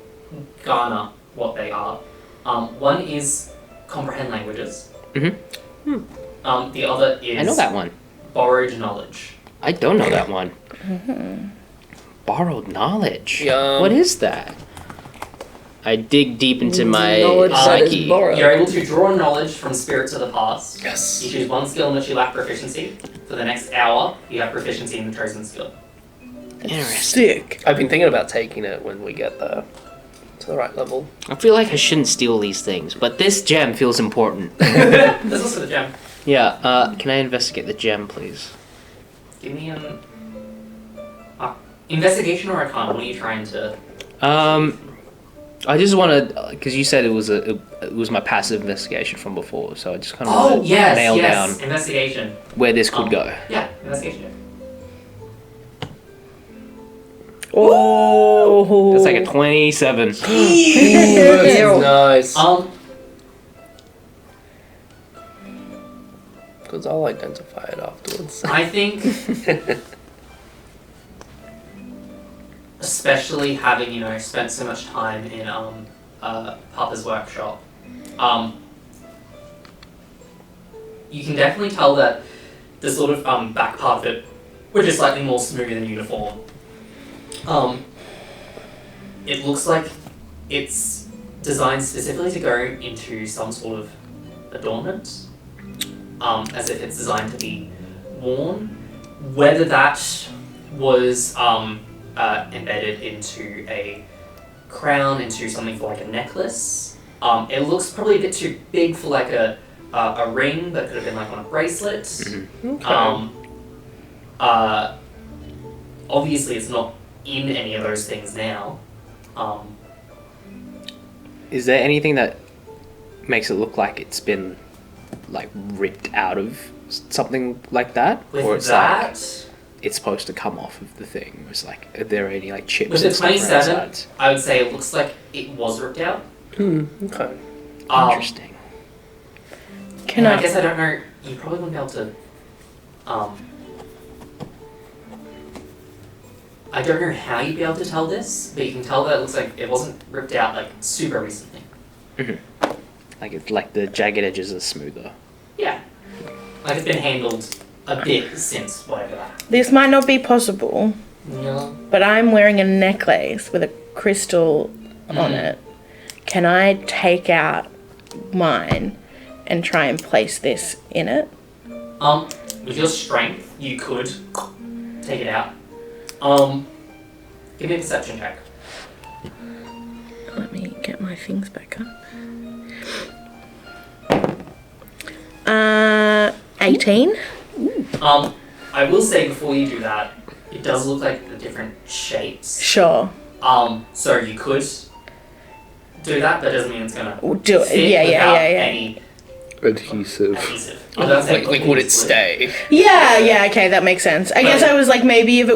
garner what they are. One is comprehend languages. Mhm. The other is I know that one. borrowed knowledge. I don't know that one. Borrowed knowledge. Yum. What is that? I dig deep into my Knowledge that is psyche. borrowed. You're able to draw knowledge from spirits of the past. Yes. You choose one skill in which you lack proficiency. For the next hour, you have proficiency in the chosen skill. Interesting. Sick. I've been thinking about taking it when we get there to the right level. I feel like I shouldn't steal these things, but this gem feels important. There's also the gem. Yeah, can I investigate the gem, please? Give me an investigation or arcana. What are you trying to? I just want to, because you said it was my passive investigation from before, so I just kind of Oh want to yes, nail yes. down Investigation. where this could go. Yeah, investigation. Oh. It's like a 27. Nice. Because I'll identify it afterwards. I think, especially having spent so much time in Papa's workshop, you can definitely tell that the sort of back part of it, which is slightly more smooth and uniform, it looks like it's designed specifically to go into some sort of adornment, as if it's designed to be worn. Whether that was embedded into a crown, into something for like a necklace, it looks probably a bit too big for like a ring, but could have been like on a bracelet. Obviously, it's not in any of those things now. Is there anything that makes it look like it's been like ripped out of something like that? With or it's that, like it's supposed to come off of the thing? It's like, are there any like chips with the and stuff 27, around sides? I would say it looks like it was ripped out. Okay. Interesting. Can I I? guess I don't know. You probably wouldn't be able to. I don't know how you'd be able to tell this, but you can tell that it looks like it wasn't ripped out like super recently. Like the jagged edges are smoother. Yeah, like it's been handled a bit since whatever that. This might not be possible, No. but I'm wearing a necklace with a crystal on it. Can I take out mine and try and place this in it? With your strength, you could take it out. Give me a perception check. Let me get my things back up. 18. I will say before you do that, it does look like the different shapes. Sure. So you could do that, but it doesn't mean it's gonna Do it. fit Yeah. without any Adhesive. adhesive. I don't think Like would it stay? Yeah, okay, that makes sense. I guess I was like, maybe if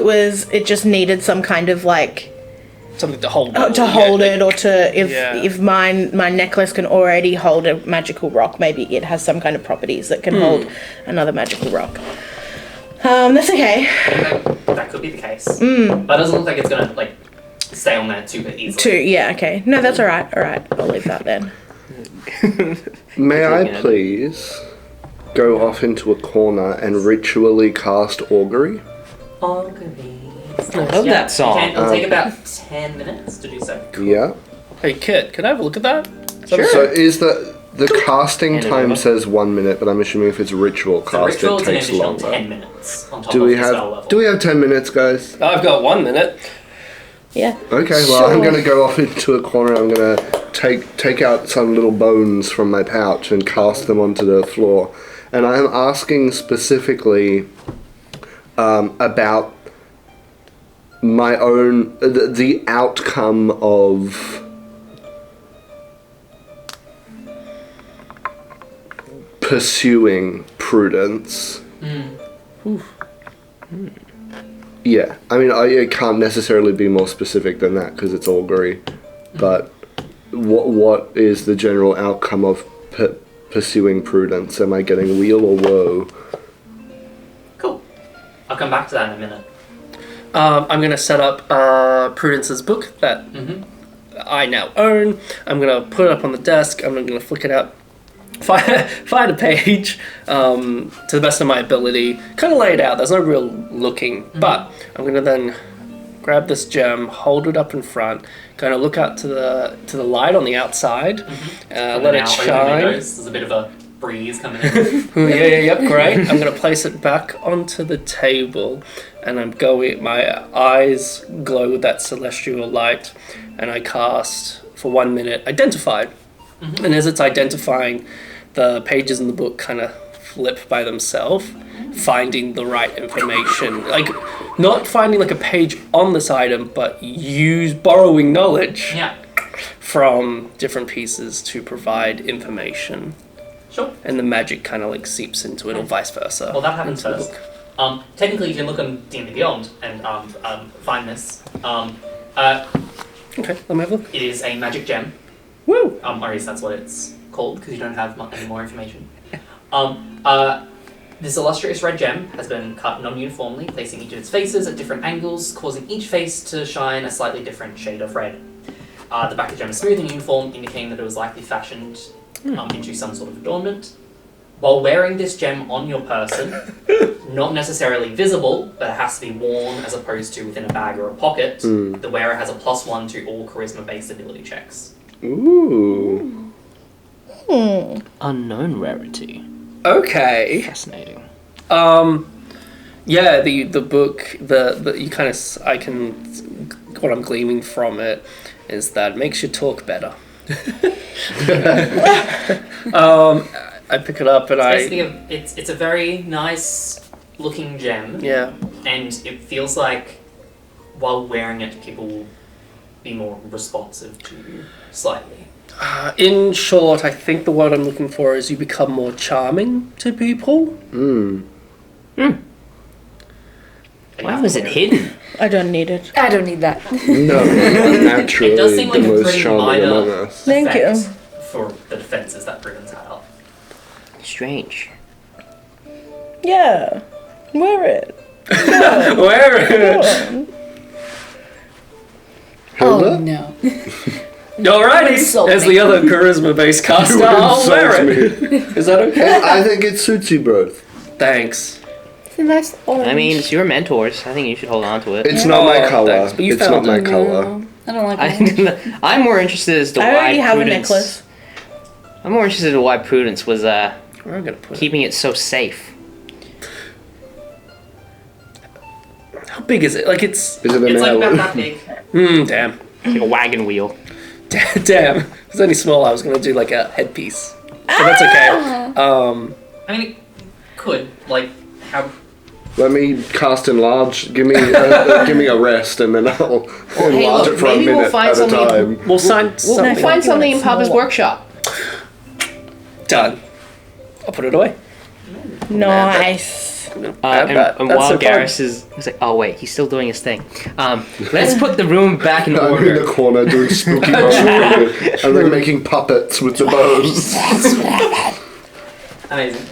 it just needed some kind of like, Something to hold to hold it, or to, Yeah. if my necklace can already hold a magical rock, maybe it has some kind of properties that can hold another magical rock. That's okay. That could be the case. But it doesn't look like it's gonna like stay on there super easily. Yeah, okay. No, that's alright. Alright, I'll leave that then. May I please go off into a corner and ritually cast augury? I love that song. It'll take about 10 minutes to do so. Yeah. Hey kid, can I have a look at that? So is The casting Hand it time over. says 1 minute, but I'm assuming if it's ritual So cast, ritual it is an takes additional longer. 10 minutes on top Do of we the spell have level. 10 minutes, guys? I've got 1 minute. Yeah. Okay, well, I'm Sure. going to go off into a corner. I'm going to take out some little bones from my pouch and cast them onto the floor. And I am asking specifically about my own the outcome of pursuing prudence. Yeah, I mean, I can't necessarily be more specific than that because it's augury, but what is the general outcome of pursuing prudence? Am I getting weal or woe? Cool. I'll come back to that in a minute. I'm going to set up Prudence's book that I now own. I'm going to put it up on the desk. I'm going to flick it out, find a page to the best of my ability, kind of lay it out. There's no real looking, but I'm going to then grab this gem, hold it up in front, kind of look out to the light on the outside, let it shine. There's a bit of a breeze coming in. Yep, great. I'm going to place it back onto the table, and my eyes glow with that celestial light, and I cast for 1 minute Identified. And as it's identifying, the pages in the book kind of flip by themselves, finding the right information. Like, not finding like a page on this item, but borrowing knowledge from different pieces to provide information. Sure. And the magic kind of like seeps into it, or vice versa. Well, that happens into the first. book. Technically, you can look on D&D Beyond and find this. Okay, let me have a look. It is a magic gem. Woo! Or at least that's what it's called, because you don't have any more information. This illustrious red gem has been cut non-uniformly, placing each of its faces at different angles, causing each face to shine a slightly different shade of red. The back of the gem is smooth and uniform, indicating that it was likely fashioned into some sort of adornment. While wearing this gem on your person, not necessarily visible, but it has to be worn as opposed to within a bag or a pocket, the wearer has a +1 to all charisma-based ability checks. Ooh. Unknown rarity. Okay. Fascinating. Yeah, the book, you kind of, what I'm gleaming from it is that it makes you talk better. I pick it up and It's a very nice looking gem. Yeah. And it feels like while wearing it, people will be more responsive to you slightly. In short, I think the word I'm looking for is you become more charming to people. Why was it hidden? I don't need it. I don't need that. No, naturally It does seem like the a most pretty charming among minor us. Thank you. effect for the defenses that Prudence had up. Strange. Yeah. Wear it. Where? Hilda? Oh no. Alrighty, Insult as me. the other charisma-based caster, I'll wear it. Is that okay? I think it suits you both. Thanks. It's a nice orange. I mean, it's your mentors. I think you should hold on to it. It's not my Oh, color. thanks, but you It's not found my it. color. I don't like orange. I'm more interested as to I why already have a Prudence. necklace. I'm more interested in why Prudence was Where am I gonna put it? keeping it so safe. How big is it? Like it's. Is it a It's like male? about that big. Damn. It's like a wagon wheel. Damn. If it was any smaller, I was gonna do like a headpiece. But that's okay. I mean, it could. Like, how. Let me cast enlarge. Give me a rest, and then I'll enlarge look, it for a maybe we'll minute find at a something- time. We'll find something. Find something in Papa's workshop. Done. I'll put it away. Nice. And That's while so fun. Garrus he's like, oh wait, he's still doing his thing. Let's put the room back in I'm in order. the corner doing spooky motion, and then making puppets with the bones. Amazing.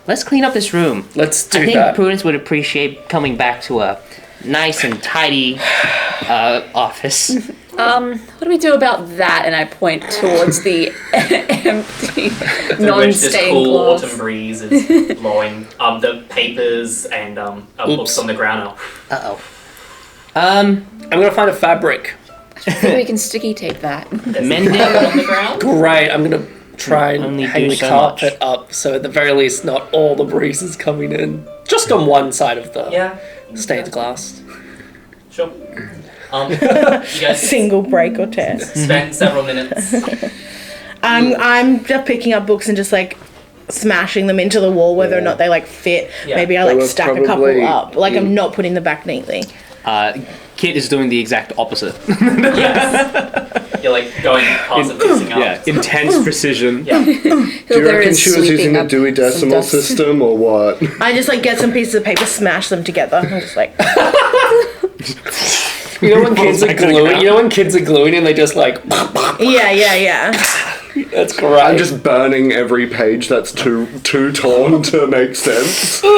Let's clean up this room. Let's do I think that. Prudence would appreciate coming back to a nice and tidy office. What do we do about that? And I point towards the empty, Through which this non-stained cool glass. autumn breeze is blowing. The papers and books on the ground are. Uh-oh. I'm gonna find a fabric. Maybe we can sticky tape that. There's Mending. carpet on the ground. Great. I'm gonna try and only hang do the so carpet much. up so at the very least not all the breeze is coming in. Just on one side of the stained glass. Sure. You guys Single break or tear. spend several minutes. I'm just picking up books and just like smashing them into the wall, whether or not they like fit. Yeah. Maybe I They like were stack a probably- couple up. Like I'm not putting them back neatly. Kit is doing the exact opposite. Yes. You're like going past and fixing up. Yeah, intense precision. Yeah. Do you reckon she was using the Dewey Decimal System or what? I just like get some pieces of paper, smash them together. I'm just like, You know when kids are gluing? You know when kids are gluing and they just like. yeah. That's great. I'm just burning every page that's too torn to make sense. Wait,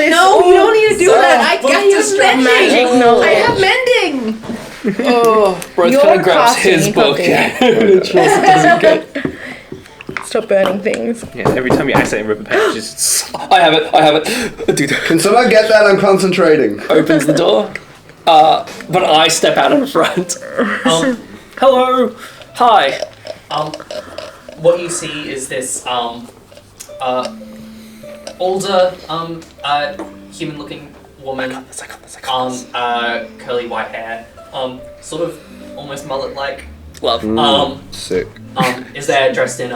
no, you don't need to do that. I have magic mending. knowledge. I have mending. Brothe You're kind of grabs casting, his you book. can't It doesn't get. Stop burning things. Yeah, every time you accidentally rip a page, it's I have it. Dude, Can someone get that? I'm concentrating. opens the door. But I step out in front. Hello. Hi. What you see is this older human-looking woman. Curly white hair. Sort of almost mullet-like. Love. Sick. Is there dressed in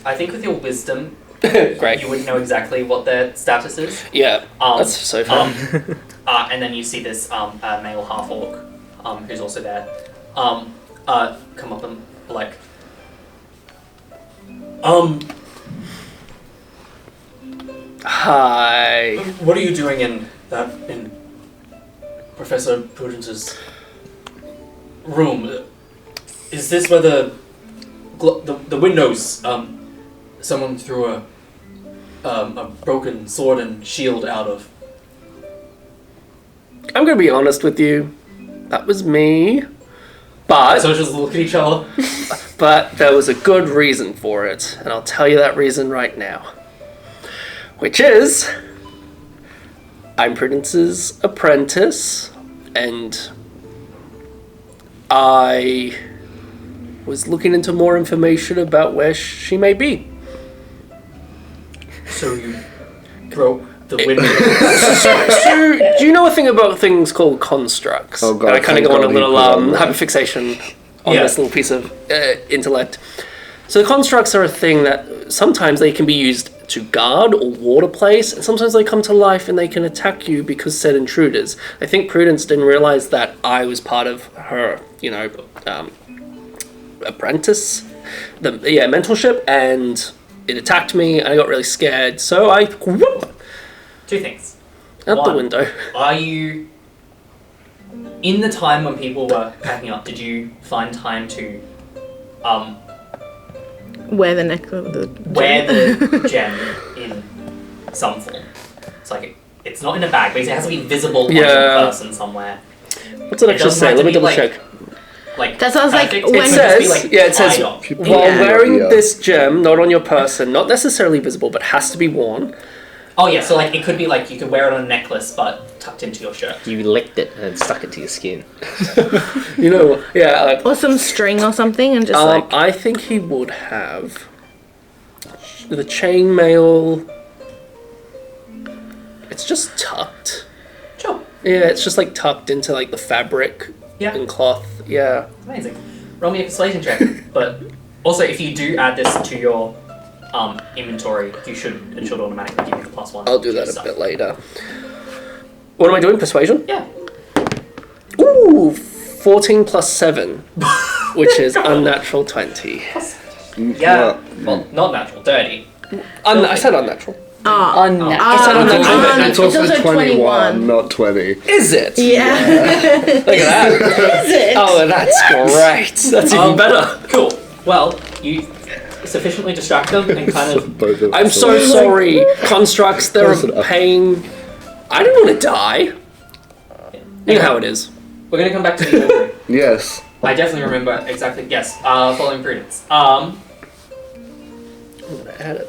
I think with your wisdom, Great. you would know exactly what their status is. Yeah. That's so fun. And then you see this male half-orc who's also there. Come up and like, Hi. what are you doing in Professor Prudence's room? Is this where the windows? Someone threw a broken sword and shield out of. I'm gonna be honest with you. That was me. But So just look at each other. But there was a good reason for it, and I'll tell you that reason right now. Which is, I'm Prudence's apprentice, and I was looking into more information about where she may be. So you broke the window. So, do you know a thing about things called constructs? Oh, God, And I kind of thank go on a God little you put on that. hyperfixation on Yeah. this little piece of intellect. So constructs are a thing that sometimes they can be used to guard or ward a place, and sometimes they come to life and they can attack you because said intruders. I think Prudence didn't realize that I was part of her, apprentice, mentorship, and it attacked me, and I got really scared. So I whoop, Two things. out the One, window. Are you in the time when people were packing up? Did you find time to Wear the neck of the wear the gem in some form? It's like it's not in a bag, but it has to be visible on your Yeah. person somewhere. What's it actually doesn't say? have Let to me be, double like, check. Like That sounds like perfect. when- It could just be, It says- like, yeah, it says- tied up. While wearing Yeah. this gem, not on your person, not necessarily visible, but has to be worn. Oh yeah, so like it could be like you could wear it on a necklace, but tucked into your shirt. You licked it and stuck it to your skin. You know, yeah. Like, or some string or something, and just like I think he would have the chainmail. It's just tucked. Sure. Yeah, it's just like tucked into like the fabric Yeah. and cloth. Yeah. Amazing. Roll me a persuasion check. But also, if you do add this to your inventory, it should automatically give you the +1. I'll do to that a stuff. bit later. What am I doing? Persuasion? Yeah. Ooh, 14 plus 7, which is unnatural 20. Yeah. Well, not natural. Dirty. I said unnatural. Unnatural. I said unnatural. It's also 21, not 20. Is it? yeah. Look at that. Is it? Oh, that's great. That's even better. Cool. Well, you sufficiently distract them and kind of. Both of I'm us so are- sorry. Constructs, they're Close a enough. pain. I don't want to die. You know how it is. We're gonna come back to the order. Yes. I definitely remember exactly. Yes. Following Prudence. I'm gonna add it.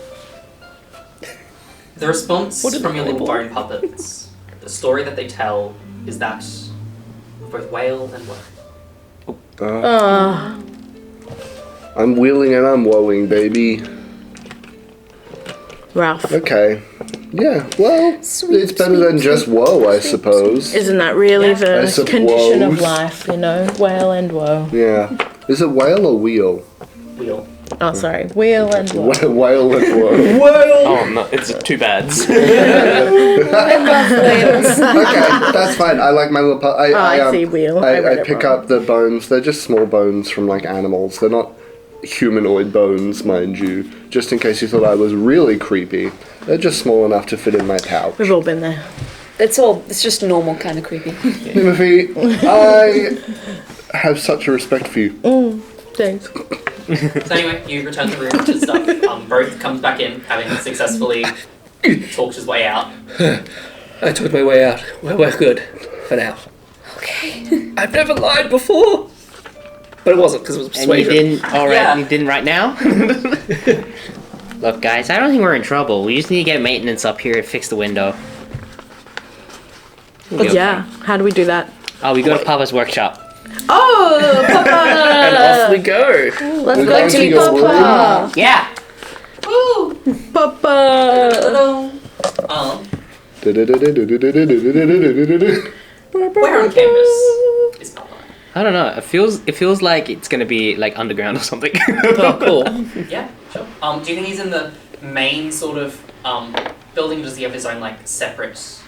The response What did from your I little pull? bone puppets, the story that they tell is that both wail and woe. I'm wheeling and I'm woeing, baby. Ralph. Okay. Yeah, well, it's better than just woe, I suppose. Isn't that really I the suppose. condition of life, you know? Wail and woe. Yeah. Is it whale or wheel? Wheel. Oh, sorry. Wheel and woe. Whale and woe. Oh no, it's two bads. Okay, that's fine. I like my little. I see wheel. I read I it pick wrong. up the bones. They're just small bones from like animals. They're not humanoid bones, mind you. Just in case you thought I was really creepy. They're just small enough to fit in my pouch. We've all been there. It's just normal kind of creepy. Timothy, I have such a respect for you. Thanks. So anyway, you return to the room to stuff. Brothe comes back in, having successfully talked his way out. I took my way out. We're good for now. Okay. I've never lied before. But it wasn't because it was And you persuasion. didn't. All right, Yeah. you didn't right now. Look, guys, I don't think we're in trouble. We just need to get maintenance up here and fix the window. We'll be okay. Yeah. How do we do that? Oh, we go to Papa's workshop. Oh, And Papa! off we go. Let's We're go going to to your Papa! Yeah. Papa! Where on campus is Papa? I don't know. It feels like it's gonna be like underground or something. Oh, cool. Yeah, sure. Do you think he's in the main sort of building? Or does he have his own like separate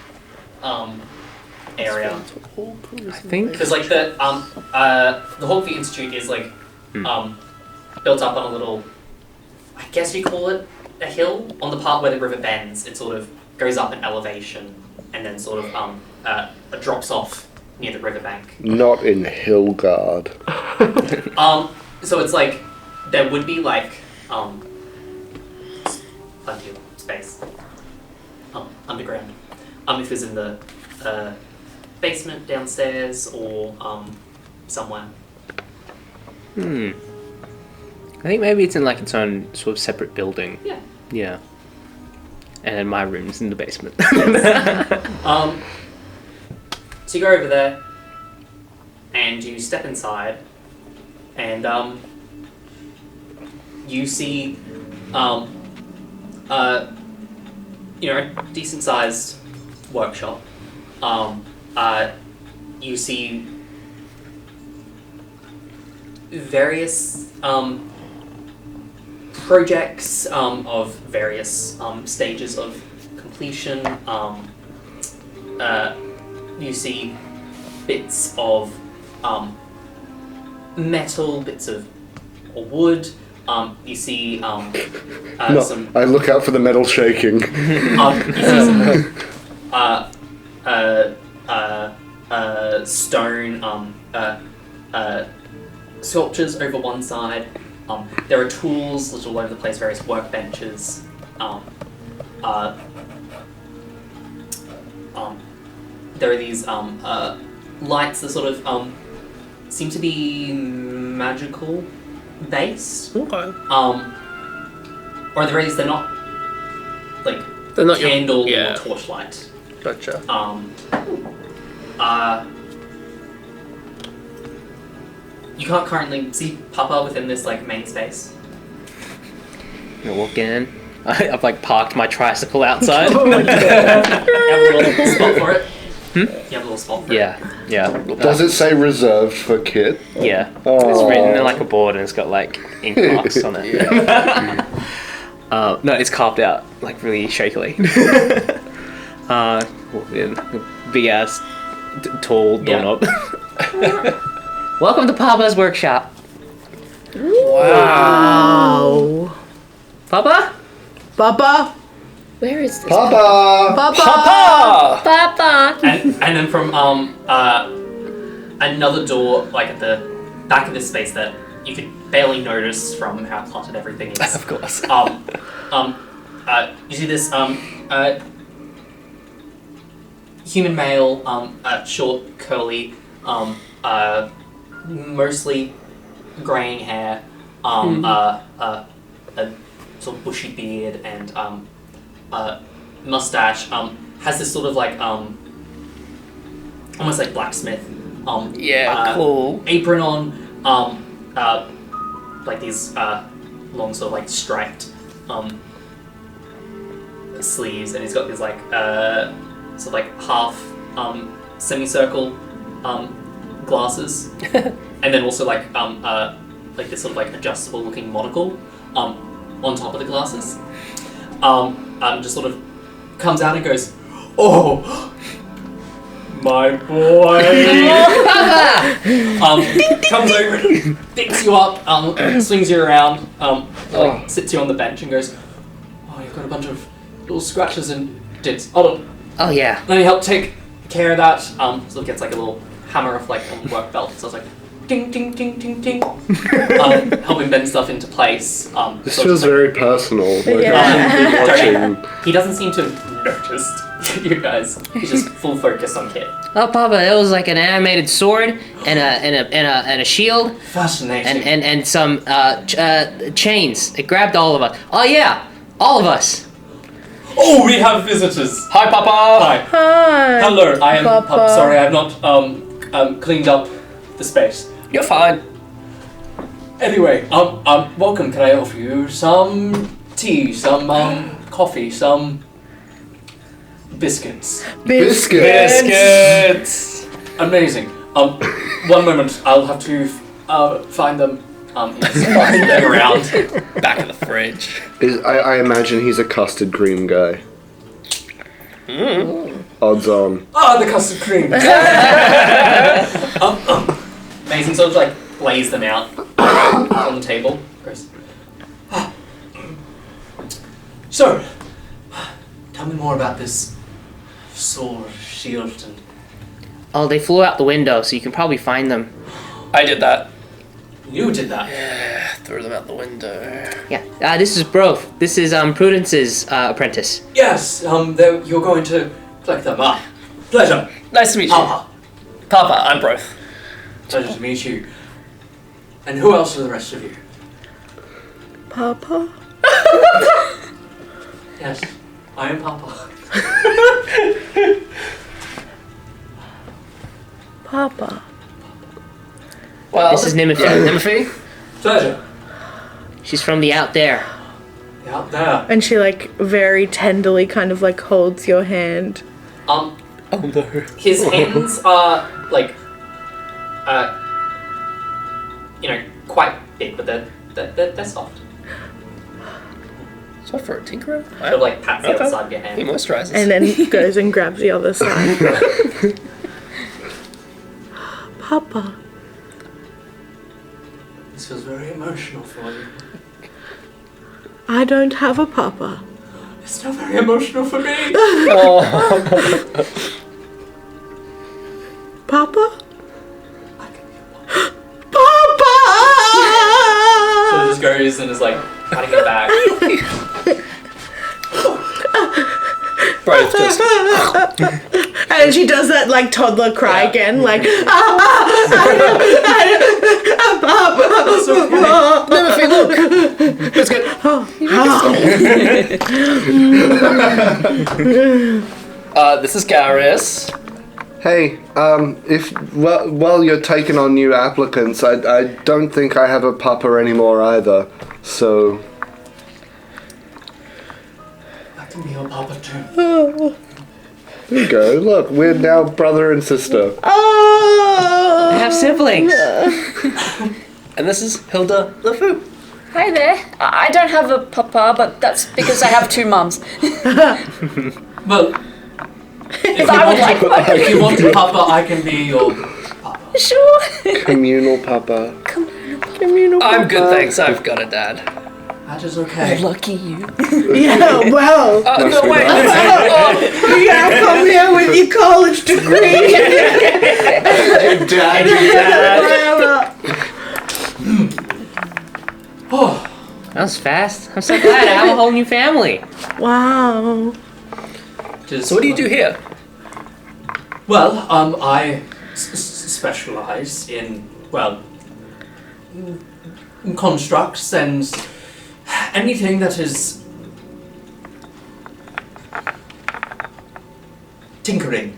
area? I think. Because like the Hawkview Institute is like built up on a little, I guess you call it a hill on the part where the river bends. It sort of goes up in elevation and then sort of it drops off near the riverbank. Not in Hillgard. So it's like there would be like plenty of space underground. If it was in the basement downstairs or somewhere. I think maybe it's in like its own sort of separate building. Yeah. Yeah. And then my room's in the basement. So you go over there and you step inside and you see a decent sized workshop. You see various projects of various stages of completion. You see bits of metal, bits of wood. You see some. I look out for the metal shaking. You see some stone sculptures over one side. There are tools little all over the place, various workbenches. There are these lights that sort of seem to be magical based. Okay. Or at the very least, they're not like They're not candle your... or torchlight. Gotcha. You can't currently see Papa within this like main space. I walk in. I've like parked my tricycle outside. You have a little spot for it. You have a little spot for it. Yeah. Does it say reserved for Kit? Yeah. Oh. It's written in like a board and it's got like ink marks on it. No, it's carved out like really shakily. Big ass, tall doorknob. Welcome to Papa's workshop. Wow. Papa? Papa? Where is this? Papa! Papa! Papa! And then from another door, like at the back of this space that you could barely notice from how cluttered everything is. Of course. You see this human male, short, curly, mostly graying hair, a sort of bushy beard and mustache. Has this sort of like almost like blacksmith Cool. apron on, like these long sort of like striped sleeves, and he's got these like sort of like half semicircle glasses, and then also like this sort of like adjustable looking monocle on top of the glasses. Just sort of comes out and goes, "Oh, my boy!" Comes over, and picks you up, swings you around, like sits you on the bench and goes, "Oh, you've got a bunch of little scratches and dents. Hold on, Oh yeah. let me help take care of that." So it gets like a little hammer off like on the work belt. So it's like, ding, ding, ding, ding, ding. Helping bend stuff into place. This so feels just, like, very personal. Like, Yeah. I shouldn't be watching. He doesn't seem to have noticed you guys. He's just full focus on Kit. Oh, Papa, that was like an animated sword and a shield Fascinating. and some chains. It grabbed all of us. Oh yeah, all of us. Oh, we have visitors. Hi, Papa. Hi. Hi. Hello. I am. Papa. Sorry, I have not cleaned up the space. You're fine. Anyway, welcome. Can I offer you some tea, some coffee, some biscuits? Biscuits. Amazing. One moment. I'll have to find them. He's finding around. Back of the fridge. I imagine he's a custard cream guy. Odds on. The custard cream. Amazing. Sort of like lays them out on the table. Goes, So, tell me more about this sword, shield, and Oh, they flew out the window, so you can probably find them. I did that. you did that. Threw them out the window. Yeah. This is Brothe. This is Prudence's apprentice. Yes. You're going to collect them. Pleasure. Nice to meet you. Papa. Papa, I'm Brothe. Pleasure to meet you. And who else are the rest of you? Papa? Yes, I am Papa. Papa. Well, This is Nimothy. Nimothy. Pleasure. She's from the out there. Out there. And she like very tenderly kind of like holds your hand. Oh no. His hands are like, quite big, but they're soft. So for a tinkerer? Sort of like pats the Okay. other side of your He hand. moisturizes. And then goes and grabs the other side. Papa. This feels very emotional for you. I don't have a papa. It's still very emotional for me. Papa? I can be Papa! So it just goes and is like patting it back. Brothe just. And she does that like toddler cry again, like Nimothy, look. Biscuit. This is Garrus. Hey, while you're taking on new applicants, I don't think I have a papa anymore either. So I can be your Papa too. there you go. Look, we're now brother and sister. I have siblings. And this is Hilda LeFou. Hi there. I don't have a papa, but that's because I have two mums. Well, if I would like one. if you want a Papa, I can be your Papa. Sure. Communal papa. I'm good, thanks. I've got a dad. That is okay. Lucky you. Yeah, well, No, wait. you gotta come here with your college degree. Oh, That was fast. I'm so glad I have a whole new family. Wow. just, So what do you do here? Well, I specialize in, constructs and anything that is tinkering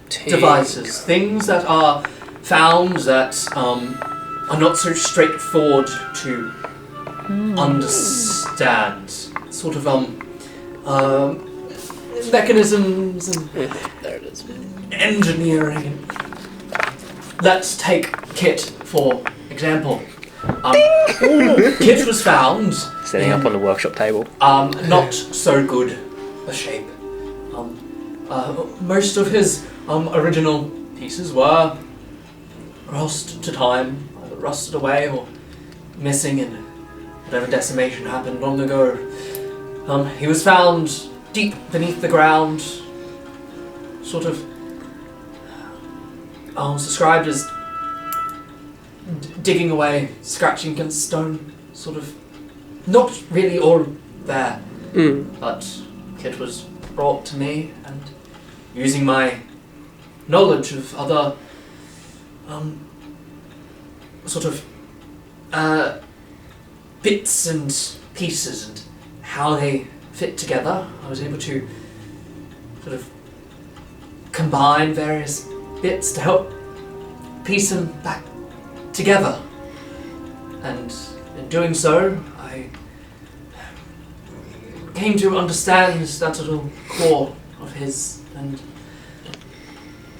devices, things that are found that are not so straightforward to understand. Sort of mechanisms and There it is. engineering. Let's take Kit for example. Kit was found Setting up on the workshop table. not so good a shape. Most of his original pieces were lost to time, either rusted away or missing in whatever decimation happened long ago. He was found deep beneath the ground, sort of described as digging away, scratching against stone, sort of not really all there. But Kit was brought to me, and using my knowledge of other sort of bits and pieces and how they fit together, I was able to sort of combine various bits to help piece them back together. And in doing so, I came to understand that little core of his, and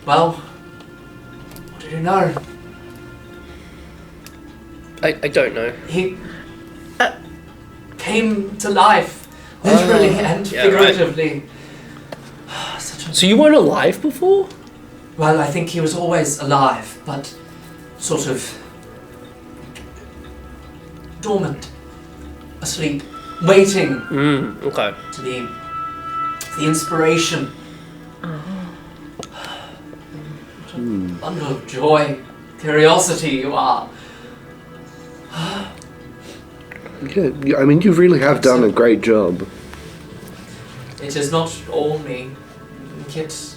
well, what did you know? I don't know. He came to life, literally and yeah, figuratively. So you weren't alive before? Well, I think he was always alive, but sort of dormant, asleep, waiting Okay. to be the inspiration. What a bundle of joy, curiosity you are. Yeah, I mean, you really have done a great job. It is not all me, Kit.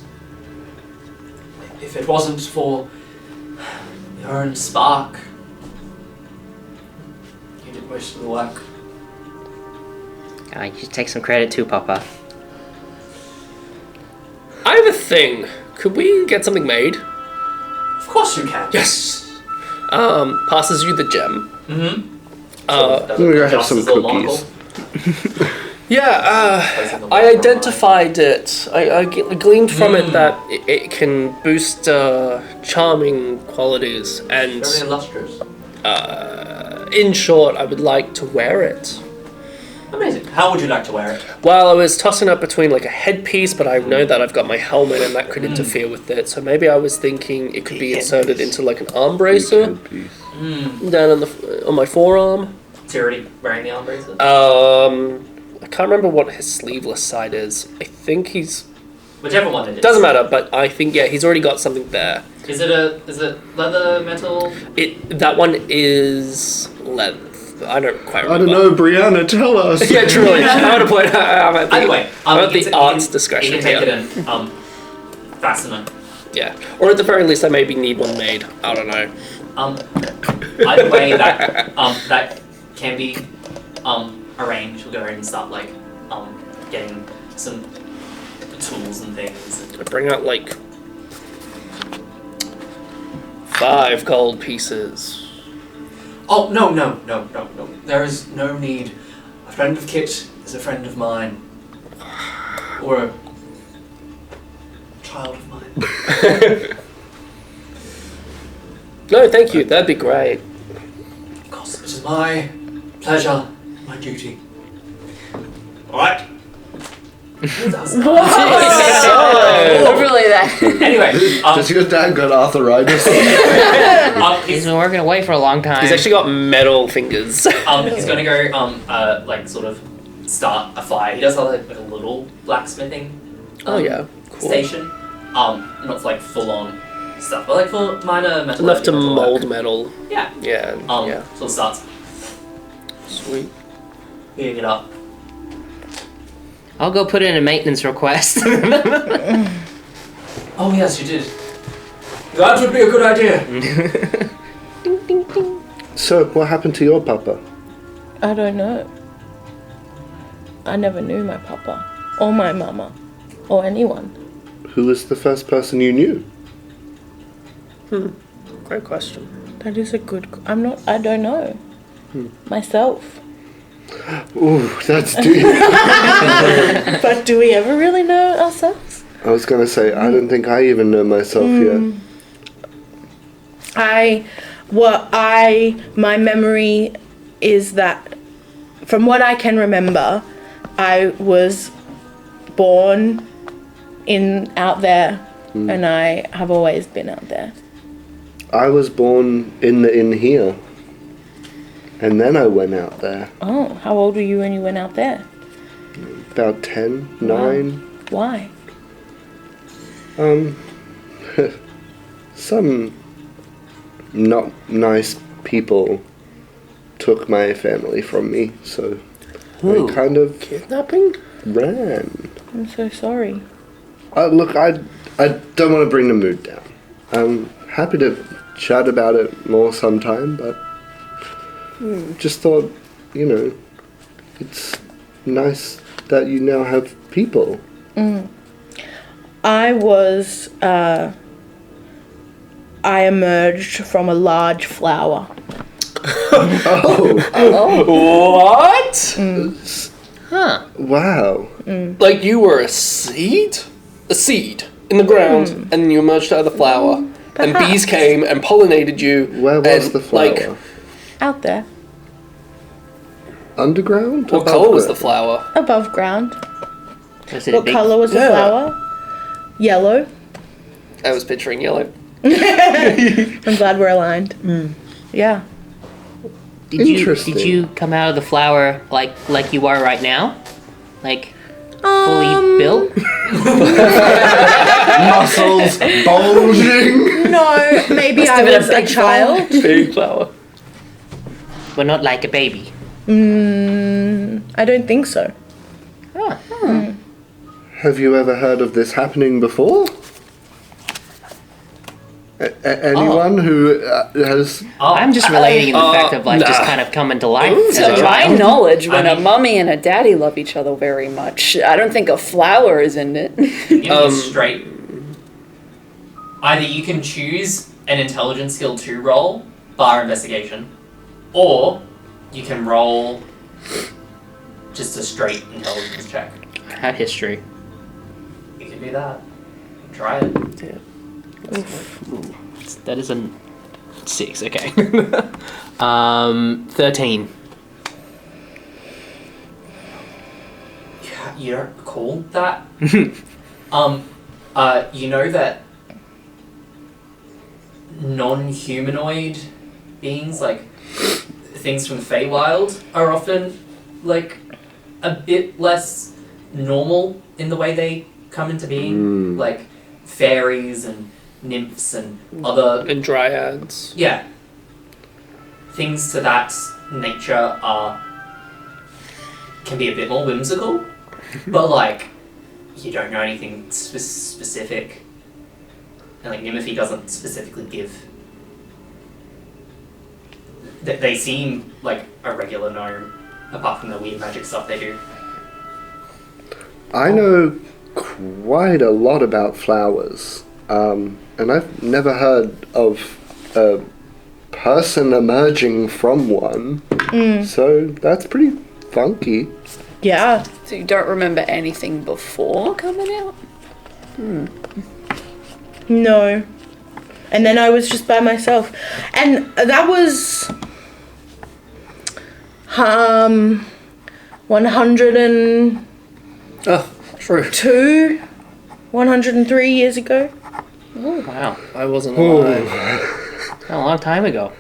If it wasn't for your own spark, you did most of the work. You should take some credit too, Papa. I have a thing. Could we get something made? Of course you can. Yes. Passes you the gem. Maybe I have some cookies. Yeah, I identified it. I gleaned from it that it can boost charming qualities, and Very illustrious. in short, I would like to wear it. Amazing. How would you like to wear it? Well, I was tossing up between like a headpiece, but I know that I've got my helmet and that could interfere with it. So maybe I was thinking it could be inserted into like an arm bracer down on my forearm. So you're already wearing the arm bracelet? I can't remember what his sleeveless side is. I think he's... Whichever one it is. Doesn't matter, but I think, yeah, he's already got something there. Is it leather, metal? That one is leather. I don't quite remember. I don't know, Brianna, tell us. Yeah, truly. I would have played... Either way, about the arts you discretion can take here. it in fastener. Yeah. Or at the very least, I maybe need one made. I don't know. Either way, that can be arranged. We'll go ahead and start like getting some tools and things. I bring out like 5 gold pieces. Oh no! There is no need. A friend of Kit is a friend of mine, or a child of mine. No, thank you. That'd be great. Of course, it is my pleasure, my duty. Alright? Really that. Anyway, Does your dad got arthritis? He's been working away for a long time. He's actually got metal fingers. he's gonna go, like, sort of start a fire. He does have, like a little blacksmithing Oh yeah, cool. station. Not, like, full-on stuff, but, like, for minor metal. Enough to mold metal. Yeah. Yeah, yeah. So it starts Sweet. heating it up. I'll go put in a maintenance request. Oh, yes, you did. That would be a good idea. So, what happened to your papa? I don't know. I never knew my papa, or my mama, or anyone. Who was the first person you knew? Great question. That is a good. I don't know. Myself. Ooh, that's deep. But do we ever really know ourselves? I was gonna say, I don't think I even know myself yet. My memory is that, from what I can remember, I was born out there, and I have always been out there. I was born in the inn here, and then I went out there. Oh, how old were you when you went out there? About 10, 9. Why? Some not nice people took my family from me, so I kind of Kidnapping? ran. I'm so sorry. Look, I don't want to bring the mood down. I'm happy to chat about it more sometime, but just thought, it's nice that you now have people. I emerged from a large flower. What? Huh. Wow. Like you were a seed? A seed in the ground, and then you emerged out of the flower. And bees came and pollinated you. Where was the flower? Like, Out there. Underground? what Above colour was the ground? flower? Above ground. Was it a What big... colour was the Yeah. flower? Yellow. I was picturing yellow. I'm glad we're aligned. Yeah. Interesting. Did you come out of the flower like you are right now? Like fully built? Muscles bulging. No, maybe I have been a was a big child. Big flower. But not like a baby. I don't think so. Have you ever heard of this happening before? Anyone who has... I'm just relating the fact of like just kind of coming to life as a To my child. knowledge, when I a mean- mummy and a daddy love each other very much, I don't think a flower is in it. Give you straight. Either you can choose an intelligence skill 2 roll, bar investigation, or you can roll just a straight intelligence check. I had history. You can do that. Try it. That is a 6. Okay. 13. Yeah, you don't recall that? You know that non-humanoid beings, like things from the Feywild, are often like a bit less normal in the way they come into being, like fairies and nymphs and other And dryads. things to that nature can be a bit more whimsical, but like you don't know anything specific, and like Nimothy doesn't specifically give. They seem like a regular gnome, apart from the weird magic stuff they do. I know quite a lot about flowers, and I've never heard of a person emerging from one, so that's pretty funky. Yeah. So you don't remember anything before coming out? No. And then I was just by myself. And that was 102, Oh, true. 103 years ago. Oh wow. I wasn't alive. A long time ago.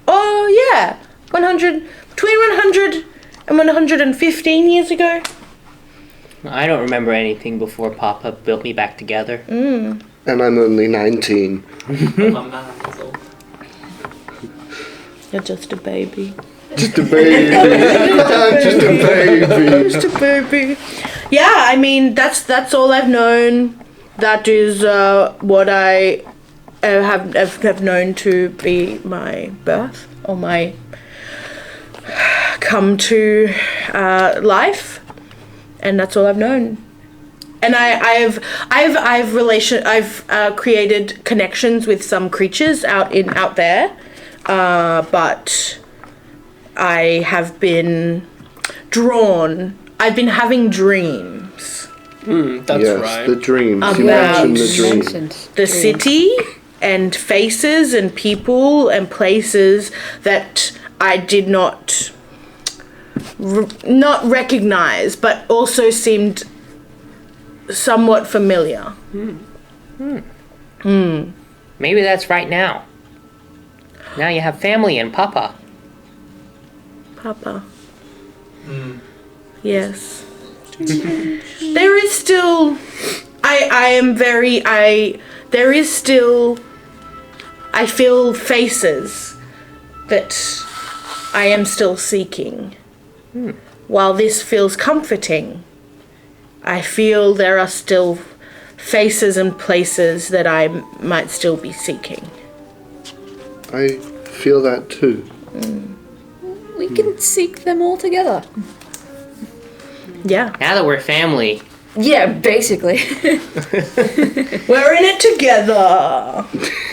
Oh yeah. 100 between 100 and 115 years ago. I don't remember anything before Papa built me back together. And I'm only 19. But my math is all. You're just a baby. Just a baby. Just a baby. Just a baby. Yeah, I mean that's all I've known. That is what I have known to be my birth or my come to life, and that's all I've known. and I've created connections with some creatures out there, but I have been drawn. I've been having dreams. That's yes, right. the dreams. You About mentioned the dreams. the city and faces and people and places that I did not recognize, but also seemed somewhat familiar. Maybe that's right now. Now you have family and Papa. Papa. Yes. There is still. There is still. I feel faces that I am still seeking. While this feels comforting, I feel there are still faces and places that I might still be seeking. I feel that too. We can seek them all together. Yeah. Now that we're family. Yeah, basically. We're in it together.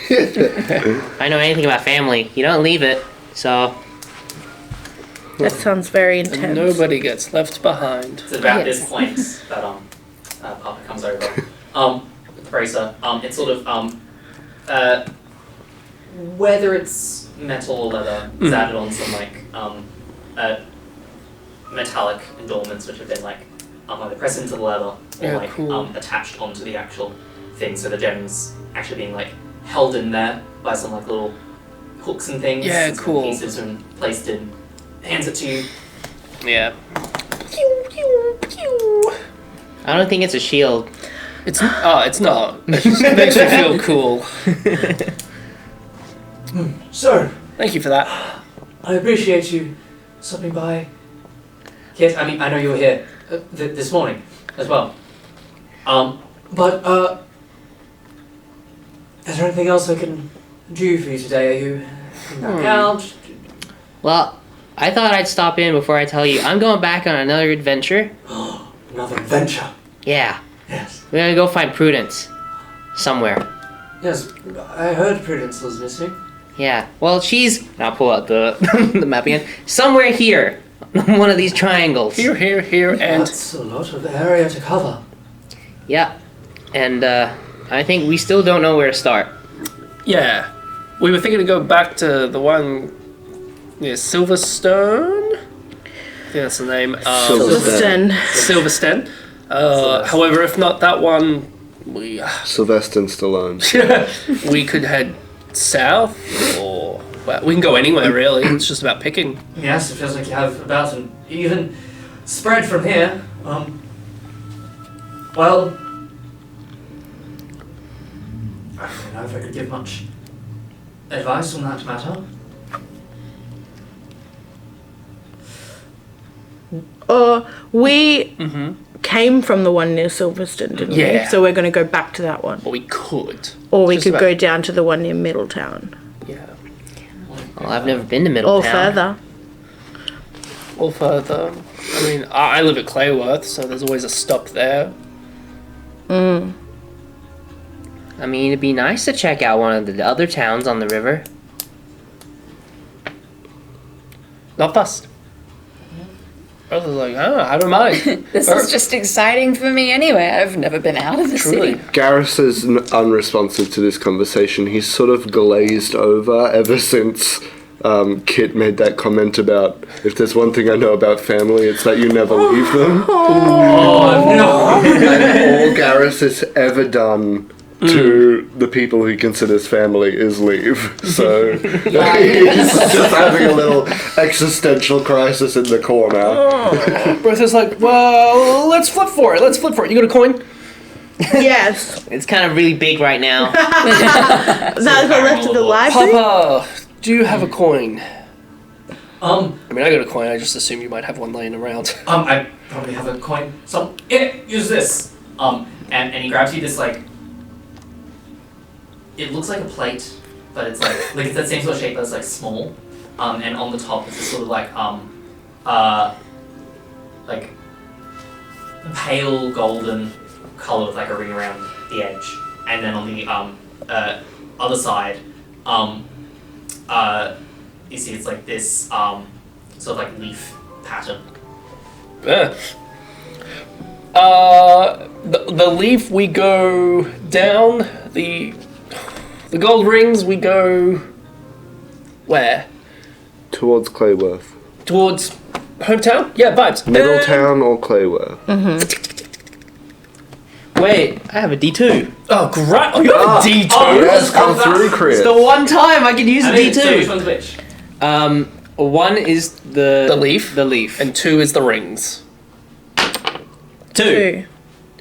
If I know anything about family, you don't leave it. So That sounds very And intense. nobody gets left behind. It's about Yes. this point that Papa comes over. With the bracer. It's sort of whether it's metal or leather, it's added on some metallic endorments which have been either pressed into the leather or cool. attached onto the actual thing, so the gems actually being held in there by some little hooks and things. Yeah, some cool. Pieces and placed in. Hands it to you. Yeah. I don't think it's a shield. It's not. It just makes me feel cool. So, Thank you for that. I appreciate you stopping by. Yes, I mean, I know you were here this morning as well. But is there anything else I can do for you today? Are you back out? Well, I thought I'd stop in before I tell you. I'm going back on another adventure. Another adventure. Yeah. Yes. We're gonna go find Prudence. Somewhere. Yes, I heard Prudence was missing. Yeah. Well, she's... I'll pull out the, the map again. Somewhere here. One of these triangles. Here, and That's a lot of area to cover. Yeah. And, I think we still don't know where to start. yeah, we were thinking to go back to the one near Silverstone. I think that's the name. Listen, Silverstone. However, if not that one, we Sylvester Stallone. we could head south, or well, we can go anywhere really. It's just about picking. Yes, it feels like you have about an even spread from here. Well, I don't know if I could give much advice on that matter. we came from the one near Silverstone, didn't we? Yeah. So we're going to go back to that one. Or we could. Or we Just could about- go down to the one near Middletown. Yeah. Well, I've never been to Or Middletown. further. Or further. I mean, I live at Clayworth, so there's always a stop there. I mean, it'd be nice to check out one of the other towns on the river. Not fast. Brother's like, I don't mind. This is just exciting for me anyway. I've never been out of the Truly. city. Garrus is unresponsive to this conversation. He's sort of glazed over ever since Kit made that comment about, if there's one thing I know about family, it's that you never leave them. Oh no! And all Garrus has ever done to the people he considers family is leave. So he's just having a little existential crisis in the corner. Brother's like, well, let's flip for it. You got a coin? Yes. It's kind of really big right now. That's what left of the library. Papa, do you have a coin? I I mean, I got a coin. I just assume you might have one laying around. I probably have a coin. Use this. And he grabs you this it looks like a plate, but it's it's that same sort of shape, but it's small. And on the top it's this sort of pale golden color with like a ring around the edge, and then on the other side, you see it's like this sort of like leaf pattern. The leaf, we go down. The gold rings, we go where? Towards Clayworth. Towards hometown? Yeah, vibes. Middletown or Clayworth. Wait, I have a D2. Oh, great! Oh, you have a D2. Yes, come through, Chris. It's the one time I can use a So which D2. one's which? One is The leaf. The leaf. And 2 is the rings. 2.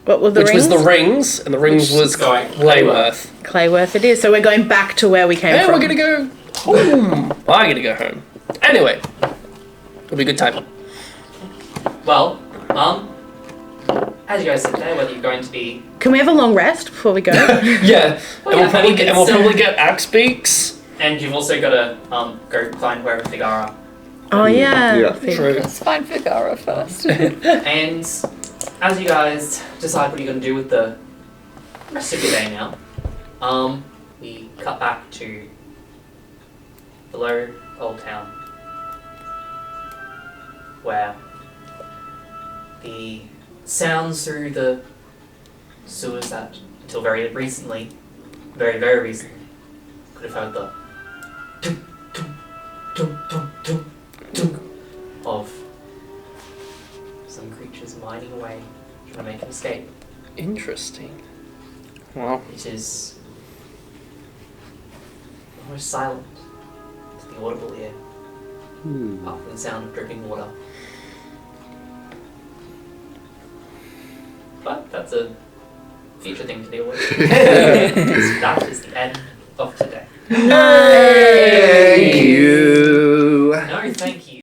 What were the Which rings? was the rings, and the rings was going Clayworth. Clayworth it is. So we're going back to where we came And from. we're gonna go home. I'm gonna go home. Anyway, it'll be a good time. Well, as you guys sit there, whether you're going to be Can we have a long rest before we go? Yeah, Well, and yeah, I mean, we'll it's, probably get axe beaks. and you've also got to go find wherever Figara. Oh yeah. Yeah. True. Let's find Figara first. And as you guys decide what you're going to do with the rest of your day now, we cut back to below Old Town, where the sounds through the sewers that until very recently, very, very recently, could have heard the tum, tum, tum, tum, tum, tum of some creatures mining away, trying to make an escape. Interesting. Well, It is almost silent to the audible ear, apart from the sound of dripping water. But that's a future thing to deal with. That is the end of today. Yay!